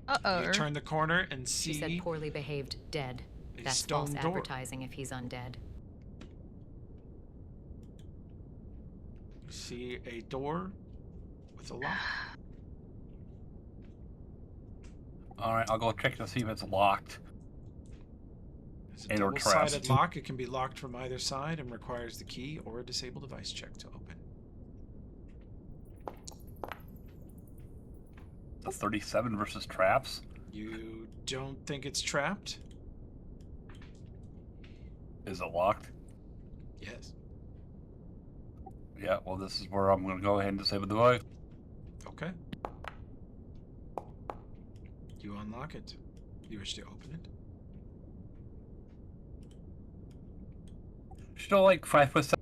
Uh-oh. You turn the corner and see She said poorly behaved dead. a That's stone false door. advertising if he's undead. You see a door with a lock. Alright, I'll go check to see if it's locked. It's a And or double-sided trapped. lock. It can be locked from either side and requires the key or a disable device check to open. The 37 versus traps. You don't think it's trapped? Is it locked? Yes. Yeah, well, this is where I'm going to go ahead and disable the device. Okay. You unlock it. You wish to open it? Still like 5'7".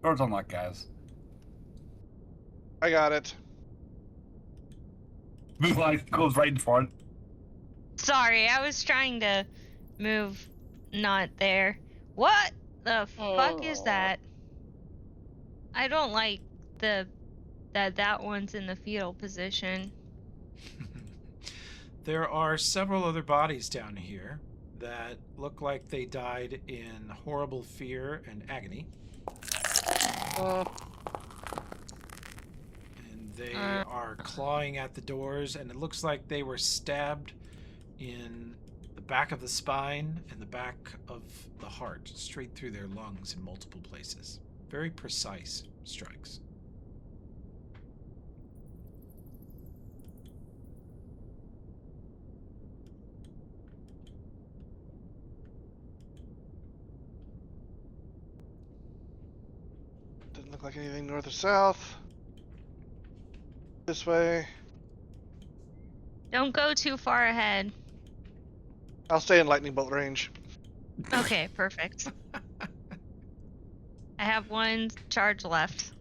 Doors unlocked, guys. I got it. Move line goes right in front. Sorry, I was trying to move not there. What the fuck is that? I don't like that one's in the fetal position. There are several other bodies down here that look like they died in horrible fear and agony. And they are clawing at the doors, and it looks like they were stabbed in the back of the spine and the back of the heart, straight through their lungs in multiple places. Very precise strikes. Doesn't look like anything north or south. This way. Don't go too far ahead. I'll stay in lightning bolt range. Okay, perfect. I have one charge left.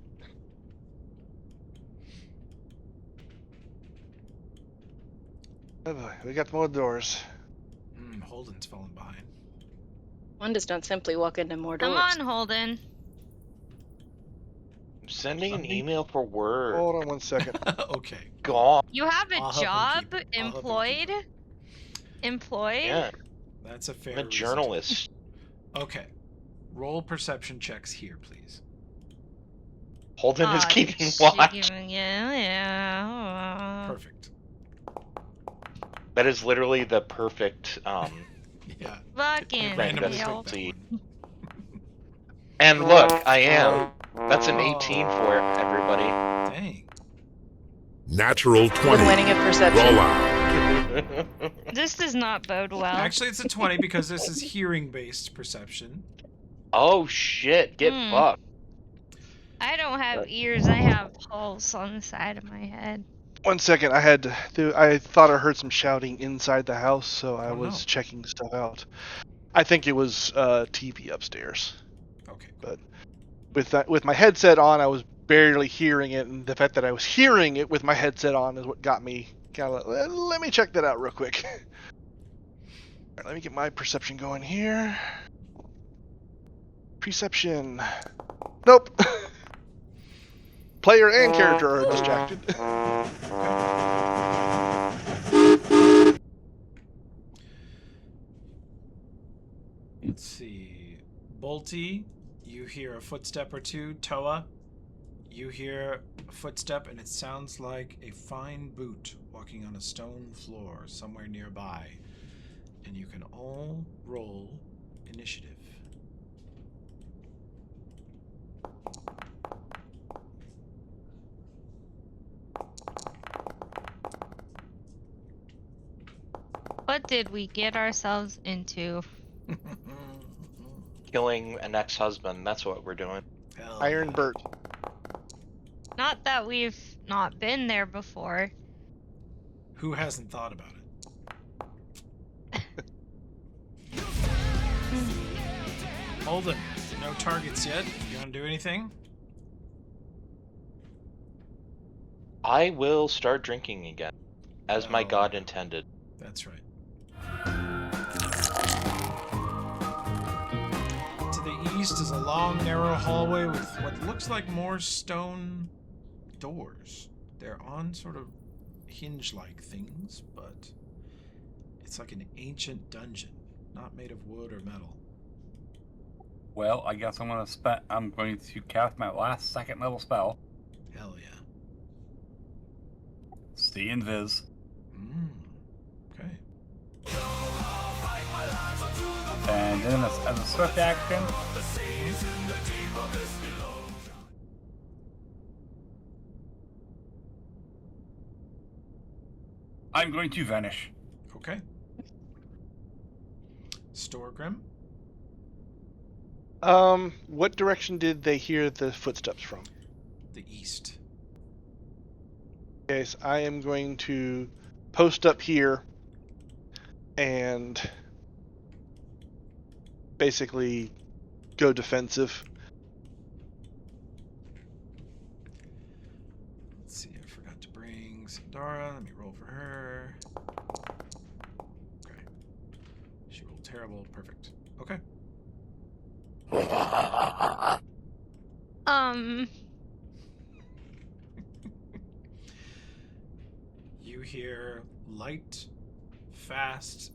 Oh boy, we got more doors. Holden's falling behind. One does not simply walk into more doors. Come on, Holden. I'm sending an email for Word. Hold on one second. Okay. Gone. You have a I'll help him job keep it. I'll help him employed? keep Employed? Yeah. That's a fair I'm a reason to- journalist. Okay. Roll perception checks here, please. Holden is Aw, keeping shit, watch. Yeah. Perfect. That is literally the perfect Yeah. Fucking thing that's hell. complete. And look, I am. That's an 18 for everybody. Dang. Natural 20. winning at perception. Roll out. This does not bode well. Actually, it's a 20 because this is hearing-based perception. Oh shit, get fucked. I don't have ears, I have holes on the side of my head. 1 second, I thought I heard some shouting inside the house, so I was checking stuff out. I think it was TV upstairs. Okay. But with my headset on, I was barely hearing it, and the fact that I was hearing it with my headset on is what got me kind of like, let me check that out real quick. All right, let me get my perception going here. Perception. Nope. Player and character are distracted. Let's see. Bolty, you hear a footstep or two. Toa, you hear a footstep, and it sounds like a fine boot walking on a stone floor somewhere nearby. And you can all roll initiative. What did we get ourselves into? Killing an ex-husband, that's what we're doing. Iron Bert. Not that we've not been there before. Who hasn't thought about it? Holden, no targets yet. You want to do anything? I will start drinking again, as my god intended. That's right. To the east is a long, narrow hallway with what looks like more stone doors. They're on sort of hinge-like things, but it's It's like an ancient dungeon, not made of wood or metal. Well, I guess I'm going to cast my last second level spell. Hell yeah. See Invis. Okay. And then as a swift action, I'm going to vanish. Okay. Storgrim. What direction did they hear the footsteps from? The east. Okay, so I am going to post up here and basically go defensive. Let's see, I forgot to bring Sandara. Let me roll for her. Okay. She rolled terrible. Perfect. Okay. You hear light, fast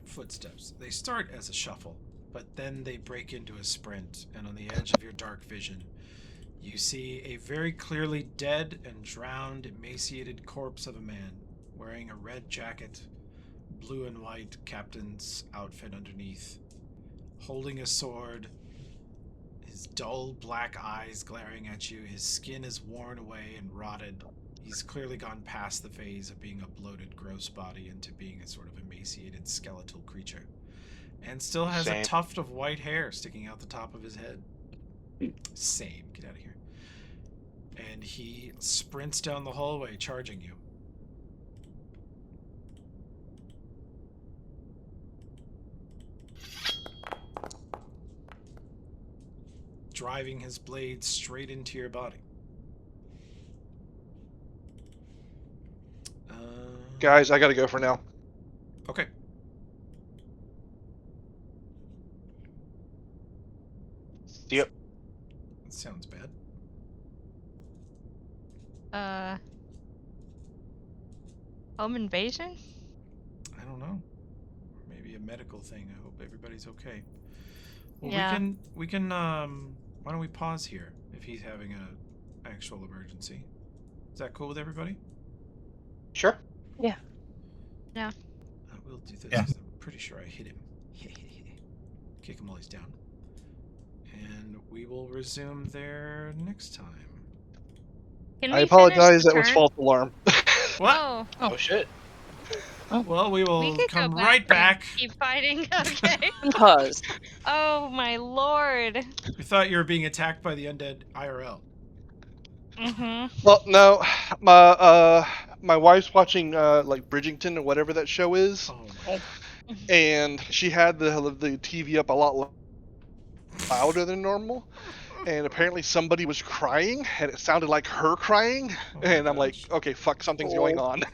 footsteps. They start as a shuffle, but then they break into a sprint, and on the edge of your dark vision, you see a very clearly dead and drowned, emaciated corpse of a man wearing a red jacket, blue and white captain's outfit underneath, holding a sword, his dull black eyes glaring at you. His skin is worn away and rotted. He's clearly gone past the phase of being a bloated, gross body into being a sort of emaciated skeletal creature. And still has a tuft of white hair sticking out the top of his head. Same. Get out of here. And he sprints down the hallway, charging you. Driving his blade straight into your body. Guys, I gotta go for now. Okay. Yep. That sounds bad. Home invasion? I don't know. Maybe a medical thing. I hope everybody's okay. Well, Yeah. we can why don't we pause here if he's having a actual emergency? Is that cool with everybody? Sure. Yeah. Yeah. We'll do this Yeah. because I'm pretty sure I hit him. Kick him while he's down. And we will resume there next time. Can I we apologize, finish the that was turn? false alarm. Oh. Oh shit. Well, we will could come go right back. and keep fighting. Okay. Pause. Oh my lord. We thought you were being attacked by the undead IRL. Well, no, my wife's watching like Bridgerton or whatever that show is. Oh my. And she had the TV up a lot louder than normal. And apparently somebody was crying, and it sounded like her crying. And I'm like, okay, fuck, something's going on.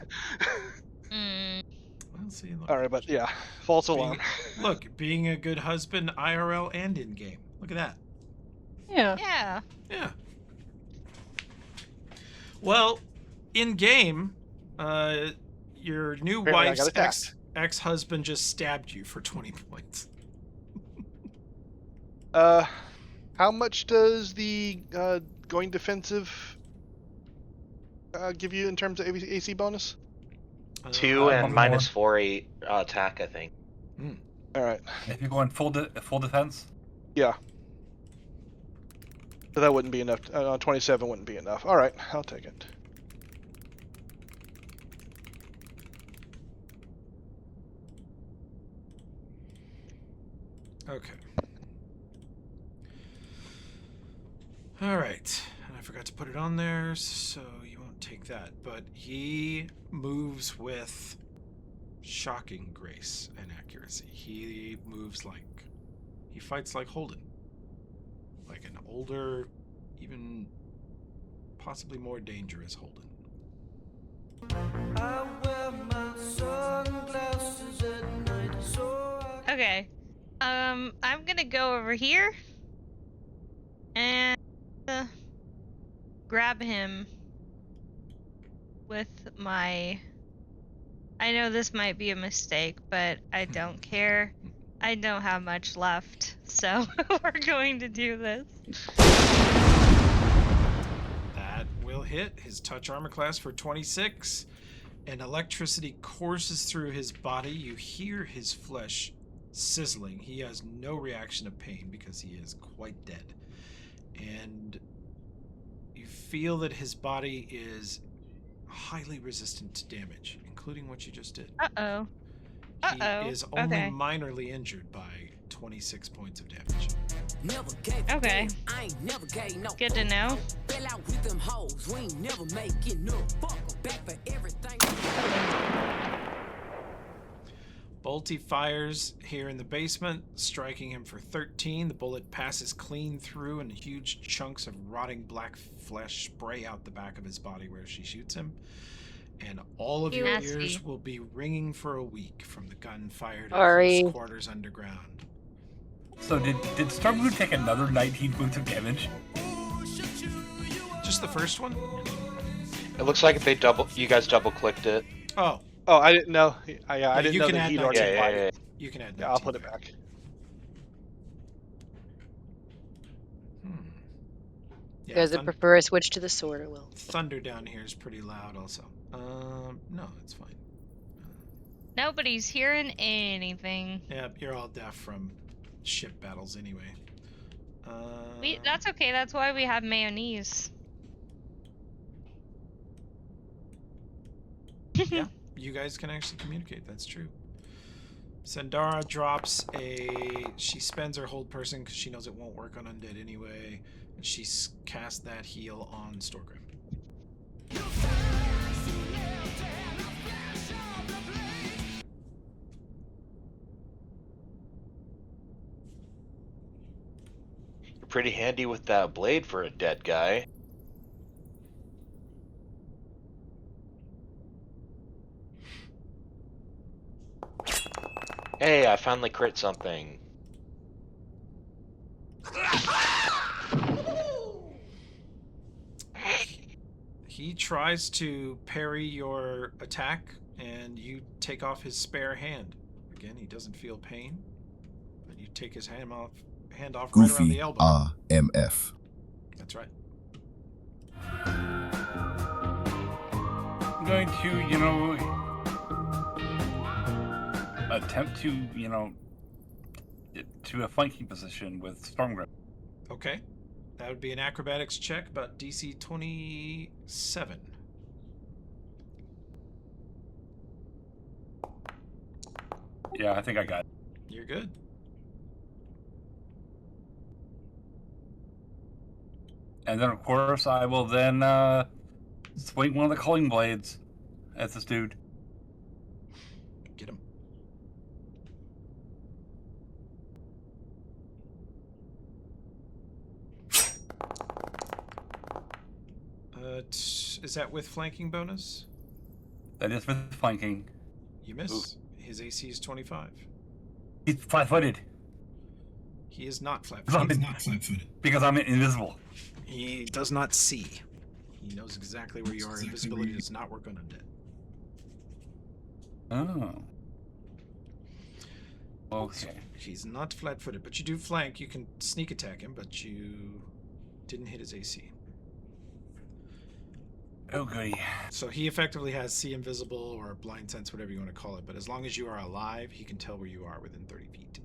Well, see, look. All right, but yeah, false alarm. Look, being a good husband, IRL and in game. Look at that. Yeah. Yeah. Yeah. Well, in game, your new Apparently I wife's got attacked. ex-husband just stabbed you for 20 points. How much does the going defensive give you in terms of AC bonus? 2 and one minus 4 attack, I think. All right. If you go in full defense. Yeah. So that wouldn't be enough. 27 wouldn't be enough. All right, I'll take it. Okay. All right. And I forgot to put it on there, so you won't take that. But he moves with shocking grace and accuracy. He moves like... He fights like Holden. Like an older, even possibly more dangerous Holden. Okay. I'm gonna go over here and grab him with my I know this might be a mistake, but I don't care. I don't have much left, so we're going to do this. That will hit his touch armor class for 26. And electricity courses through his body. You hear his flesh sizzling. He has no reaction of pain because he is quite dead. And you feel that his body is highly resistant to damage, including what you just did. Uh-oh. He is only Okay. minorly injured by 26 points of damage. Okay. Good to know. Bolty fires here in the basement, striking him for 13. The bullet passes clean through, and huge chunks of rotting black flesh spray out the back of his body where she shoots him. And all of your ears will be ringing for a week from the gun fired at close quarters underground. So did Stormblue take another 19 points of damage? Just the first one? It looks like you guys double clicked it. Oh. Oh, I didn't know. I didn't you know can that add he'd 19. already applied it. You can add 19. Yeah, I'll put it back. You guys would prefer I switch to the sword, I will. Thunder down here is pretty loud also. No, it's fine. Nobody's hearing anything. Yeah, you're all deaf from ship battles anyway. That's okay, that's why we have mayonnaise. Yeah, you guys can actually communicate, that's true. Sandara drops she spends her hold person because she knows it won't work on undead anyway, and she casts that heal on Storgrim. You're pretty handy with that blade for a dead guy. Hey, I finally crit something. He tries to parry your attack, and you take off his spare hand. Again, he doesn't feel pain, but you take his hand off right around Goofy the elbow. RMF. That's right. I'm going to, attempt to, get to a flanking position with Stormgrip. Okay. That would be an acrobatics check, about DC 27. Yeah, I think I got it. You're good. And then, of course, I will then swing one of the culling blades at this dude. Get him. Is that with flanking bonus? That is with flanking. You miss. His AC is 25. He's flat-footed. He is not flat-footed. Because I'm invisible. He does not see. He knows exactly where you are. Invisibility does not work on undead. Oh. Okay. So he's not flat-footed, but you do flank. You can sneak attack him, but you didn't hit his AC. Oh, goody. So he effectively has see invisible or blind sense, whatever you want to call it. But as long as you are alive, he can tell where you are within 30 feet.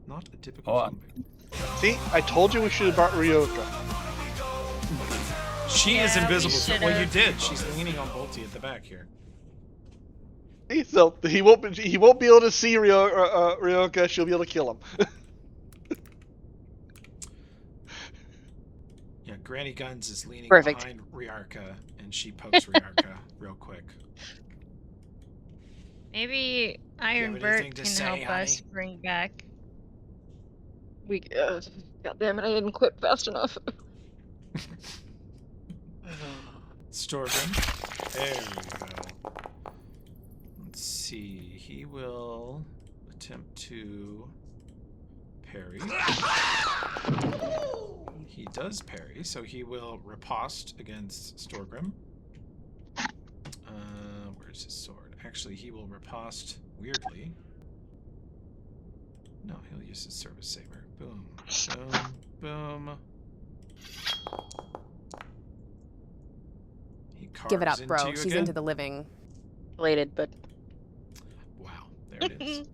Not a typical zombie. See, I told you we should have brought Ryoka. She is invisible. So, well, you did. She's leaning on Bolty at the back here. See, so he won't be able to see Ryoka. She'll be able to kill him. Yeah, Granny Guns is leaning Perfect. behind Ryarka, and she pokes Ryarka real quick. Maybe Iron Bert can help us bring back. God damn it, I didn't quit fast enough. Storgrim. There we go. Let's see. He will attempt to parry. He does parry, so he will riposte against Storgrim. Where's his sword? Actually, he will riposte weirdly. No, he'll use his service saber. Boom, boom, boom. He carves Give it up, into bro. you She's again. into the living. Related, but Wow, there it is.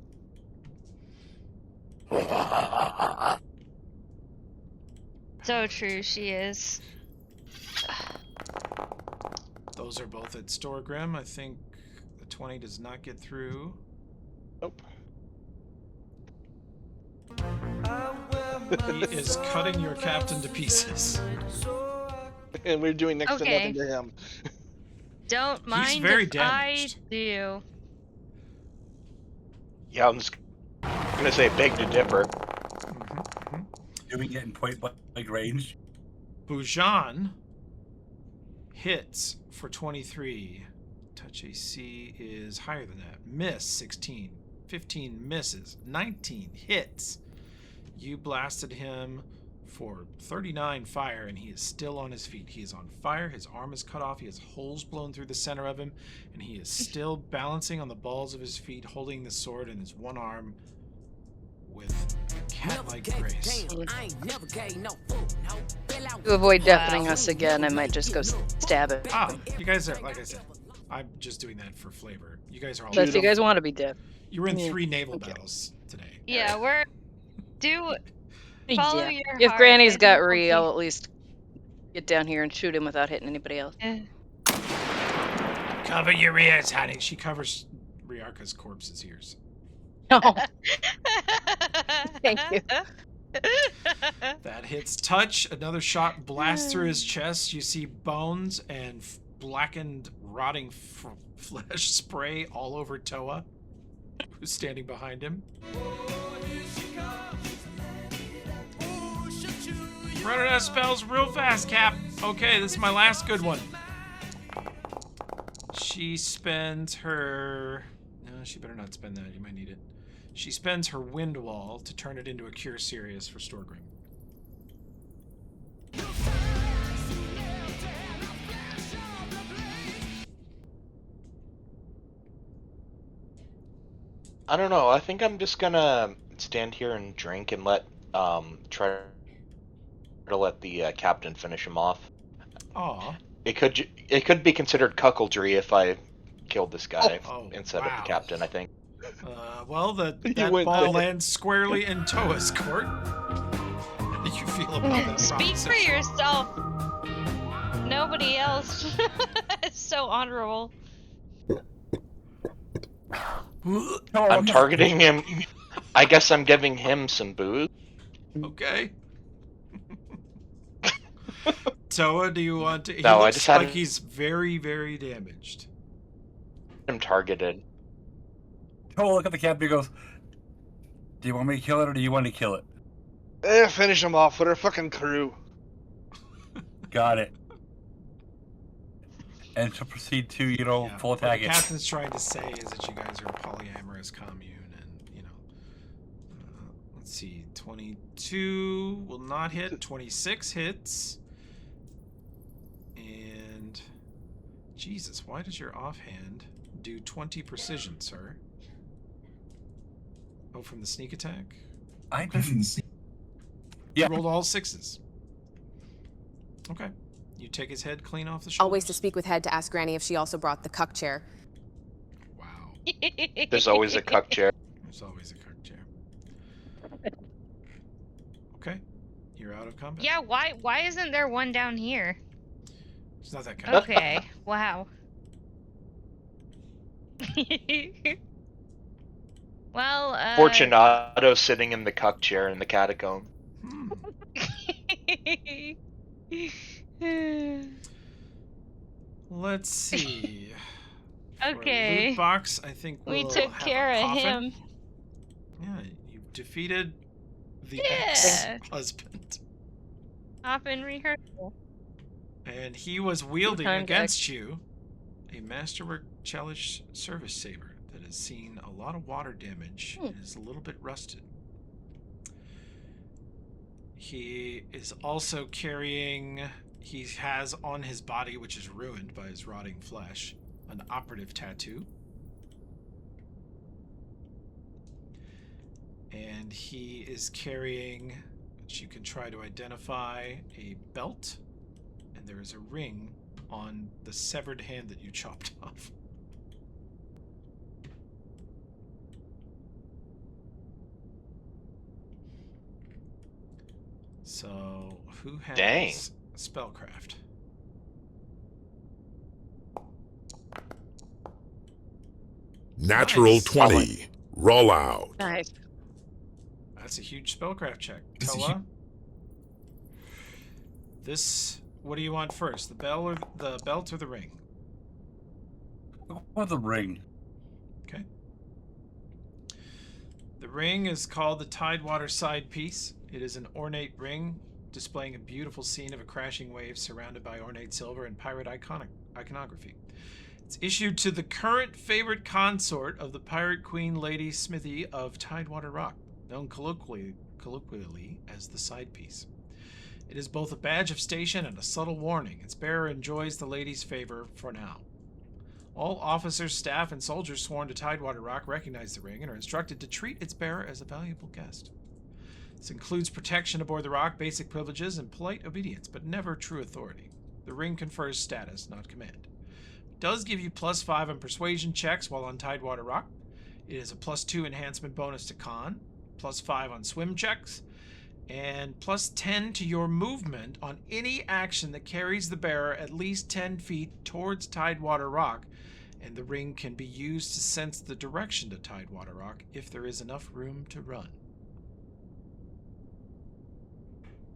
So true, she is. Those are both at Storgrim. I think the 20 does not get through. Nope. He is cutting your captain to pieces. And we're doing next to Okay. nothing to him. Don't mind very if damaged. I do. Yeah, I'm just gonna say beg to differ. Do we get in point blank range? Bujan hits for 23. Touch AC is higher than that. Miss 16. 15 misses. 19 hits. You blasted him for 39 fire, and he is still on his feet. He is on fire. His arm is cut off. He has holes blown through the center of him, and he is still balancing on the balls of his feet, holding the sword in his one arm with cat-like grace. to avoid deafening us again, I might just go stab it. Ah, you guys are, like I said, I'm just doing that for flavor. You guys are all. Unless you guys want to be deaf. You were in 3 naval battles today. Yeah, we're follow your If heart. Granny's and got it'll Ree, be- I'll at least get down here and shoot him without hitting anybody else. Cover your ears, honey. She covers Riarka's corpse's ears. Oh. Thank you. That hits touch. Another shot blasts through his chest. You see bones and blackened, rotting flesh spray all over Toa, who's standing behind him. Running out of spells real fast, Cap. Okay, this is my last good one. She spends her... No, she better not spend that. You might need it. She spends her wind wall to turn it into a Cure Serious for Storgrim. I don't know. I think I'm just gonna stand here and drink and try to let the captain finish him off. Aw. It could be considered cuckoldry if I killed this guy instead of wow. the captain. I think. Well, that went ball there. lands squarely in Toa's court. How do you feel about that? Speak for proposition? yourself. Nobody else. It's so honorable. I'm targeting him. I guess I'm giving him some booze. Okay. Toa, do you want to? He No, I looks just had like him- he's very, very damaged. I'm targeted. Oh, look at the captain. He goes, "Do you want me to kill it, or do you want to kill it?" Finish him off with our fucking crew. Got it. And to proceed to, Yeah, full what the attack it. captain's trying to say is that you guys are a polyamorous commune, and let's see, 22 will not hit, 26 hits, and Jesus, why does your offhand do 20 precision, sir? Oh, from the sneak attack? I didn't see. You rolled all 6s. Okay. You take his head clean off the shoulders. Always to speak with Head to ask Granny if she also brought the cuck chair. Wow. There's always a cuck chair. There's always a cuck chair. Okay. You're out of combat. Yeah, why isn't there one down here? It's not that kind. Okay. Wow. Well, Fortunato sitting in the cuck chair in the catacomb. Let's see. Okay. Loot box, I think We we'll took have care a of coffin. him. Yeah, you defeated the Yeah. ex-husband. Hop in rehearsal. And he was wielding Time to against you a Masterwork Chalice service saber that has seen a lot of water damage and is a little bit rusted. He is also carrying, he has on his body, which is ruined by his rotting flesh, an operative tattoo. And he is carrying, which you can try to identify, a belt. And there is a ring on the severed hand that you chopped off. So, who has Dang. spellcraft? Natural Nice. 20. Roll out. Nice. That's a huge spellcraft check. Toa, this. What do you want first? The belt or the ring? Or the ring. Okay. The ring is called the Tidewater Side Piece. It is an ornate ring displaying a beautiful scene of a crashing wave surrounded by ornate silver and pirate iconography. It's issued to the current favorite consort of the pirate queen Lady Smithy of Tidewater Rock, known colloquially as the side piece. It is both a badge of station and a subtle warning. Its bearer enjoys the lady's favor for now. All officers, staff, and soldiers sworn to Tidewater Rock recognize the ring and are instructed to treat its bearer as a valuable guest. This includes protection aboard the rock, basic privileges, and polite obedience, but never true authority. The ring confers status, not command. It does give you +5 on persuasion checks while on Tidewater Rock. It is a +2 enhancement bonus to con, +5 on swim checks, and +10 to your movement on any action that carries the bearer at least 10 feet towards Tidewater Rock, and the ring can be used to sense the direction to Tidewater Rock if there is enough room to run.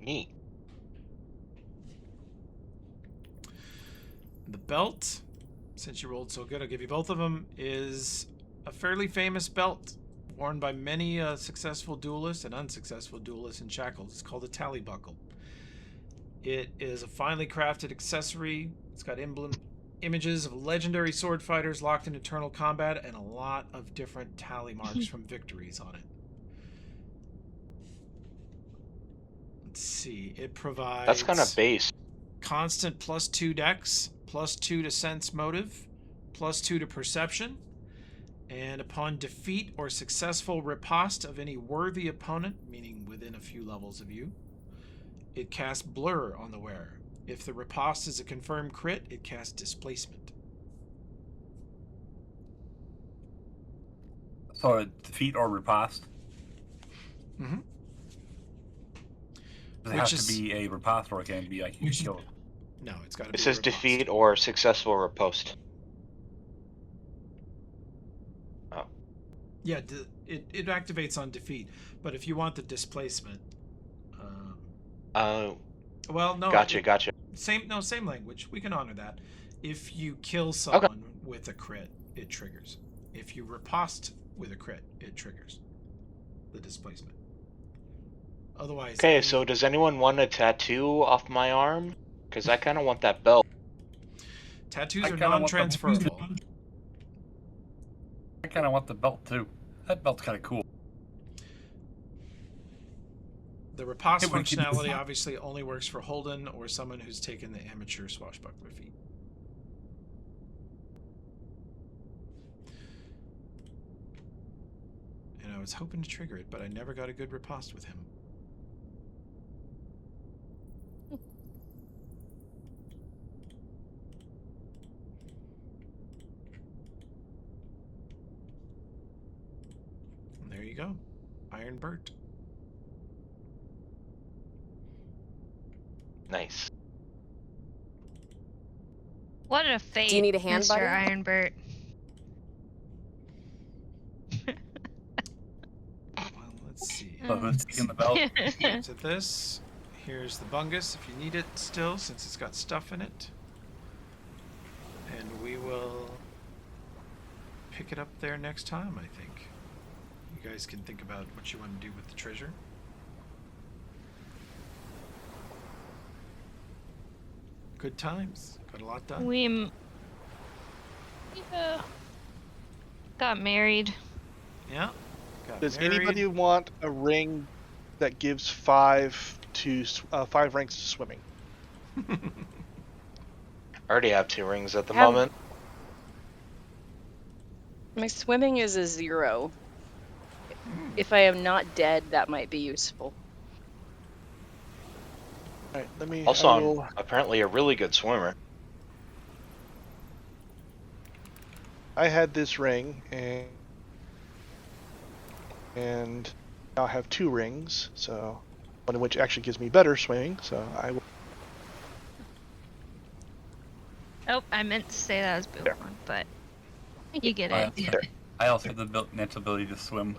Neat. The belt, since you rolled so good, I'll give you both of them, is a fairly famous belt worn by many successful duelists and unsuccessful duelists in Shackles. It's called a tally buckle. It is a finely crafted accessory. It's got images of legendary sword fighters locked in eternal combat and a lot of different tally marks from victories on it. Let's see. It provides... That's kind of base. Constant +2 dex, +2 to sense motive, +2 to perception, and upon defeat or successful riposte of any worthy opponent, meaning within a few levels of you, it casts blur on the wearer. If the riposte is a confirmed crit, it casts displacement. So a defeat or riposte? Mm-hmm. Does it have to be a riposte, or it can be like you kill it? No, it's got to be It says riposte. defeat or successful riposte. Oh. Yeah, it activates on defeat, but if you want the displacement... well, no. Gotcha. Same language. We can honor that. If you kill someone with a crit, it triggers. If you riposte with a crit, it triggers the displacement. Otherwise... Okay, so does anyone want a tattoo off my arm? Because I kind of want that belt. Tattoos are non-transferable. I kind of want the belt too. That belt's kind of cool. The riposte functionality obviously only works for Holden or someone who's taken the amateur swashbuckler feat. And I was hoping to trigger it, but I never got a good riposte with him. And there you go. Iron Burt. Nice. What a fate, Do you need a hand, Mr. buddy? Ironbert. Well, let's see. In the belt. So this, here's the bungus if you need it still, since it's got stuff in it. And we will pick it up there next time, I think. You guys can think about what you want to do with the treasure. Good times. Got a lot done. We got married. Yeah. Got Does married. anybody want a ring that gives 5 ranks to swimming? I already have 2 rings at the moment. Have- But Have you I ever can My swimming is a 0. If I am not dead, that might be useful. All right, let me. Also, I I'm will. apparently a really good swimmer. I had this ring, and now I have 2 rings. So one of which actually gives me better swimming. So I will. Oh, I meant to say that was Boomerang, but you get it. I also have the mental ability to swim.